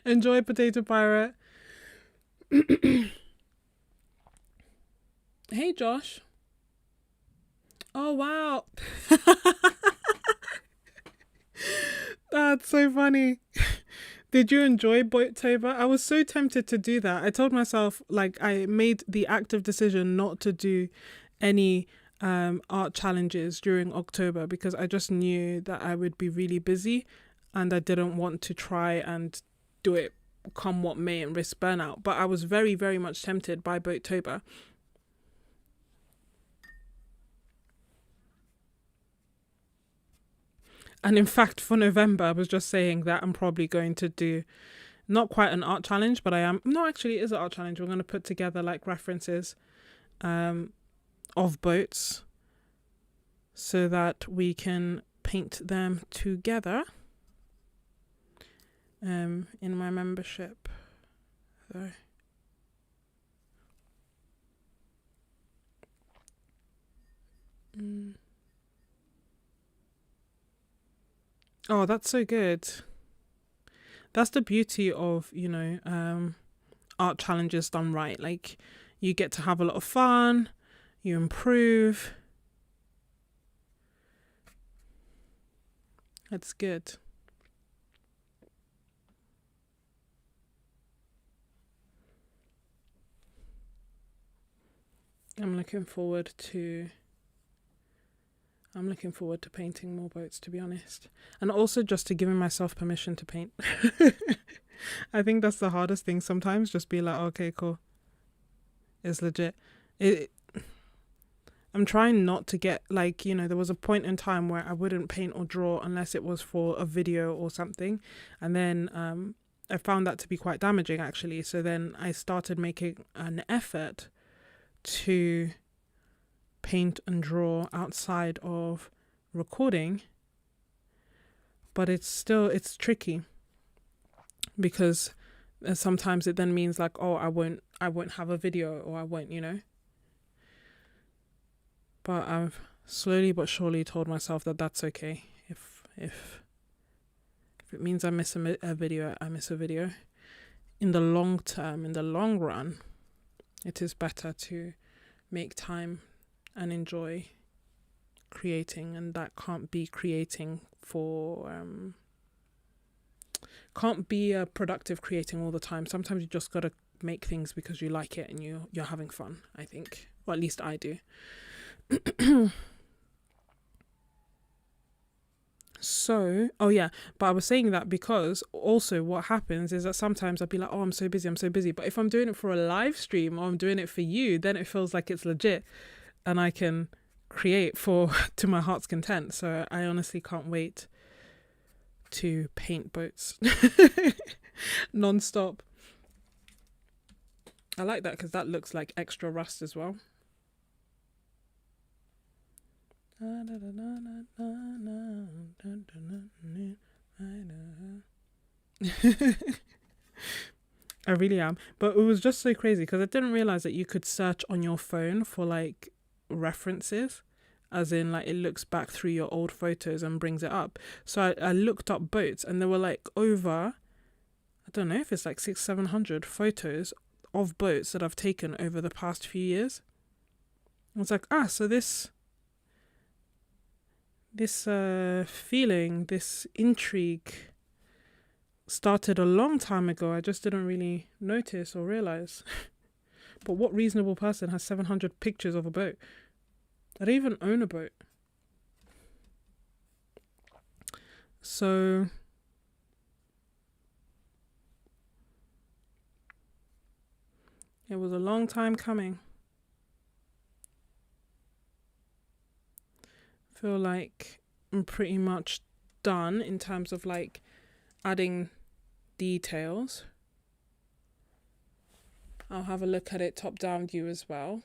Enjoy, Potato Pirate. Hey, Josh. Oh, wow. That's so funny. Did you enjoy Boattober? I was so tempted to do that. I told myself, like, I made the active decision not to do any art challenges during October because I just knew that I would be really busy and I didn't want to try and do it come what may and risk burnout. But I was very, very much tempted by Boattober. And in fact, for November, I was just saying that I'm probably going to do not quite an art challenge, but I am. No, actually, it is an art challenge. We're going to put together like references of boats so that we can paint them together in my membership. So. Oh, that's so good. That's the beauty of, art challenges done right. Like, you get to have a lot of fun, you improve. That's good. I'm looking forward to painting more boats, to be honest. And also just to giving myself permission to paint. I think that's the hardest thing sometimes, just be like, okay, cool. It's legit. I'm trying not to get like, there was a point in time where I wouldn't paint or draw unless it was for a video or something. And then I found that to be quite damaging, actually. So then I started making an effort to paint and draw outside of recording, but it's tricky because sometimes it then means like, oh, I won't have a video, or I won't, but I've slowly but surely told myself that that's okay. If it means I miss a video, I miss a video. In the long term, in the long run, it is better to make time and enjoy creating, and that can't be creating for can't be a productive creating all the time. Sometimes you just gotta make things because you like it and you're having fun, I think, or at least I do. So, but I was saying that because also what happens is that sometimes I'll be like, oh, I'm so busy. But if I'm doing it for a live stream, or I'm doing it for you, then it feels like it's legit and I can create to my heart's content. So I honestly can't wait to paint boats non-stop. I like that because that looks like extra rust as well. I really am. But it was just so crazy because I didn't realize that you could search on your phone for like references, as in like it looks back through your old photos and brings it up. So I looked up boats, and there were like over, I don't know if it's like 600-700 photos of boats that I've taken over the past few years. I was like, so this feeling, this intrigue started a long time ago. I just didn't really notice or realize. But what reasonable person has 700 pictures of a boat? I don't even own a boat. So it was a long time coming. I feel like I'm pretty much done in terms of like adding details. I'll have a look at it top-down view as well.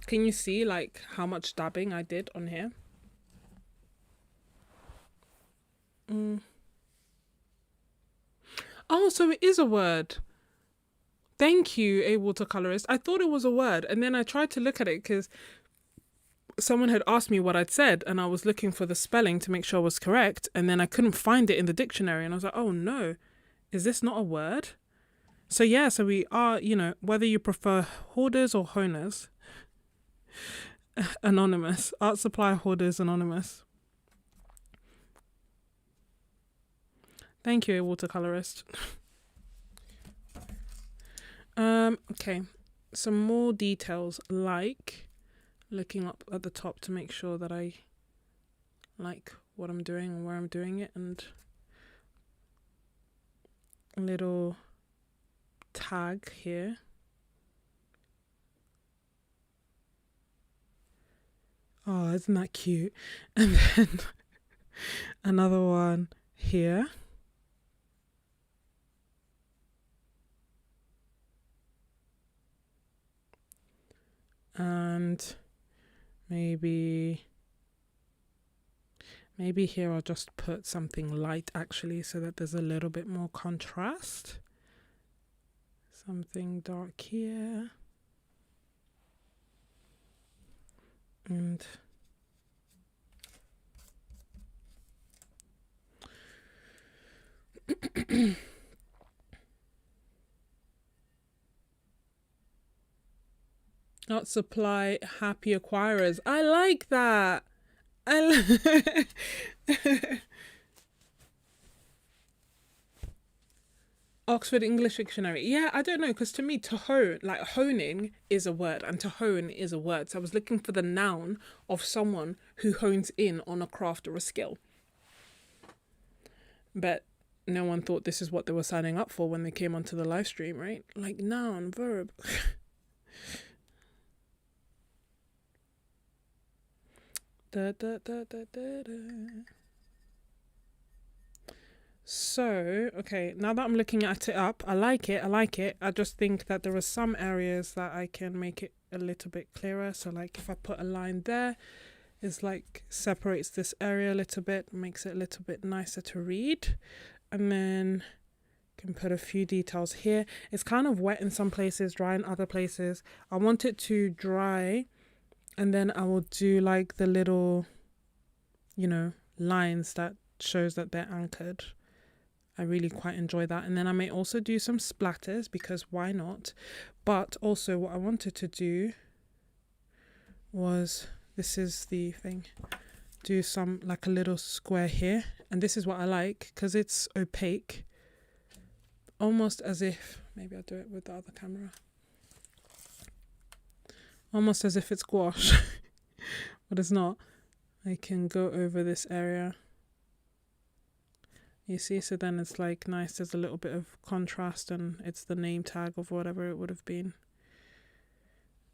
Can you see like how much dabbing I did on here? Oh, so it is a word. Thank you, a watercolorist. I thought it was a word, and then I tried to look at it because someone had asked me what I'd said, and I was looking for the spelling to make sure it was correct, and then I couldn't find it in the dictionary, and I was like, oh no, is this not a word? So we are, whether you prefer hoarders or honers, anonymous, art supply hoarders anonymous. Thank you, a watercolorist. Okay, some more details, like looking up at the top to make sure that I like what I'm doing and where I'm doing it, and a little tag here. Oh, isn't that cute? And then another one here. And maybe here I'll just put something light actually, so that there's a little bit more contrast. Something dark here. And Art supply happy acquirers. I like that. Oxford English Dictionary. Yeah, I don't know, because to me, to hone, like honing is a word, and to hone is a word. So I was looking for the noun of someone who hones in on a craft or a skill. But no one thought this is what they were signing up for when they came onto the live stream, right? Like noun, verb. Da, da, da, da, da, da. So, okay, now that I'm looking at it up, I like it. I just think that there are some areas that I can make it a little bit clearer. So like if I put a line there, it's like separates this area a little bit, makes it a little bit nicer to read. And then can put a few details here. It's kind of wet in some places, dry in other places. I want it to dry, and then I will do like the little, lines that shows that they're anchored. I really quite enjoy that. And then I may also do some splatters, because why not? But also what I wanted to do was, this is the thing, do some like a little square here. And this is what I like, because it's opaque, almost as if, maybe I'll do it with the other camera, almost as if it's gouache, but it's not. I can go over this area. You see, so then it's like nice, there's a little bit of contrast, and it's the name tag of whatever it would have been,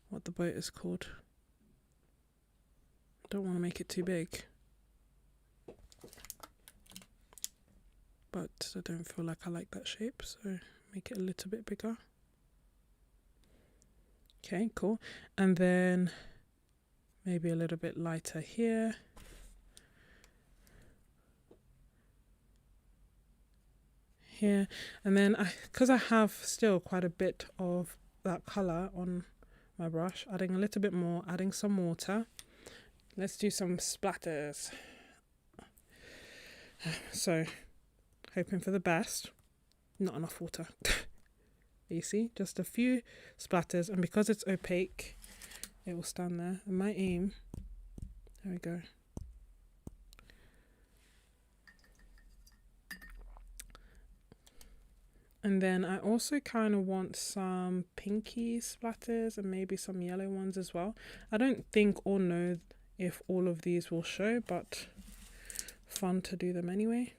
what the boat is called. Don't want to make it too big, but I don't feel like I like that shape, so make it a little bit bigger. Okay, cool. And then maybe a little bit lighter here. Here, and then because I have still quite a bit of that color on my brush, adding a little bit more, adding some water. Let's do some splatters. So hoping for the best. Not enough water. You see, just a few splatters, and because it's opaque, it will stand there. And my aim, there we go. And then I also kind of want some pinky splatters and maybe some yellow ones as well. I don't think or know if all of these will show, but fun to do them anyway.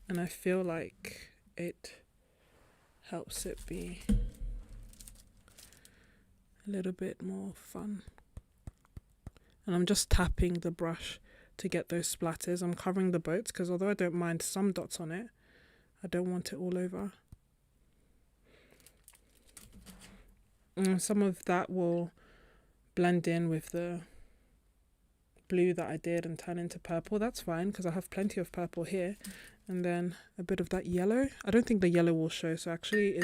And I feel like it helps it be a little bit more fun. And I'm just tapping the brush to get those splatters. I'm covering the boats because although I don't mind some dots on it, I don't want it all over. And some of that will blend in with the blue that I did and turn into purple. That's fine because I have plenty of purple here. And then a bit of that yellow. I don't think the yellow will show, so actually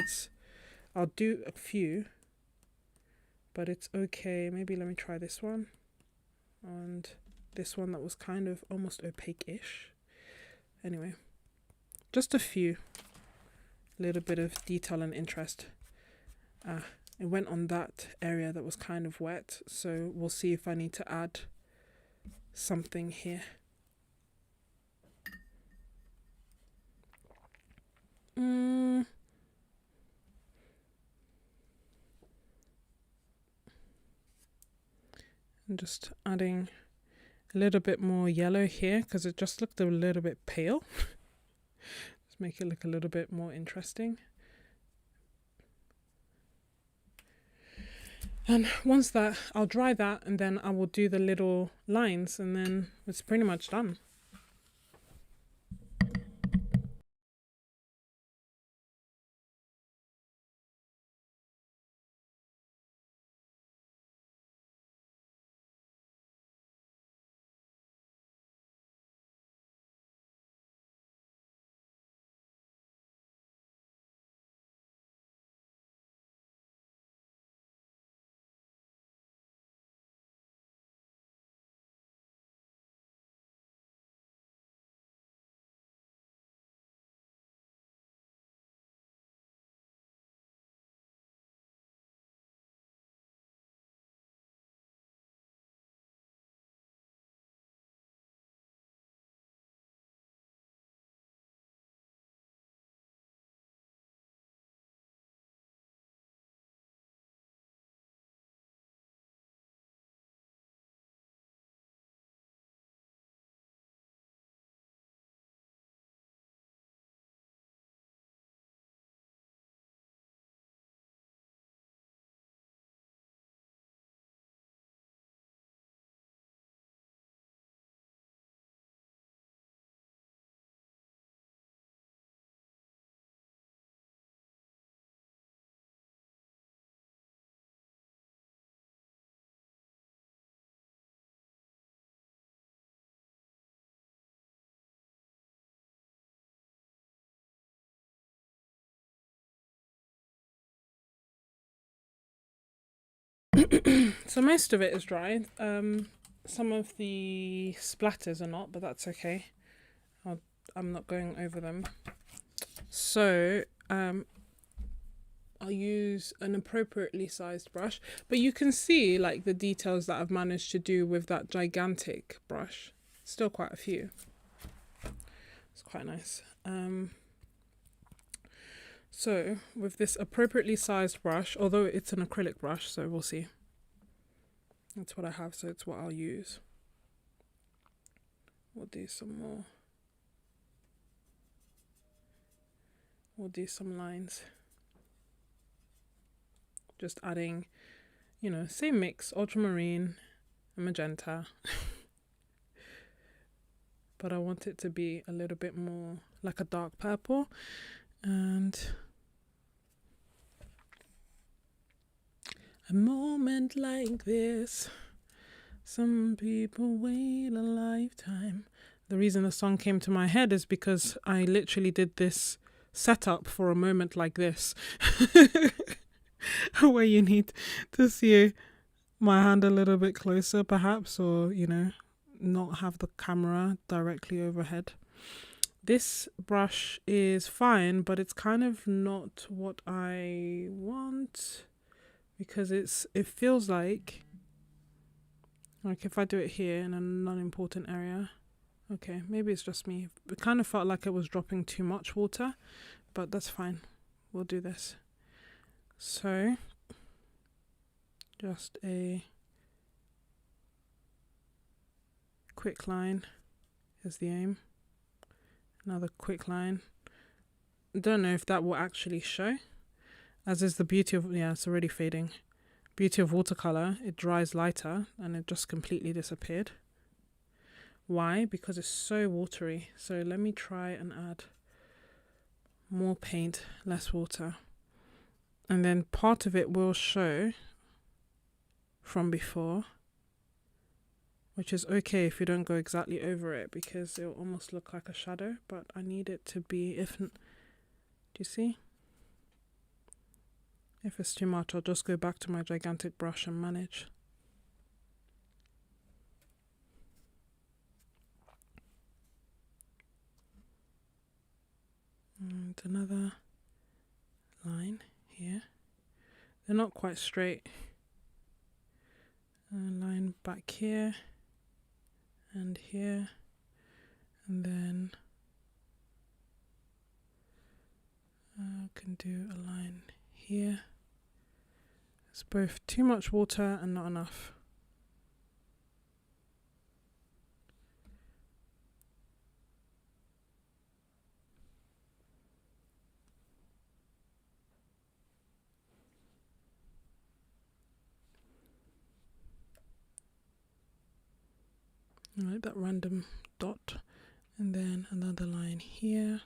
I'll do a few, but it's okay. Maybe let me try this one and this one that was kind of almost opaque-ish. Anyway, just a few, little bit of detail and interest. It went on that area that was kind of wet, so we'll see if I need to add something here. I'm just adding a little bit more yellow here because it just looked a little bit pale. Just make it look a little bit more interesting. And once that, I'll dry that, and then I will do the little lines, and then it's pretty much done. So most of it is dry. Some of the splatters are not, but that's okay. I'm not going over them. So I'll use an appropriately sized brush, but you can see like the details that I've managed to do with that gigantic brush. Still quite a few. It's quite nice. So with this appropriately sized brush, although it's an acrylic brush, so we'll see. That's what I have, so it's what I'll use. We'll do some more. We'll do some lines. Just adding, you know, same mix, ultramarine and magenta. But I want it to be a little bit more like a dark purple. And a moment like this, some people wait a lifetime. The reason the song came to my head is because I literally did this setup for a moment like this. Where you need to see my hand a little bit closer perhaps, or you know, not have the camera directly overhead. This brush is fine, but it's kind of not what I want, because it feels like if I do it here in a non-important area, okay, maybe it's just me, it kind of felt like it was dropping too much water, but that's fine. We'll do this. So just a quick line is the aim. Another quick line. Don't know if that will actually show, as is the beauty of, yeah, it's already fading. Beauty of watercolor, it dries lighter and it just completely disappeared. Why? Because it's so watery. So let me try and add more paint, less water, and then part of it will show from before, which is okay if you don't go exactly over it, because it'll almost look like a shadow, but I need it to be, if, do you see? If it's too much, I'll just go back to my gigantic brush and manage. And another line here. They're not quite straight. A line back here and here, and then I can do a line here. It's both too much water and not enough. Right, that random dot, and then another line here.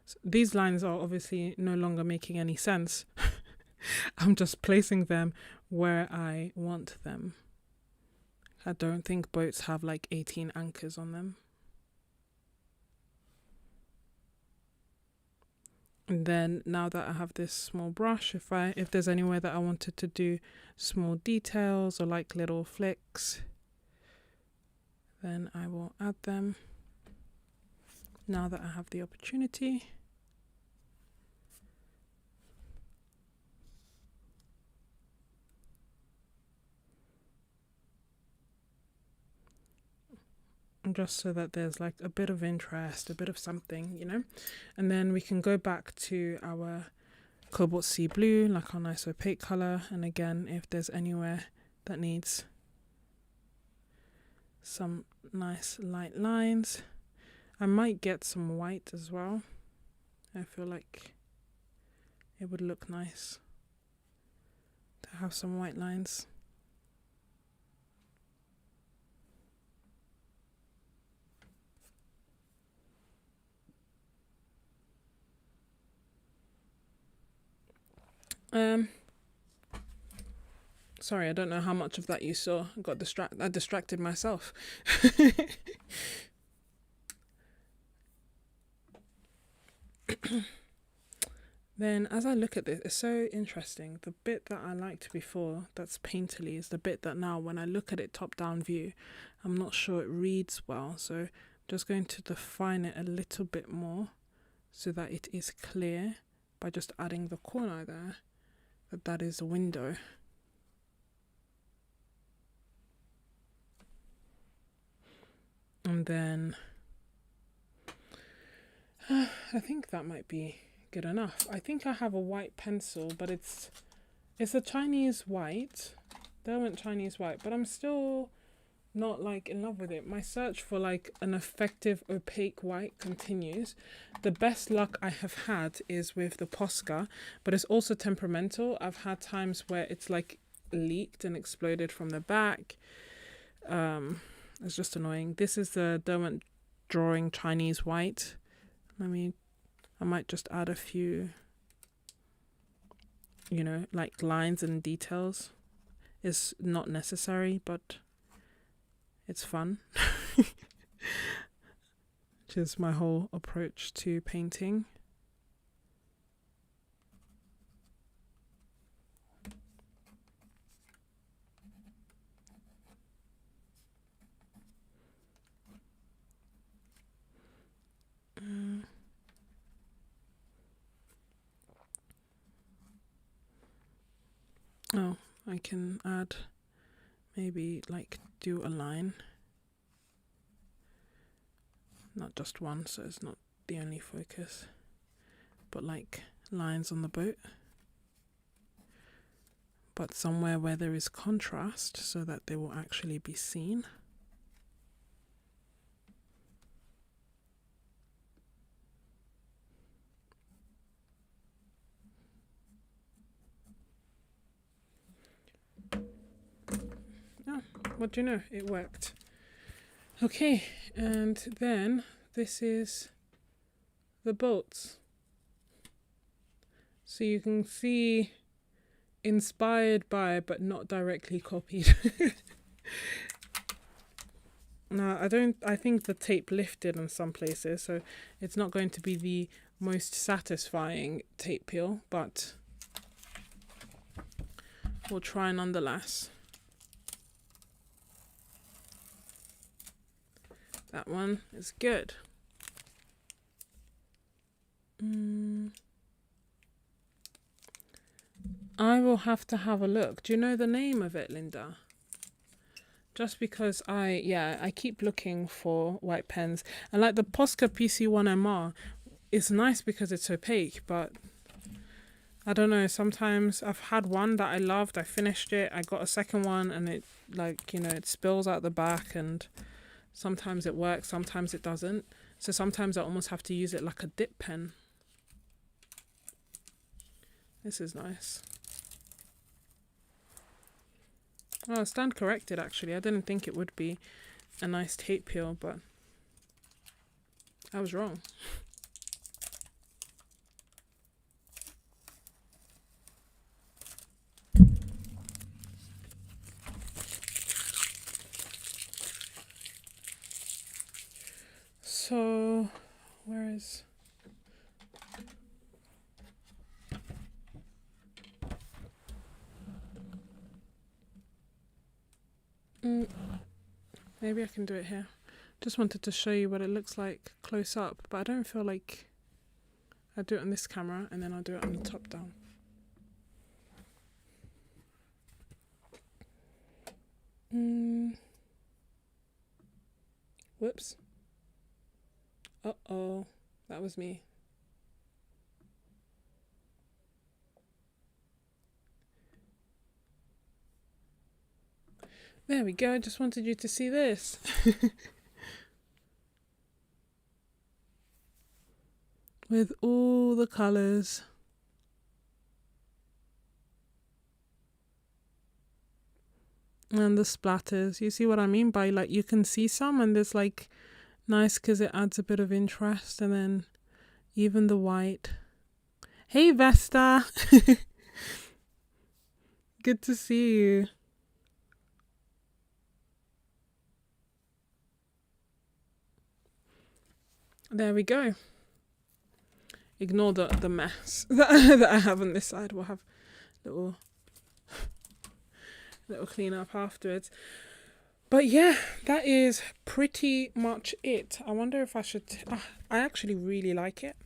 So these lines are obviously no longer making any sense. I'm just placing them where I want them. I don't think boats have like 18 anchors on them. And then now that I have this small brush, if there's anywhere that I wanted to do small details or like little flicks, then I will add them now that I have the opportunity. Just so that there's like a bit of interest, a bit of something, you know. And then we can go back to our cobalt sea blue, like our nice opaque color. And again, if there's anywhere that needs some nice light lines, I might get some white as well. I feel like it would look nice to have some white lines. Sorry, I don't know how much of that you saw. I distracted myself. Then as I look at this, it's so interesting. The bit that I liked before, that's painterly, is the bit that now when I look at it top down view, I'm not sure it reads well. So I'm just going to define it a little bit more so that it is clear by just adding the corner there, that is a window. And then I think that might be good enough. I think I have a white pencil, but it's a Chinese white, Derwent Chinese white, but I'm still not like in love with it. My search for like an effective opaque white continues. The best luck I have had is with the Posca, but it's also temperamental. I've had times where it's like leaked and exploded from the back. It's just annoying. This is the Derwent Drawing Chinese white. I might just add a few, you know, like lines and details. It's not necessary, but it's fun. Which is my whole approach to painting. Oh, I can add, maybe like do a line. Not just one, so it's not the only focus, but like lines on the boat. But somewhere where there is contrast so that they will actually be seen. Oh, what do you know? It worked. Okay, and then this is the boats. So you can see inspired by, but not directly copied. Now, I think the tape lifted in some places, so it's not going to be the most satisfying tape peel, but we'll try nonetheless. That one is good. I will have to have a look. Do you know the name of it, Linda? Just because I keep looking for white pens. And like the Posca PC1MR, it's nice because it's opaque, but I don't know, sometimes I've had one that I loved, I finished it, I got a second one and it like, you know, it spills out the back, and sometimes it works, sometimes it doesn't. So sometimes I almost have to use it like a dip pen. This is nice. Oh, stand corrected actually. I didn't think it would be a nice tape peel, but I was wrong. So, where is... maybe I can do it here. Just wanted to show you what it looks like close up, but I don't feel like I'll do it on this camera and then I'll do it on the top down. Whoops. Uh-oh, that was me. There we go, I just wanted you to see this. With all the colours. And the splatters. You see what I mean by, like, you can see some and there's like nice because it adds a bit of interest, and then even the white. Hey Vesta. Good to see you. There we go. Ignore the mess that I have on this side. We'll have little clean up afterwards. But yeah, that is pretty much it. I wonder if I should... I actually really like it.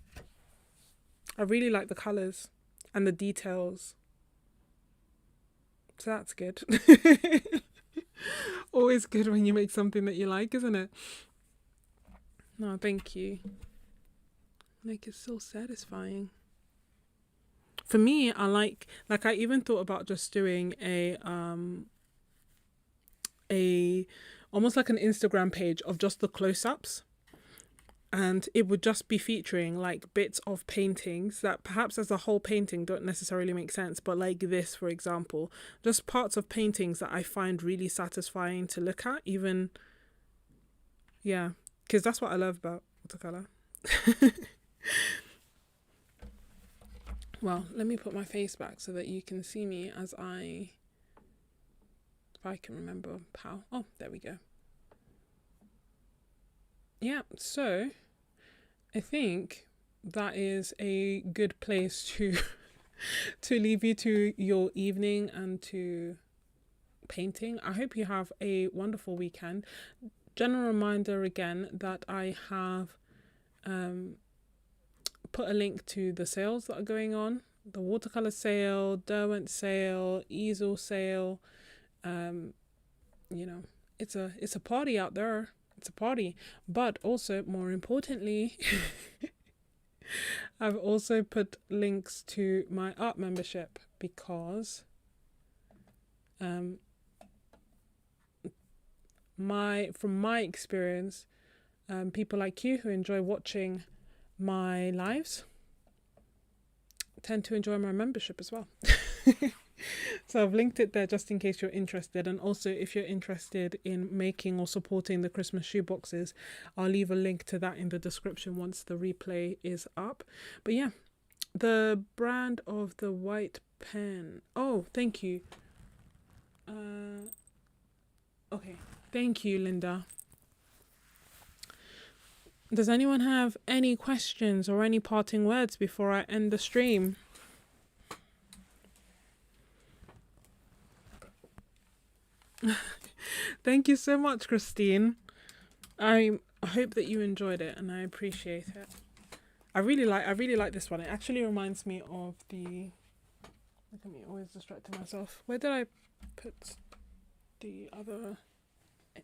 I really like the colours and the details. So that's good. Always good when you make something that you like, isn't it? No, thank you. Like, it's so satisfying. For me, I like I even thought about just doing a almost like an Instagram page of just the close-ups, and it would just be featuring like bits of paintings that perhaps as a whole painting don't necessarily make sense, but like this, for example, just parts of paintings that I find really satisfying to look at, even. Yeah, because that's what I love about watercolor. Well, let me put my face back so that you can see me as if I can remember how. Oh, there we go. Yeah, so I think that is a good place to leave you to your evening and to painting. I hope you have a wonderful weekend. General reminder again that I have put a link to the sales that are going on. The watercolor sale, Derwent sale, easel sale. You know, it's a party out there. It's a party. But also, more importantly, I've also put links to my art membership because from my experience, people like you who enjoy watching my lives tend to enjoy my membership as well. So I've linked it there just in case you're interested, and also if you're interested in making or supporting the Christmas shoeboxes, I'll leave a link to that in the description once the replay is up. But yeah, the brand of the white pen. Oh, thank you. Okay, thank you, Linda. Does anyone have any questions or any parting words before I end the stream? Thank you so much, Christine. I hope that you enjoyed it, and I appreciate it. I really like this one. It actually reminds me of the... Look at me, always distracting myself. Where did I put the other...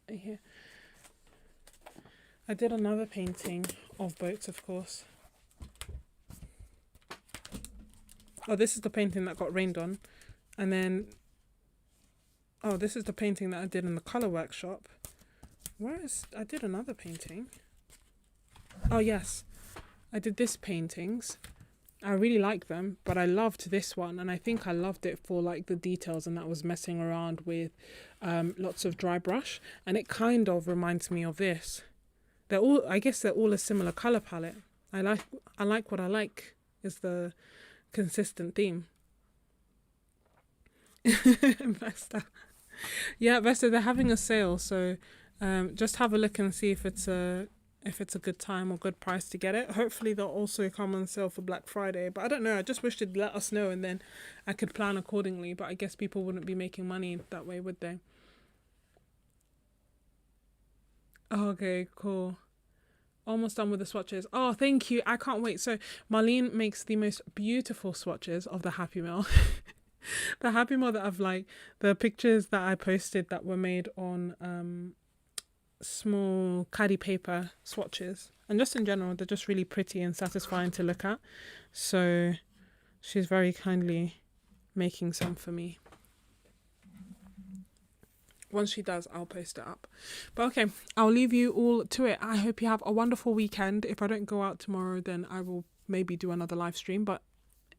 Here. I did another painting of boats, of course. Oh, this is the painting that got rained on. And then... Oh, this is the painting that I did in the colour workshop. I did another painting. Oh, yes. I did this paintings. I really like them, but I loved this one, and I think I loved it for like the details, and that was messing around with lots of dry brush, and it kind of reminds me of this. They're all, I guess, they're all a similar color palette. I like what I like is the consistent theme. Vesta, yeah, Vesta, they're having a sale, so just have a look and see if it's a good time or good price to get it. Hopefully they'll also come on sale for Black Friday. But I don't know. I just wish they'd let us know and then I could plan accordingly. But I guess people wouldn't be making money that way, would they? Oh, okay, cool. Almost done with the swatches. Oh, thank you. I can't wait. So Marlene makes the most beautiful swatches of the Happy Meal. The Happy Meal that I've like, the pictures that I posted that were made on small caddy paper swatches, and just in general they're just really pretty and satisfying to look at, so she's very kindly making some for me. Once she does, I'll post it up. But okay, I'll leave you all to it. I hope you have a wonderful weekend. If I don't go out tomorrow, then I will maybe do another live stream, but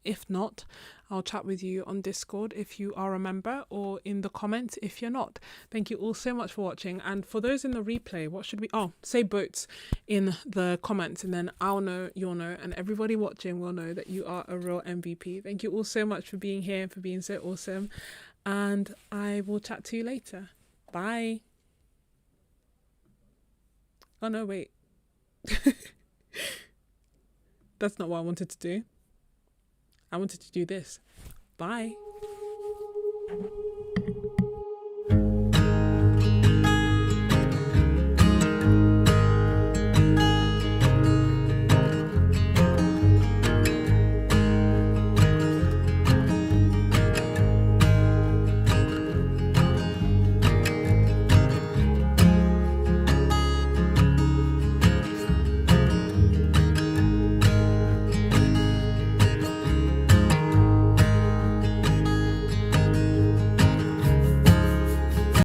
if not, I'll chat with you on Discord if you are a member, or in the comments if you're not. Thank you all so much for watching. And for those in the replay, what should we... Oh, say boats in the comments, and then I'll know, you'll know, and everybody watching will know that you are a real MVP. Thank you all so much for being here and for being so awesome. And I will chat to you later. Bye. Oh, no, wait. That's not what I wanted to do. I wanted to do this. Bye.